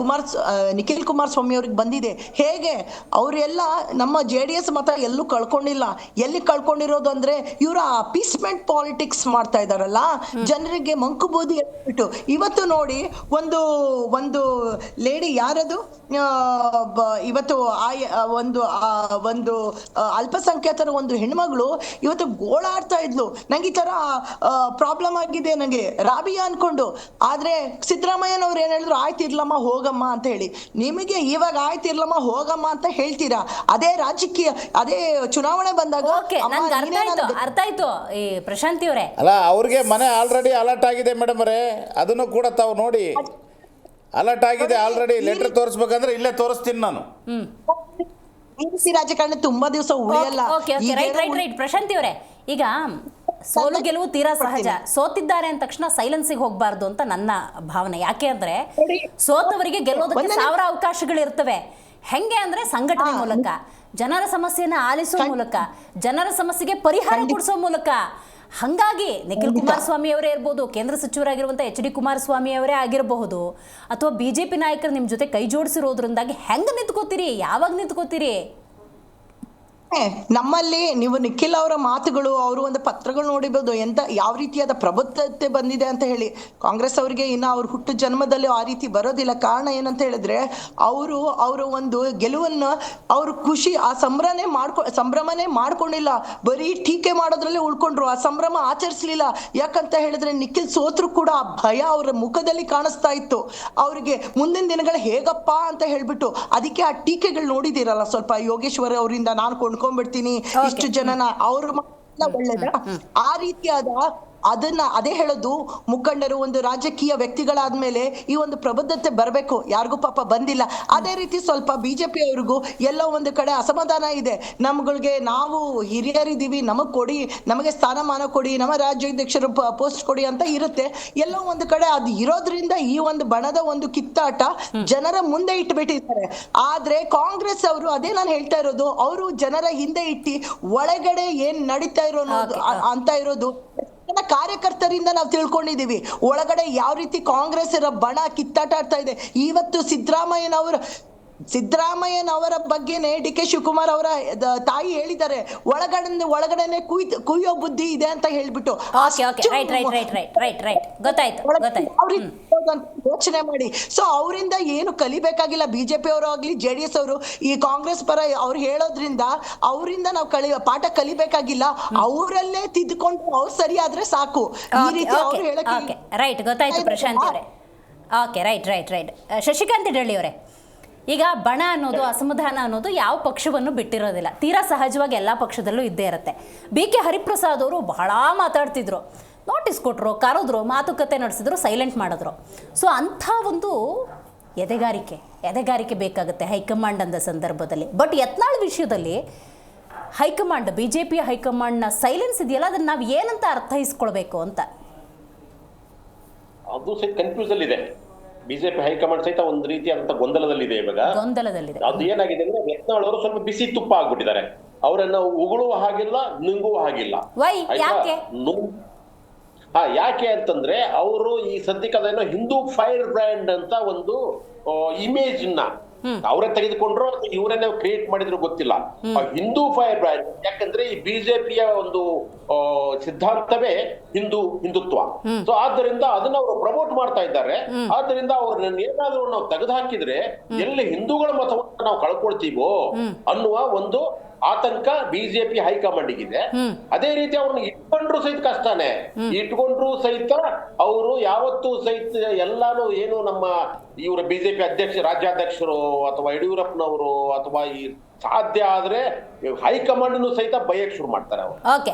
S2: ನಿಖಿಲ್ ಕುಮಾರಸ್ವಾಮಿ ಅವ್ರಿಗೆ ಬಂದಿದೆ. ಹೇಗೆ ಅವರೆಲ್ಲ ನಮ್ಮ JDS ಮತ ಎಲ್ಲೂ ಕಳ್ಕೊಂಡಿಲ್ಲ. ಎಲ್ಲಿ ಕಳ್ಕೊಂಡಿರೋದು ಅಂದ್ರೆ ಇವರು ಅಪೀಸ್ಮೆಂಟ್ ಪಾಲಿಟಿಕ್ಸ್ ಮಾಡ್ತಾ ಇದಾರಲ್ಲ, ಜನರಿಗೆ ಮಂಕುಬೂದಿ ಬಿಟ್ಟು. ಇವತ್ತು ನೋಡಿ ಒಂದು ಲೇಡಿ, ಯಾರದು ಇವತ್ತು ಒಂದು ಅಲ್ಪಸಂಖ್ಯಾತರ ಒಂದು ಹೆಣ್ಮಗಳು ಇವತ್ತು ಗೋಳಾಡ್ತಾ ಇದ್ಲು, ನಂಗೆ ಈ ತರ ಪ್ರಾಬ್ಲಮ್ ಆಗಿದೆ ನನಗೆ ರಾಬಿಯಾ ಅನ್ಕೊಂಡು. ಆದ್ರೆ ಸಿದ್ದರಾಮಯ್ಯನವ್ರು ಏನ್ ಹೇಳಿದ್ರು, ಆಯ್ತಿರ್ಲಮ್ಮ ಹೋಗಮ್ಮ ಅಂತ ಹೇಳಿ. ನಿಮಗೆ ಇವಾಗ ಆಯ್ತಿರ್ಲಮ್ಮ ಹೋಗಮ್ಮ ಅಂತ ಹೇಳ್ತೀರಾ? ಅದೇ ರಾಜಕೀಯ, ಅದೇ ಚುನಾವಣೆ ಬಂದಾಗ
S1: ಅರ್ಥ ಆಯ್ತು. ಈ ಪ್ರಶಾಂತಿ ಅವರೇ,
S4: ಅಲ್ಲ, ಅವ್ರಿಗೆ ಮನೆ ಆಲ್ರೆಡಿ ಅಲರ್ಟ್ ಆಗಿದೆ ಮೇಡಮ್ ಅವರೇ, ಅದನ್ನು ಕೂಡ ತಾವು ನೋಡಿ. ಅಲರ್ಟ್ ಆಗಿದೆ ಆಲ್ರೆಡಿ. ಲೆಟರ್ ತೋರಿಸ್ಬೇಕಂದ್ರೆ ಇಲ್ಲೇ ತೋರಿಸ್ತೀನಿ ನಾನು.
S2: ಈ ರಾಜಕಾರಣ ತುಂಬಾ ದಿವಸ ಉಳಿಯಲ್ಲ.
S1: ಓಕೆ ರೈಟ್ ಪ್ರಶಾಂತಿ ಅವರೇ, ಈಗ ಸೋಲು ಗೆಲುವು ತೀರಾ ಸಹಜ. ಸೋತಿದ್ದಾರೆ ಅಂದ ತಕ್ಷಣ ಸೈಲೆನ್ಸಿಗೆ ಹೋಗ್ಬಾರ್ದು ಅಂತ ನನ್ನ ಭಾವನೆ. ಯಾಕೆ ಅಂದ್ರೆ ಸೋತವರಿಗೆ ಗೆಲ್ಲೋದಕ್ಕೆ ಸಾವಿರ ಅವಕಾಶಗಳಿರ್ತವೆ. ಹೆಂಗೆ ಅಂದ್ರೆ ಸಂಘಟನೆ ಮೂಲಕ, ಜನರ ಸಮಸ್ಯೆನ ಆಲಿಸೋ ಮೂಲಕ, ಜನರ ಸಮಸ್ಯೆಗೆ ಪರಿಹಾರ ಕೊಡಿಸೋ ಮೂಲಕ. ಹಾಗಾಗಿ ನಿಖಿಲ್ ಕುಮಾರಸ್ವಾಮಿ ಅವರೇ ಇರ್ಬೋದು, ಕೇಂದ್ರ ಸಚಿವರಾಗಿರುವಂಥ HD ಕುಮಾರಸ್ವಾಮಿ ಅವರೇ ಆಗಿರಬಹುದು, ಅಥವಾ BJP ನಾಯಕರು ನಿಮ್ಮ ಜೊತೆ ಕೈ ಜೋಡಿಸಿರೋದ್ರಿಂದಾಗಿ ಹೆಂಗೆ ನಿಂತ್ಕೋತೀರಿ, ಯಾವಾಗ ನಿಂತ್ಕೋತೀರಿ?
S2: ನಮ್ಮಲ್ಲಿ ನೀವು ನಿಖಿಲ್ ಅವರ ಮಾತುಗಳು, ಅವರು ಒಂದು ಪತ್ರಗಳು ನೋಡಿಬಹುದು ಎಂತ ಯಾವ ರೀತಿಯಾದ ಪ್ರಬುದ್ಧತೆ ಬಂದಿದೆ ಅಂತ ಹೇಳಿ. ಕಾಂಗ್ರೆಸ್ ಅವರಿಗೆ ಇನ್ನ ಅವ್ರ ಹುಟ್ಟು ಜನ್ಮದಲ್ಲಿ ಆ ರೀತಿ ಬರೋದಿಲ್ಲ. ಕಾರಣ ಏನಂತ ಹೇಳಿದ್ರೆ ಅವರು ಒಂದು ಗೆಲುವನ್ನ ಅವರು ಖುಷಿ ಆ ಸಂಭ್ರಮನೇ ಮಾಡ್ಕೊಂಡಿಲ್ಲ, ಬರೀ ಟೀಕೆ ಮಾಡೋದ್ರಲ್ಲೇ ಉಳ್ಕೊಂಡ್ರು, ಆ ಸಂಭ್ರಮ ಆಚರಿಸ್ಲಿಲ್ಲ. ಯಾಕಂತ ಹೇಳಿದ್ರೆ ನಿಖಿಲ್ ಸೋತ್ರು ಕೂಡ ಆ ಭಯ ಅವರ ಮುಖದಲ್ಲಿ ಕಾಣಿಸ್ತಾ ಇತ್ತು. ಅವ್ರಿಗೆ ಮುಂದಿನ ದಿನಗಳು ಹೇಗಪ್ಪ ಅಂತ ಹೇಳ್ಬಿಟ್ಟು, ಅದಕ್ಕೆ ಆ ಟೀಕೆಗಳು ನೋಡಿದಿರಲ್ಲ ಸ್ವಲ್ಪ ಯೋಗೇಶ್ವರ್ ಅವರಿಂದ ನಾನು ಕೊಂಡ್ಕೊಂಡ್ಬಿಡ್ತೀನಿ ಇಷ್ಟು ಜನನ, ಅವ್ರ ಒಳ್ಳೇದ ಆ ರೀತಿಯಾದ ಅದೇ ಹೇಳೋದು. ಮುಖಂಡರು ಒಂದು ರಾಜಕೀಯ ವ್ಯಕ್ತಿಗಳಾದ್ಮೇಲೆ ಈ ಒಂದು ಪ್ರಬುದ್ಧತೆ ಬರಬೇಕು, ಯಾರಿಗೂ ಪಾಪ ಬಂದಿಲ್ಲ. ಅದೇ ರೀತಿ ಸ್ವಲ್ಪ BJP ಅವ್ರಿಗೂ ಎಲ್ಲೋ ಒಂದು ಕಡೆ ಅಸಮಾಧಾನ ಇದೆ. ನಮ್ಗಳಿಗೆ ನಾವು ಹಿರಿಯರಿದ್ದೀವಿ, ನಮಗ್ ಕೊಡಿ, ನಮಗೆ ಸ್ಥಾನಮಾನ ಕೊಡಿ, ನಮ್ಮ ರಾಜ್ಯಾಧ್ಯಕ್ಷರು ಪೋಸ್ಟ್ ಕೊಡಿ ಅಂತ ಇರುತ್ತೆ. ಎಲ್ಲೋ ಒಂದು ಕಡೆ ಅದು ಇರೋದ್ರಿಂದ ಈ ಒಂದು ಬಣದ ಒಂದು ಕಿತ್ತಾಟ ಜನರ ಮುಂದೆ ಇಟ್ಬಿಟ್ಟಿದ್ದಾರೆ. ಆದ್ರೆ ಕಾಂಗ್ರೆಸ್ ಅವರು, ಅದೇ ನಾನು ಹೇಳ್ತಾ ಇರೋದು, ಅವರು ಜನರ ಹಿಂದೆ ಇಟ್ಟಿ ಒಳಗಡೆ ಏನ್ ನಡೀತಾ ಅಂತ ಇರೋದು ಕಾರ್ಯಕರ್ತರಿಂದ ನಾವು ತಿಳ್ಕೊಂಡಿದೀವಿ. ಒಳಗಡೆ ಯಾವ ರೀತಿ ಕಾಂಗ್ರೆಸ್ ಬಣ ಕಿತ್ತಾಟ ಆಡ್ತಾ ಇದೆ. ಇವತ್ತು ಸಿದ್ದರಾಮಯ್ಯನವರ ಬಗ್ಗೆನೆ DK ಶಿವಕುಮಾರ್ ಅವರ ತಾಯಿ ಹೇಳಿದ್ದಾರೆ, ಒಳಗಡೆನೆ ಕುಯ್ಯೋ ಬುದ್ಧಿ ಇದೆ ಅಂತ ಹೇಳ್ಬಿಟ್ಟು. ಯೋಚನೆ ಮಾಡಿ. ಸೊ ಅವರಿಂದ ಏನು ಕಲಿಬೇಕಾಗಿಲ್ಲ. BJP ಅವರು ಆಗ್ಲಿ JDS ಅವರು ಈ ಕಾಂಗ್ರೆಸ್ ಪರ ಅವ್ರು ಹೇಳೋದ್ರಿಂದ ಅವರಿಂದ ನಾವು ಪಾಠ ಕಲಿಬೇಕಾಗಿಲ್ಲ. ಅವರಲ್ಲೇ ತಿದ್ದುಕೊಂಡು ಅವ್ರು ಸರಿ ಆದ್ರೆ ಸಾಕು. ಈ ರೀತಿ ಅವ್ರು ಹೇಳಕ್ಕೆ
S1: ರೈಟ್, ಗೊತ್ತಾಯ್ತು ಪ್ರಶಾಂತ್ ಅವರೇ. ಓಕೆ ರೈಟ್ ಶಶಿಕಾಂತ್ ಡಳ್ಳಿ ಅವರೇ, ಈಗ ಬಣ ಅನ್ನೋದು, ಅಸಮಾಧಾನ ಅನ್ನೋದು ಯಾವ ಪಕ್ಷವನ್ನು ಬಿಟ್ಟಿರೋದಿಲ್ಲ, ತೀರಾ ಸಹಜವಾಗಿ ಎಲ್ಲ ಪಕ್ಷದಲ್ಲೂ ಇದ್ದೇ ಇರುತ್ತೆ. BK ಹರಿಪ್ರಸಾದ್ ಅವರು ಬಹಳ ಮಾತಾಡ್ತಿದ್ರು, ನೋಟಿಸ್ ಕೊಟ್ಟರು, ಕರೆದ್ರು, ಮಾತುಕತೆ ನಡೆಸಿದ್ರು, ಸೈಲೆಂಟ್ ಮಾಡಿದ್ರು. ಸೊ ಅಂಥ ಒಂದು ಎದೆಗಾರಿಕೆ ಬೇಕಾಗುತ್ತೆ ಹೈಕಮಾಂಡ್ ಅಂದ ಸಂದರ್ಭದಲ್ಲಿ. ಬಟ್ ಯತ್ನಾಳ್ ವಿಷಯದಲ್ಲಿ ಹೈಕಮಾಂಡ್, BJP ಹೈಕಮಾಂಡ್ನ ಸೈಲೆನ್ಸ್ ಇದೆಯಲ್ಲ, ಅದನ್ನ ನಾವು ಏನಂತ ಅರ್ಥೈಸ್ಕೊಳ್ಬೇಕು ಅಂತ
S5: ಅದು ಸಹಿತ ಕನ್ಫ್ಯೂಸ್ ಅಲ್ಲಿ ಇದೆ. BJP ಹೈಕಮಾಂಡ್ ಸಹಿತ ಒಂದು ರೀತಿಯಾದಂತ ಗೊಂದಲದಲ್ಲಿದೆ. ಇವಾಗ ಅದು ಏನಾಗಿದೆ ಅಂದ್ರೆ ಯತ್ನಾಳ್ ಅವರು ಸ್ವಲ್ಪ ಬಿಸಿ ತುಪ್ಪ ಆಗ್ಬಿಟ್ಟಿದ್ದಾರೆ. ಅವರನ್ನ ಉಗುಳುವ ಹಾಗಿಲ್ಲ, ನುಂಗುವ ಹಾಗಿಲ್ಲ. ಯಾಕೆ ಅಂತಂದ್ರೆ ಅವರು ಈ ಸದ್ಯಕ್ಕದೇನೋ ಹಿಂದೂ ಫೈರ್ ಬ್ರ್ಯಾಂಡ್ ಅಂತ ಒಂದು ಇಮೇಜ್ ನ ಅವರೇ ತೆಗೆದುಕೊಂಡ್ರು, ಇವರನ್ನೇ ಕ್ರಿಯೇಟ್ ಮಾಡಿದ್ರು ಗೊತ್ತಿಲ್ಲ. ಹಿಂದೂ ಫೈರ್ ಬ್ರ್ಯಾಂಡ್ ಯಾಕಂದ್ರೆ ಈ BJPಯ ಒಂದು ಸಿದ್ಧಾಂತವೇ ಹಿಂದುತ್ವ. ಸೊ ಆದ್ದರಿಂದ ಅದನ್ನ ಅವರು ಪ್ರಮೋಟ್ ಮಾಡ್ತಾ ಇದ್ದಾರೆ. ಆದ್ದರಿಂದ ಅವ್ರನ್ನ ಏನಾದ್ರೂ ನಾವು ತೆಗೆದು ಹಾಕಿದ್ರೆ ಎಲ್ಲಿ ಹಿಂದೂಗಳ ಮತವನ್ನು ನಾವು ಕಳ್ಕೊಳ್ತೀವೋ ಅನ್ನುವ ಒಂದು ಆತಂಕ BJP ಹೈಕಮಾಂಡ್ಗಿದೆ. ಅದೇ ರೀತಿ ಅವ್ರನ್ನ ಇಟ್ಕೊಂಡ್ರು ಸಹಿತ ಕಷ್ಟನೇ. ಇಟ್ಕೊಂಡ್ರು ಸಹಿತ ಅವರು ಯಾವತ್ತೂ ಸಹಿತ ಎಲ್ಲಾನು ಏನು ನಮ್ಮ ಇವ್ರ BJP ರಾಜ್ಯಾಧ್ಯಕ್ಷರು ಅಥವಾ ಯಡಿಯೂರಪ್ಪನವರು ಅಥವಾ ಈ ಸಾಧ್ಯ ಆದ್ರೆ ಹೈಕಮಾಂಡ್ ಸಹಿತ ಬಯಕ್ ಶುರು ಮಾಡ್ತಾರೆ ಅವರು.
S1: ಓಕೆ,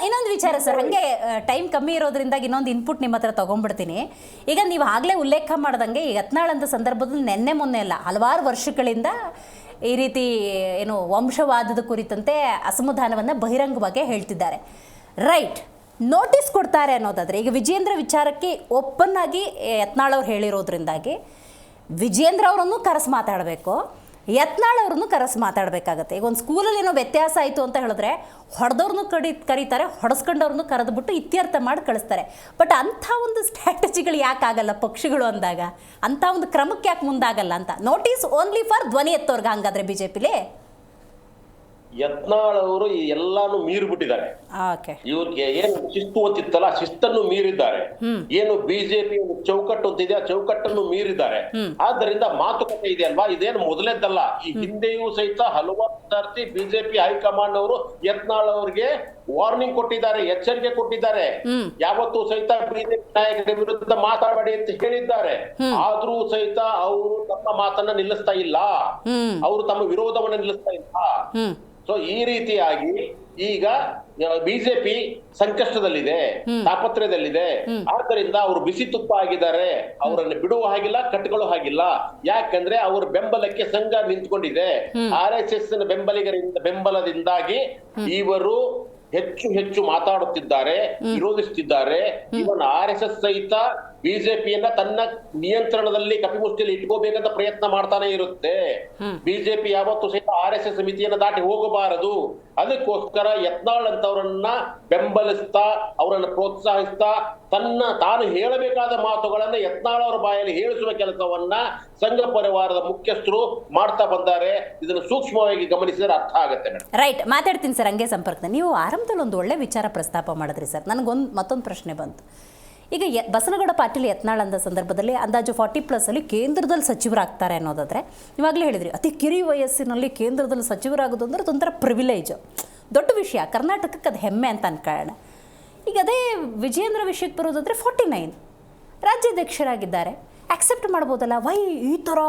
S1: ಇನ್ನೊಂದು ವಿಚಾರ ಸರ್, ಹಂಗೆ ಟೈಮ್ ಕಮ್ಮಿ ಇರೋದ್ರಿಂದ ಇನ್ನೊಂದು ಇನ್ಪುಟ್ ನಿಮ್ಮ ಹತ್ರ ತಗೊಂಡ್ಬಿಡ್ತೀನಿ. ಈಗ ನೀವು ಆಗ್ಲೇ ಉಲ್ಲೇಖ ಮಾಡ್ದಂಗೆ ಯತ್ನಾಳ್ ಅಂತ ಸಂದರ್ಭದಲ್ಲಿ ನೆನ್ನೆ ಮೊನ್ನೆ ಅಲ್ಲ, ಹಲವಾರು ವರ್ಷಗಳಿಂದ ಈ ರೀತಿ ಏನು ವಂಶವಾದದ ಕುರಿತಂತೆ ಅಸಮಾಧಾನವನ್ನು ಬಹಿರಂಗವಾಗಿ ಹೇಳ್ತಿದ್ದಾರೆ. ರೈಟ್, ನೋಟಿಸ್ ಕೊಡ್ತಾರೆ ಅನ್ನೋದಾದರೆ, ಈಗ ವಿಜೇಂದ್ರ ವಿಚಾರಕ್ಕೆ ಓಪನ್ ಆಗಿ ಯತ್ನಾಳ್ ಅವ್ರು ಹೇಳಿರೋದ್ರಿಂದಾಗಿ ವಿಜೇಂದ್ರ ಅವರನ್ನು ಕರೆಸಿ ಮಾತಾಡಬೇಕು, ಯತ್ನಾಳ್ ಅವ್ರನ್ನು ಕರೆಸಿ ಮಾತಾಡಬೇಕಾಗತ್ತೆ. ಈಗ ಒಂದು ಸ್ಕೂಲಲ್ಲಿ ಏನೋ ವ್ಯತ್ಯಾಸ ಆಯಿತು ಅಂತ ಹೇಳಿದ್ರೆ ಹೊಡೆದವ್ರನ್ನೂ ಕರೀತಾರೆ, ಹೊಡೆಸ್ಕೊಂಡವ್ರನ್ನೂ ಕರೆದುಬಿಟ್ಟು ಇತ್ಯರ್ಥ ಮಾಡಿ ಕಳಿಸ್ತಾರೆ. ಬಟ್ ಅಂಥ ಒಂದು ಸ್ಟ್ರಾಟಜಿಗಳು ಯಾಕಾಗಲ್ಲ ಪಕ್ಷಗಳು ಅಂದಾಗ, ಅಂಥ ಒಂದು ಕ್ರಮಕ್ಕೆ ಯಾಕೆ ಮುಂದಾಗಲ್ಲ ಅಂತ. ನೋಟಿಸ್ ಓನ್ಲಿ ಫಾರ್ ಧ್ವನಿ ಎತ್ತೋರ್ಗ ಹಂಗಾದ್ರೆ BJPಲಿ
S5: ಯತ್ನಾಳ್ ಅವರು ಎಲ್ಲಾನು ಮೀರ್ಬಿಟ್ಟಿದ್ದಾರೆ. ಇವ್ರಿಗೆ ಏನು ಶಿಸ್ತು ಅಂತಿತ್ತಲ್ಲ, ಶಿಸ್ತನ್ನು ಮೀರಿದ್ದಾರೆ. ಏನು BJP ಚೌಕಟ್ಟು ಅಂತಿದೆ, ಆ ಚೌಕಟ್ಟನ್ನು ಮೀರಿದ್ದಾರೆ. ಆದ್ದರಿಂದ ಮಾತುಕತೆ ಇದೆ ಅಲ್ವಾ, ಇದೇನು ಮೊದಲೇದ್ದಲ್ಲ. ಈ ಹಿಂದೆಯೂ ಸಹಿತ ಹಲವಾರು ಸರ್ತಿ BJP ಹೈಕಮಾಂಡ್ ಅವರು ಯತ್ನಾಳ್ ಅವರಿಗೆ ವಾರ್ನಿಂಗ್ ಕೊಟ್ಟಿದ್ದಾರೆ, ಎಚ್ಚರಿಕೆ ಕೊಟ್ಟಿದ್ದಾರೆ. ಯಾವತ್ತೂ ಸಹಿತ BJP ನಾಯಕರ ವಿರುದ್ಧ ಮಾತಾಡಬೇಡಿ ಅಂತ ಹೇಳಿದ್ದಾರೆ. ಆದ್ರೂ ಸಹಿತ ಅವರು ತಮ್ಮ ಮಾತನ್ನ ನಿಲ್ಲಿಸ್ತಾ ಇಲ್ಲ, ಅವರು ತಮ್ಮ ವಿರೋಧವನ್ನ ನಿಲ್ಲಿಸ್ತಾ ಇಲ್ಲ. ಸೊ ಸೊ ಈ ರೀತಿಯಾಗಿ ಈಗ ಬಿಜೆಪಿ ಸಂಕಷ್ಟದಲ್ಲಿದೆ, ತಾಪತ್ರಯದಲ್ಲಿದೆ. ಆದ್ದರಿಂದ ಅವರು ಬಿಸಿ ತುಪ್ಪ ಆಗಿದ್ದಾರೆ. ಅವರನ್ನು ಬಿಡುವ ಹಾಗಿಲ್ಲ, ಕಟ್ಕೊಳ್ಳೋ ಹಾಗಿಲ್ಲ. ಯಾಕಂದ್ರೆ ಅವರ ಬೆಂಬಲಕ್ಕೆ ಸಂಘ ನಿಂತ್ಕೊಂಡಿದೆ. RSS ಬೆಂಬಲದಿಂದಾಗಿ ಇವರು ಹೆಚ್ಚು ಹೆಚ್ಚು ಮಾತಾಡುತ್ತಿದ್ದಾರೆ, ವಿರೋಧಿಸುತ್ತಿದ್ದಾರೆ. ಇವನ್ RSS ಸಹಿತ ಬಿಜೆಪಿಯನ್ನ ತನ್ನ ನಿಯಂತ್ರಣದಲ್ಲಿ ಕಪಿಮುಷ್ಟಿಯಲ್ಲಿ ಇಟ್ಕೋಬೇಕಂತ ಪ್ರಯತ್ನ ಮಾಡ್ತಾನೆ ಇರುತ್ತೆ. ಬಿಜೆಪಿ ಯಾವತ್ತೂ ಸಹಿತ RSS ಮಿತಿಯನ್ನ ದಾಟಿ ಹೋಗಬಾರದು. ಅದಕ್ಕೋಸ್ಕರ ಯತ್ನಾಳ್ ಅಂತವರನ್ನ ಬೆಂಬಲಿಸ್ತಾ, ಅವರನ್ನ ಪ್ರೋತ್ಸಾಹಿಸ್ತಾ, ತಾನು ಹೇಳಬೇಕಾದ ಮಾತುಗಳನ್ನ ಯತ್ನಾಳ್ ಅವರ ಬಾಯಲ್ಲಿ ಹೇಳಿಸುವ ಕೆಲಸವನ್ನ ಸಂಘ ಪರಿವಾರದ ಮುಖ್ಯಸ್ಥರು ಮಾಡ್ತಾ ಬಂದ್ದಾರೆ. ಇದನ್ನು ಸೂಕ್ಷ್ಮವಾಗಿ ಗಮನಿಸಿದ್ರೆ ಅರ್ಥ ಆಗುತ್ತೆ ಮೇಡಮ್.
S1: ರೈಟ್, ಮಾತಾಡ್ತೀನಿ ಸರ್. ಹಂಗೆ ಸಂಪರ್ಕದ ನೀವು ಆರಂಭದಲ್ಲಿ ಒಂದು ಒಳ್ಳೆ ವಿಚಾರ ಪ್ರಸ್ತಾಪ ಮಾಡಿದ್ರಿ ಸರ್. ಮತ್ತೊಂದು ಪ್ರಶ್ನೆ ಬಂತು. ಈಗ ಬಸನಗೌಡ ಪಾಟೀಲ್ ಯತ್ನಾಳ್ ಅಂದ ಸಂದರ್ಭದಲ್ಲಿ ಅಂದಾಜು 40+ ಅಲ್ಲಿ ಕೇಂದ್ರದಲ್ಲಿ ಸಚಿವರಾಗ್ತಾರೆ ಅನ್ನೋದಾದರೆ, ಇವಾಗಲೇ ಹೇಳಿದ್ರಿ ಅತಿ ಕಿರಿ ವಯಸ್ಸಿನಲ್ಲಿ ಕೇಂದ್ರದಲ್ಲಿ ಸಚಿವರಾಗೋದು ಅಂದರೆ ಅದೊಂಥರ ಪ್ರಿವಿಲೇಜ್, ದೊಡ್ಡ ವಿಷಯ, ಕರ್ನಾಟಕಕ್ಕೆ ಅದು ಹೆಮ್ಮೆ ಅಂತ ಅನ್ಕೊಳ್ಳೋಣ. ಈಗ ಅದೇ ವಿಜಯೇಂದ್ರ ವಿಷಯಕ್ಕೆ ಬರೋದಾದರೆ 49 ರಾಜ್ಯಾಧ್ಯಕ್ಷರಾಗಿದ್ದಾರೆ, ಆಕ್ಸೆಪ್ಟ್ ಮಾಡ್ಬೋದಲ್ಲ. ವೈ ಈ ಥರ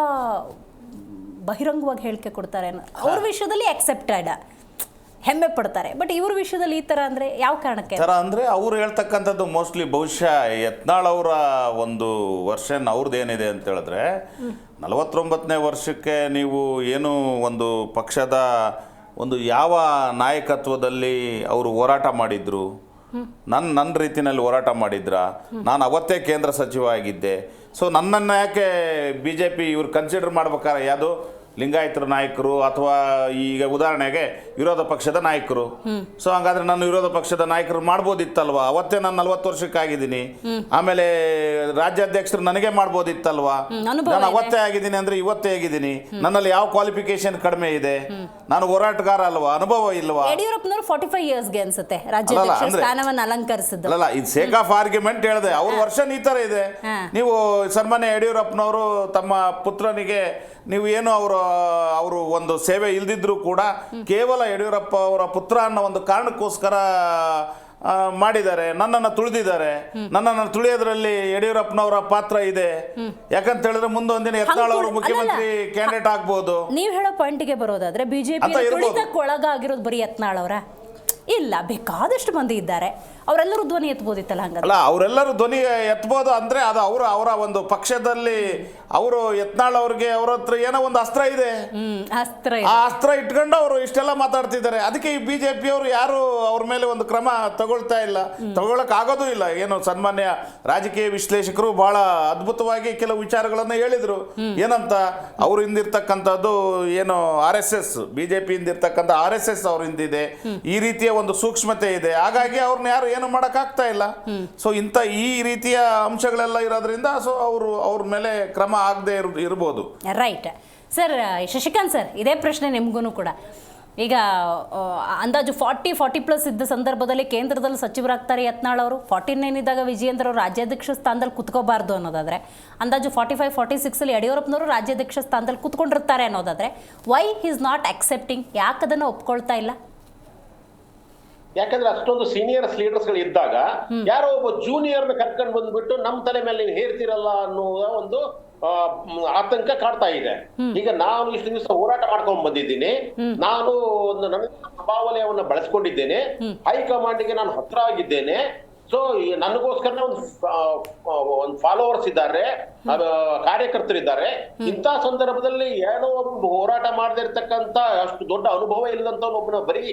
S1: ಬಹಿರಂಗವಾಗಿ ಹೇಳಿಕೆ ಕೊಡ್ತಾರೆ ಅನ್ನೋ ಅವ್ರ ವಿಷಯದಲ್ಲಿ ಆಕ್ಸೆಪ್ಟೆಡ್, ಹೆಮ್ಮೆ ಪಡ್ತಾರೆ. ಬಟ್ ಇವ್ರ ವಿಷಯದಲ್ಲಿ ಈ ಥರ ಅಂದರೆ ಯಾವ ಕಾರಣಕ್ಕೆ
S3: ಥರ ಅಂದರೆ ಅವ್ರು ಹೇಳ್ತಕ್ಕಂಥದ್ದು ಮೋಸ್ಟ್ಲಿ ಬಹುಶಃ ಯತ್ನಾಳ್ ಅವರ ಒಂದು ವರ್ಷನ್ ಅವ್ರದ್ದು ಏನಿದೆ ಅಂತ ಹೇಳಿದ್ರೆ, 49ನೇ ವರ್ಷಕ್ಕೆ ನೀವು ಏನು ಒಂದು ಪಕ್ಷದ ಒಂದು ಯಾವ ನಾಯಕತ್ವದಲ್ಲಿ ಅವರು ಹೋರಾಟ ಮಾಡಿದ್ರು, ನನ್ನ ರೀತಿಯಲ್ಲಿ ಹೋರಾಟ ಮಾಡಿದ್ರ, ನಾನು ಅವತ್ತೇ ಕೇಂದ್ರ ಸಚಿವ ಆಗಿದ್ದೆ. ಸೊ ನನ್ನನ್ನು ಯಾಕೆ BJP ಇವ್ರು ಕನ್ಸಿಡರ್ ಮಾಡ್ಬೇಕಾರೆ, ಯಾವುದು ಲಿಂಗಾಯತರ ನಾಯಕರು ಅಥವಾ ಈಗ ಉದಾಹರಣೆಗೆ ವಿರೋಧ ಪಕ್ಷದ ನಾಯಕರು. ಸೊ ಹಾಗಾದ್ರೆ ನಾನು ವಿರೋಧ ಪಕ್ಷದ ನಾಯಕರು ಮಾಡ್ಬೋದಿತ್ತಲ್ವಾ, ಅವತ್ತೇ ನಾನು 40 ವರ್ಷಕ್ಕಾಗಿದ್ದೀನಿ. ಆಮೇಲೆ ರಾಜ್ಯಾಧ್ಯಕ್ಷರು ನನಗೆ ಮಾಡ್ಬೋದಿತ್ತಲ್ವಾ, ನಾನು ಅವತ್ತೇ ಆಗಿದ್ದೀನಿ ಅಂದ್ರೆ ಇವತ್ತೇ ಆಗಿದ್ದೀನಿ. ನನ್ನಲ್ಲಿ ಯಾವ ಕ್ವಾಲಿಫಿಕೇಶನ್ ಕಡಿಮೆ ಇದೆ, ನಾನು ಹೋರಾಟಗಾರ ಅಲ್ವಾ, ಅನುಭವ ಇಲ್ವಾ?
S1: ಯಡಿಯೂರಪ್ಪನವರು 45 ಇಯರ್ಸ್ಗೆ ಅನ್ಸುತ್ತೆ ರಾಜ್ಯಾಧ್ಯಕ್ಷ ಸ್ಥಾನವನ್ನು ಅಲಂಕರಿಸಿದ್ದು.
S3: ಅಲ್ಲ, ಇದು ಸೇಕ್ ಆಫ್ ಆರ್ಗ್ಯುಮೆಂಟ್ ಹೇಳಿದೆ. ಅವ್ರ ವರ್ಷನ್ ಈ ತರ ಇದೆ. ನೀವು ಸನ್ಮಾನ್ಯ ಯಡಿಯೂರಪ್ಪನವರು ತಮ್ಮ ಪುತ್ರನಿಗೆ ನೀವು ಏನು ಅವರು ಒಂದು ಸೇವೆ ಇಲ್ದಿದ್ರು ಕೂಡ ಕೇವಲ ಯಡಿಯೂರಪ್ಪ ಅವರ ಪುತ್ರ ಅನ್ನೋ ಒಂದು ಕಾರಣಕ್ಕೋಸ್ಕರ ಮಾಡಿದ್ದಾರೆ, ನನ್ನನ್ನು ತುಳಿದಿದ್ದಾರೆ. ನನ್ನನ್ನು ತುಳಿಯೋದ್ರಲ್ಲಿ ಯಡಿಯೂರಪ್ಪನವರ ಪಾತ್ರ ಇದೆ. ಯಾಕಂತ ಹೇಳಿದ್ರೆ ಮುಂದೊಂದಿನ ಯತ್ನಾಳ್ ಅವರು ಮುಖ್ಯಮಂತ್ರಿ ಕ್ಯಾಂಡಿಡೇಟ್ ಆಗ್ಬಹುದು.
S1: ನೀವು ಹೇಳೋ ಪಾಯಿಂಟ್ಗೆ ಬರೋದಾದ್ರೆ ಬಿಜೆಪಿ ತುಳಿತಕ್ಕೆ ಒಳಗಾಗಿರೋದು ಬರೀ ಯತ್ನಾಳ್ ಅವರ ಇಲ್ಲ, ಬೇಕಾದಷ್ಟು ಮಂದಿ ಇದ್ದಾರೆ. ಅವರೆಲ್ಲರೂ ಧ್ವನಿ ಎತ್ತಬೋದಿತ್ತಲ್ಲ ಹಂಗಾದ್ರೆ?
S3: ಅಲ್ಲ, ಅವರೆಲ್ಲರೂ ಧ್ವನಿ ಎತ್ತಬಹುದು ಅಂದ್ರೆ ಅದು ಅವರ ಒಂದು ಪಕ್ಷದಲ್ಲಿ ಅವರು ಯತ್ನಾಳ್ ಅವ್ರಿಗೆ ಅವ್ರ ಹತ್ರ ಏನೋ ಒಂದು ಅಸ್ತ್ರ ಇದೆ, ಆ ಅಸ್ತ್ರ ಇಟ್ಕೊಂಡು ಅವರು ಇಷ್ಟೆಲ್ಲ ಮಾತಾಡ್ತಿದ್ದಾರೆ. ಅದಕ್ಕೆ ಈ BJP ಅವರು ಯಾರು ಅವ್ರ ಮೇಲೆ ಒಂದು ಕ್ರಮ ತಗೊಳ್ತಾ ಇಲ್ಲ, ತಗೊಳಕ್ ಆಗೋದು ಇಲ್ಲ. ಏನು ಸನ್ಮಾನ್ಯ ರಾಜಕೀಯ ವಿಶ್ಲೇಷಕರು ಬಹಳ ಅದ್ಭುತವಾಗಿ ಕೆಲವು ವಿಚಾರಗಳನ್ನು ಹೇಳಿದ್ರು. ಏನಂತ, ಅವ್ರ ಹಿಂದಿರ್ತಕ್ಕಂಥದ್ದು ಏನು RSS, BJP ಹಿಂದಿರ್ತಕ್ಕಂಥ RSS ಅವ್ರ ಹಿಂದಿದೆ, ಈ ರೀತಿಯ ಒಂದು ಸೂಕ್ಷ್ಮತೆ ಇದೆ. ಹಾಗಾಗಿ ಅವ್ರನ್ನ ಯಾರು ಏನು ಮಾಡಕ್ ಆಗ್ತಾ ಇಲ್ಲ. ಸೊ ಈ ರೀತಿಯ ಅಂಶಗಳೆಲ್ಲ ಇರೋದ್ರಿಂದ ಸೊ ಅವ್ರ ಮೇಲೆ ಕ್ರಮ ಆಗದೆ ಇರ್ಬೋದು.
S1: Right sir. ಶಶಿಕಾಂತ್ ಸರ್, ಇದೇ ಪ್ರಶ್ನೆ ನಿಮ್ಗೂ ಕೂಡ. ಈಗ ಅಂದಾಜು 40+ ಇದ್ದ ಸಂದರ್ಭದಲ್ಲಿ ಕೇಂದ್ರದಲ್ಲಿ ಸಚಿವರಾಗ್ತಾರೆ ಯತ್ನಾಳ್ ಅವರು. 49 ಇದ್ದಾಗ ವಿಜಯೇಂದ್ರ ಅವರು ರಾಜ್ಯಾಧ್ಯಕ್ಷ ಸ್ಥಾನದಲ್ಲಿ ಕುತ್ಕೋಬಾರ್ದು ಅನ್ನೋದಾದ್ರೆ, ಅಂದಾಜು 45, 46 ಯಡಿಯೂರಪ್ಪನವರು ರಾಜ್ಯಾಧ್ಯಕ್ಷ ಸ್ಥಾನದಲ್ಲಿ ಕುತ್ಕೊಂಡಿರ್ತಾರೆ ಅನ್ನೋದಾದ್ರೆ, ವೈ ಈಸ್ ನಾಟ್ ಅಕ್ಸೆಪ್ಟಿಂಗ್? ಯಾಕದನ್ನು ಒಪ್ಕೊಳ್ತಾ ಇಲ್ಲ?
S5: ಯಾಕಂದ್ರೆ ಅಷ್ಟೊಂದು ಸೀನಿಯರ್ಸ್ ಲೀಡರ್ಸ್ ಗಳು ಇದ್ದಾಗ ಯಾರೋ ಒಬ್ಬ ಜೂನಿಯರ್ನ ಕರ್ಕೊಂಡು ಬಂದ್ಬಿಟ್ಟು ನಮ್ ತಲೆ ಮೇಲೆ ನೀವು ಹೇರ್ತಿರಲ್ಲ ಅನ್ನುವ ಒಂದು ಆತಂಕ ಕಾಡ್ತಾ ಇದೆ. ಈಗ ನಾನು ಇಷ್ಟು ದಿವಸ ಹೋರಾಟ ಮಾಡ್ಕೊಂಡು ಬಂದಿದ್ದೀನಿ, ನಾನು ಒಂದು ನನ್ನ ಪ್ರಭಾವಲಯವನ್ನ ಬಳಸ್ಕೊಂಡಿದ್ದೇನೆ, ಹೈಕಮಾಂಡ್ಗೆ ನಾನು ಹತ್ರ ಆಗಿದ್ದೇನೆ. ಸೊ ನನಗೋಸ್ಕರ ಒಂದು ಫಾಲೋವರ್ಸ್ ಇದ್ದಾರೆ, ಕಾರ್ಯಕರ್ತರಿದ್ದಾರೆ. ಇಂಥ ಸಂದರ್ಭದಲ್ಲಿ ಏನೋ ಒಂದು ಹೋರಾಟ ಮಾಡದೇ ಇರ್ತಕ್ಕಂಥ ಅಷ್ಟು ದೊಡ್ಡ ಅನುಭವ ಇಲ್ಲದಂತ ಒಬ್ಬನ ಬರೀ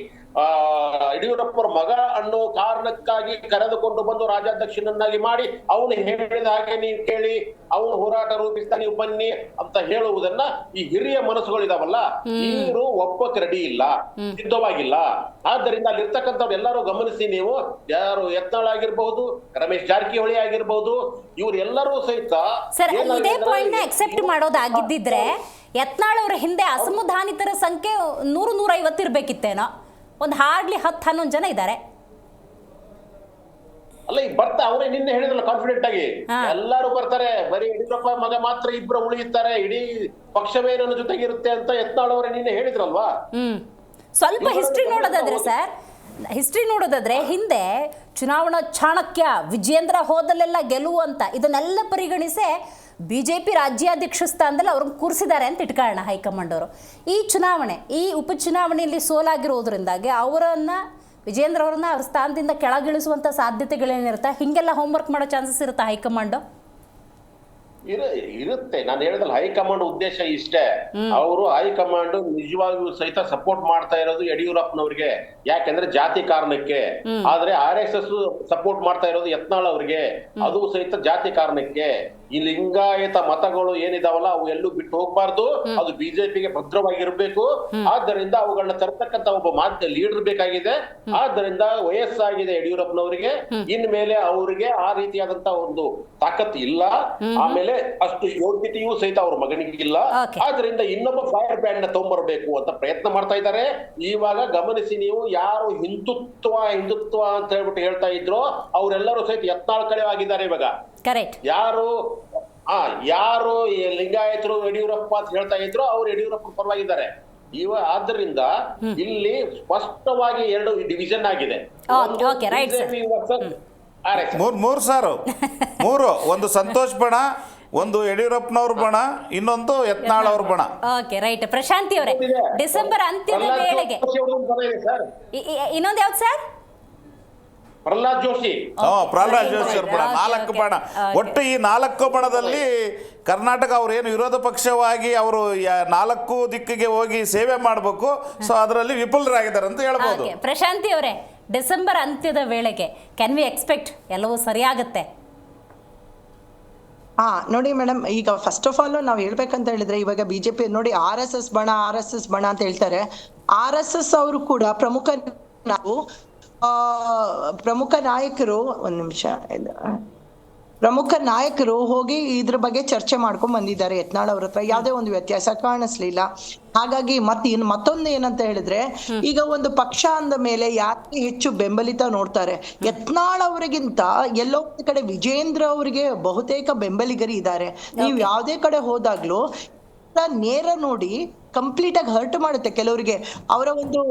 S5: ಯಡಿಯೂರಪ್ಪರ ಮಗ ಅನ್ನೋ ಕಾರಣಕ್ಕಾಗಿ ಕರೆದುಕೊಂಡು ಬಂದು ರಾಜ್ಯಾಧ್ಯಕ್ಷನನ್ನಾಗಿ ಮಾಡಿ ಅವನು ಹೇಳಿದ ಹಾಗೆ ನೀವು ಕೇಳಿ, ಅವನು ಹೋರಾಟ ರೂಪಿಸ್ತಾ ನೀವು ಬನ್ನಿ ಅಂತ ಹೇಳುವುದನ್ನ ಈ ಹಿರಿಯ ಮನಸ್ಸುಗಳಿದಾವಲ್ಲ, ಇವರು ಒಪ್ಪಕ್ಕೆ ರೆಡಿ ಇಲ್ಲ, ಸಿದ್ಧವಾಗಿಲ್ಲ. ಆದ್ದರಿಂದ ಅಲ್ಲಿರ್ತಕ್ಕಂಥವ್ರು ಎಲ್ಲರೂ ಗಮನಿಸಿ, ನೀವು ಯಾರು ಯತ್ನಾಳ್ ಆಗಿರ್ಬಹುದು, ರಮೇಶ್ ಜಾರಕಿಹೊಳಿ ಆಗಿರ್ಬಹುದು, ಇವರೆಲ್ಲರೂ ಸಹಿತ
S1: ಸರ್ ಇದೇ ಪಾಯಿಂಟ್ ನ ಅಕ್ಸೆಪ್ಟ್ ಮಾಡೋದಾಗಿದ್ದಿದ್ರೆ ಯತ್ನಾಳ್ ಅವರ ಹಿಂದೆ ಅಸಮಾಧಾನಿತರ ಸಂಖ್ಯೆ 100-150 ಇರ್ಬೇಕಿತ್ತೇನೋ. ಒಂದು ಹಾರ್ಡ್ಲಿ 10-11 ಜನ ಇದ್ದಾರೆ.
S5: ಅಲ್ಲ, ಈಗ ಬರ್ತಾ ಅವರೇ ನಿನ್ನೆ ಹೇಳಿದ್ರಲ್ಲ ಕಾನ್ಫಿಡೆಂಟ್ ಆಗಿ ಎಲ್ಲರೂ ಬರ್ತಾರೆ, ಬರೀ ಯಡಿಯೂರಪ್ಪ ಮಗ ಮಾತ್ರ ಇಬ್ರು ಉಳಿಯುತ್ತಾರೆ, ಇಡೀ ಪಕ್ಷವೇ ನನ್ನ ಜೊತೆಗಿರುತ್ತೆ ಅಂತ ಯತ್ನಾಳ್ ಅವರೇ ನಿನ್ನೆ ಹೇಳಿದ್ರಲ್ವಾ.
S1: ಸ್ವಲ್ಪ ಹಿಸ್ಟ್ರಿ ನೋಡೋದಾದ್ರೆ ಸರ್, ಹಿಸ್ಟ್ರಿ ನೋಡೋದಾದ್ರೆ ಹಿಂದೆ ಚುನಾವಣಾ ಚಾಣಕ್ಯ ವಿಜೇಂದ್ರ ಹೋದಲ್ಲೆಲ್ಲ ಗೆಲುವು ಅಂತ ಇದನ್ನೆಲ್ಲ ಪರಿಗಣಿಸಿ BJP ರಾಜ್ಯಾಧ್ಯಕ್ಷ ಸ್ಥಾನದಲ್ಲಿ ಅವ್ರನ್ನ ಕೂರಿಸಿದ್ದಾರೆ ಅಂತ ಇಟ್ಕೊಳ್ಳೋಣ ಹೈಕಮಾಂಡ್ ಅವರು. ಈ ಚುನಾವಣೆ, ಈ ಉಪಚುನಾವಣೆಯಲ್ಲಿ ಸೋಲಾಗಿರೋದ್ರಿಂದಾಗಿ ಅವರನ್ನು, ವಿಜೇಂದ್ರ ಅವರನ್ನ ಅವ್ರ ಸ್ಥಾನದಿಂದ ಕೆಳಗಿಳಿಸುವಂಥ ಸಾಧ್ಯತೆಗಳೇನಿರುತ್ತೆ? ಹೀಗೆಲ್ಲ ಹೋಮ್ವರ್ಕ್ ಮಾಡೋ ಚಾನ್ಸಸ್ ಇರುತ್ತಾ ಹೈಕಮಾಂಡು?
S5: ಇರುತ್ತೆ. ನಾನು ಹೇಳಿದ್ರೆ ಹೈಕಮಾಂಡ್ ಉದ್ದೇಶ ಇಷ್ಟೇ. ಅವರು ಹೈಕಮಾಂಡ್ ನಿಜವಾಗಿಯೂ ಸಹಿತ ಸಪೋರ್ಟ್ ಮಾಡ್ತಾ ಇರೋದು ಯಡಿಯೂರಪ್ಪನವ್ರಿಗೆ, ಯಾಕೆಂದ್ರೆ ಜಾತಿ ಕಾರಣಕ್ಕೆ. ಆದ್ರೆ RSS ಸಪೋರ್ಟ್ ಮಾಡ್ತಾ ಇರೋದು ಯತ್ನಾಳ್ ಅವ್ರಿಗೆ, ಅದು ಸಹಿತ ಜಾತಿ ಕಾರಣಕ್ಕೆ. ಈ ಲಿಂಗಾಯತ ಮತಗಳು ಏನಿದಾವಲ್ಲ ಅವು ಎಲ್ಲೂ ಬಿಟ್ಟು ಹೋಗ್ಬಾರ್ದು, ಅದು ಬಿಜೆಪಿಗೆ ಭದ್ರವಾಗಿರ್ಬೇಕು. ಆದ್ದರಿಂದ ಅವುಗಳನ್ನ ತರ್ತಕ್ಕಂತ ಒಬ್ಬ ಲೀಡರ್ ಬೇಕಾಗಿದೆ. ಆದ್ದರಿಂದ ವಯಸ್ಸಾಗಿದೆ ಯಡಿಯೂರಪ್ಪನವರಿಗೆ, ಇನ್ಮೇಲೆ ಅವರಿಗೆ ಆ ರೀತಿಯಾದಂತ ಒಂದು ತಾಕತ್ ಇಲ್ಲ, ಆಮೇಲೆ ಅಷ್ಟು ಯೋಗ್ಯತೆಯೂ ಸಹಿತ ಅವ್ರ ಮಗನಿಗಿಲ್ಲ. ಆದ್ರಿಂದ ಇನ್ನೊಬ್ಬ ಫೈರ್ ಬ್ಯಾಂಡ್ ನ ತಗೊಂಡ್ಬರ್ಬೇಕು ಅಂತ ಪ್ರಯತ್ನ ಮಾಡ್ತಾ ಇದ್ದಾರೆ. ಇವಾಗ ಗಮನಿಸಿ ನೀವು, ಯಾರು ಹಿಂದುತ್ವ ಅಂತ ಹೇಳ್ಬಿಟ್ಟು ಹೇಳ್ತಾ ಇದ್ರು ಅವರೆಲ್ಲರೂ ಸಹಿತ ಯತ್ನಾಳ್ ಕಡೆ ಆಗಿದ್ದಾರೆ ಇವಾಗ.
S1: ಕರೆಕ್ಟ್.
S5: ಯಾರು ಲಿಂಗಾಯತರು ಯಡಿಯೂರಪ್ಪ ಅಂತ ಹೇಳ್ತಾ ಇದ್ರು ಅವ್ರು ಯಡಿಯೂರಪ್ಪ ಪರವಾಗಿದ್ದಾರೆ. ಆದ್ದರಿಂದ ಇಲ್ಲಿ ಸ್ಪಷ್ಟವಾಗಿ 2 ಡಿವಿಷನ್ ಆಗಿದೆ.
S3: ಮೂರು ಸಾರು ಮೂರು, ಒಂದು ಸಂತೋಷ್ ಬಣ, ಒಂದು ಯಡಿಯೂರಪ್ಪನವ್ರ ಬಣ, ಇನ್ನೊಂದು ಯತ್ನಾಳ್ ಅವ್ರ ಬಣ.
S1: Okay, right. ಪ್ರಶಾಂತಿ ಅವರೇ, ಡಿಸೆಂಬರ್ ಅಂತ್ಯದ ವೇಳೆಗೆ ಇನ್ನೊಂದು ಯಾವ್ದು ಸರ್?
S5: ಪ್ರಹ್ಲಾದ್ ಜೋಶಿ.
S3: ಪ್ರಹ್ಲಾದ್ ಜೋಶಿ ಅವ್ರ ಬಣ, 4 ಬಣ. ಒಟ್ಟು ಈ 4 ಬಣದಲ್ಲಿ ಕರ್ನಾಟಕ ಅವ್ರೇನು ವಿರೋಧ ಪಕ್ಷವಾಗಿ ಅವರು 4 ದಿಕ್ಕಿಗೆ ಹೋಗಿ ಸೇವೆ ಮಾಡಬೇಕು, ಸೊ ಅದರಲ್ಲಿ ವಿಫಲರಾಗಿದ್ದಾರೆ ಅಂತ ಹೇಳ್ಬೋದು.
S1: ಪ್ರಶಾಂತಿ ಅವರೇ, ಡಿಸೆಂಬರ್ ಅಂತ್ಯದ ವೇಳೆಗೆ ಕ್ಯಾನ್ ವಿ ಎಕ್ಸ್ಪೆಕ್ಟ್ ಎಲ್ಲವೂ ಸರಿಯಾಗುತ್ತೆ?
S2: ನೋಡಿ ಮೇಡಮ್, ಈಗ ಫಸ್ಟ್ ಆಫ್ ಆಲ್ ನಾವು ಹೇಳ್ಬೇಕಂತ ಹೇಳಿದ್ರೆ, ಇವಾಗ ಬಿಜೆಪಿ ನೋಡಿ RSS ಬಣ ಅಂತ ಹೇಳ್ತಾರೆ. RSS ಅವರು ಕೂಡ ಪ್ರಮುಖ ನಾಯಕರು ಹೋಗಿ ಇದ್ರ ಬಗ್ಗೆ ಚರ್ಚೆ ಮಾಡ್ಕೊಂಡ್ ಬಂದಿದ್ದಾರೆ ಯತ್ನಾಳ್ ಅವ್ರ ಹತ್ರ. ಯಾವುದೇ ಒಂದು ವ್ಯತ್ಯಾಸ ಕಾಣಿಸ್ಲಿಲ್ಲ. ಹಾಗಾಗಿ ಮತ್ತೊಂದು ಏನಂತ ಹೇಳಿದ್ರೆ, ಈಗ ಒಂದು ಪಕ್ಷ ಅಂದ ಮೇಲೆ ಯಾರಿಗೆ ಹೆಚ್ಚು ಬೆಂಬಲಿತ ನೋಡ್ತಾರೆ. ಯತ್ನಾಳ್ ಅವರಿಗಿಂತ ಎಲ್ಲೋ ಒಂದು ಕಡೆ ವಿಜೇಂದ್ರ ಅವರಿಗೆ ಬಹುತೇಕ ಬೆಂಬಲಿಗರು ಇದ್ದಾರೆ. ನೀವು ಯಾವುದೇ ಕಡೆ ಹೋದಾಗ್ಲೂ ನೇರ ನೋಡಿ ಕಂಪ್ಲೀಟ್ ಆಗಿ ಹರ್ಟ್ ಮಾಡುತ್ತೆ ಕೆಲವರಿಗೆ, ಅವರ ಒಂದು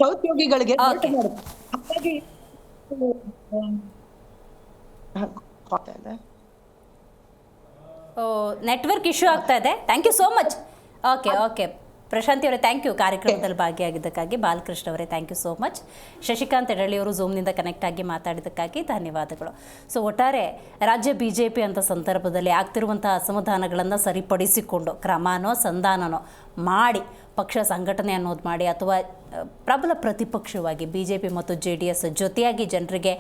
S2: ಸಹೋದ್ಯೋಗಿಗಳಿಗೆ ಹರ್ಟ್ ಮಾಡುತ್ತೆ. ಹಾಗಾಗಿ
S1: ನೆಟ್ವರ್ಕ್ ಇಶ್ಯೂ ಆಗ್ತಾ ಇದೆ. Thank you so much. Okay Prashanti ಅವರೇ, ಥ್ಯಾಂಕ್ ಯು ಕಾರ್ಯಕ್ರಮದಲ್ಲಿ ಭಾಗಿಯಾಗಿದ್ದಕ್ಕಾಗಿ. ಬಾಲಕೃಷ್ಣ ಅವರೇ, thank you so much. Shashikant Edalli ಅವರು ಝೂಮ್ನಿಂದ ಕನೆಕ್ಟ್ ಆಗಿ ಮಾತಾಡಿದ್ದಕ್ಕಾಗಿ ಧನ್ಯವಾದಗಳು. ಸೊ ಒಟ್ಟಾರೆ ರಾಜ್ಯ BJP ಅಂತ ಸಂದರ್ಭದಲ್ಲಿ ಆಗ್ತಿರುವಂಥ ಅಸಮಾಧಾನಗಳನ್ನು ಸರಿಪಡಿಸಿಕೊಂಡು ಕ್ರಮನೋ ಸಂಧಾನನೋ ಮಾಡಿ ಪಕ್ಷ ಸಂಘಟನೆ ಅನ್ನೋದು ಮಾಡಿ, ಅಥವಾ ಪ್ರಬಲ ಪ್ರತಿಪಕ್ಷವಾಗಿ BJP ಮತ್ತು JDS ಜೊತೆಯಾಗಿ ಜನರಿಗೆ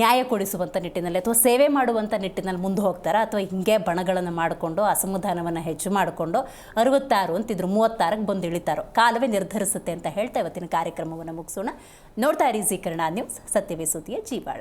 S1: ನ್ಯಾಯ ಕೊಡಿಸುವಂಥ ನಿಟ್ಟಿನಲ್ಲಿ ಅಥವಾ ಸೇವೆ ಮಾಡುವಂಥ ನಿಟ್ಟಿನಲ್ಲಿ ಮುಂದೆ ಹೋಗ್ತಾರಾ, ಅಥವಾ ಹಿಂಗೆ ಬಣಗಳನ್ನು ಮಾಡಿಕೊಂಡು ಅಸಮಾಧಾನವನ್ನು ಹೆಚ್ಚು ಮಾಡಿಕೊಂಡು 66 ಅಂತಿದ್ರು 36ಕ್ಕೆ ಬಂದು ಇಳಿತಾರೋ, ಕಾಲವೇ ನಿರ್ಧರಿಸುತ್ತೆ ಅಂತ ಹೇಳ್ತಾ ಇವತ್ತಿನ ಕಾರ್ಯಕ್ರಮವನ್ನು ಮುಗಿಸೋಣ. ನೋಡ್ತಾ ಇರಿ ಜೀ ಕನ್ನಡ ನ್ಯೂಸ್, ಸತ್ಯವೇ ಸುದ್ದಿಯ ಜೀವಾಳ.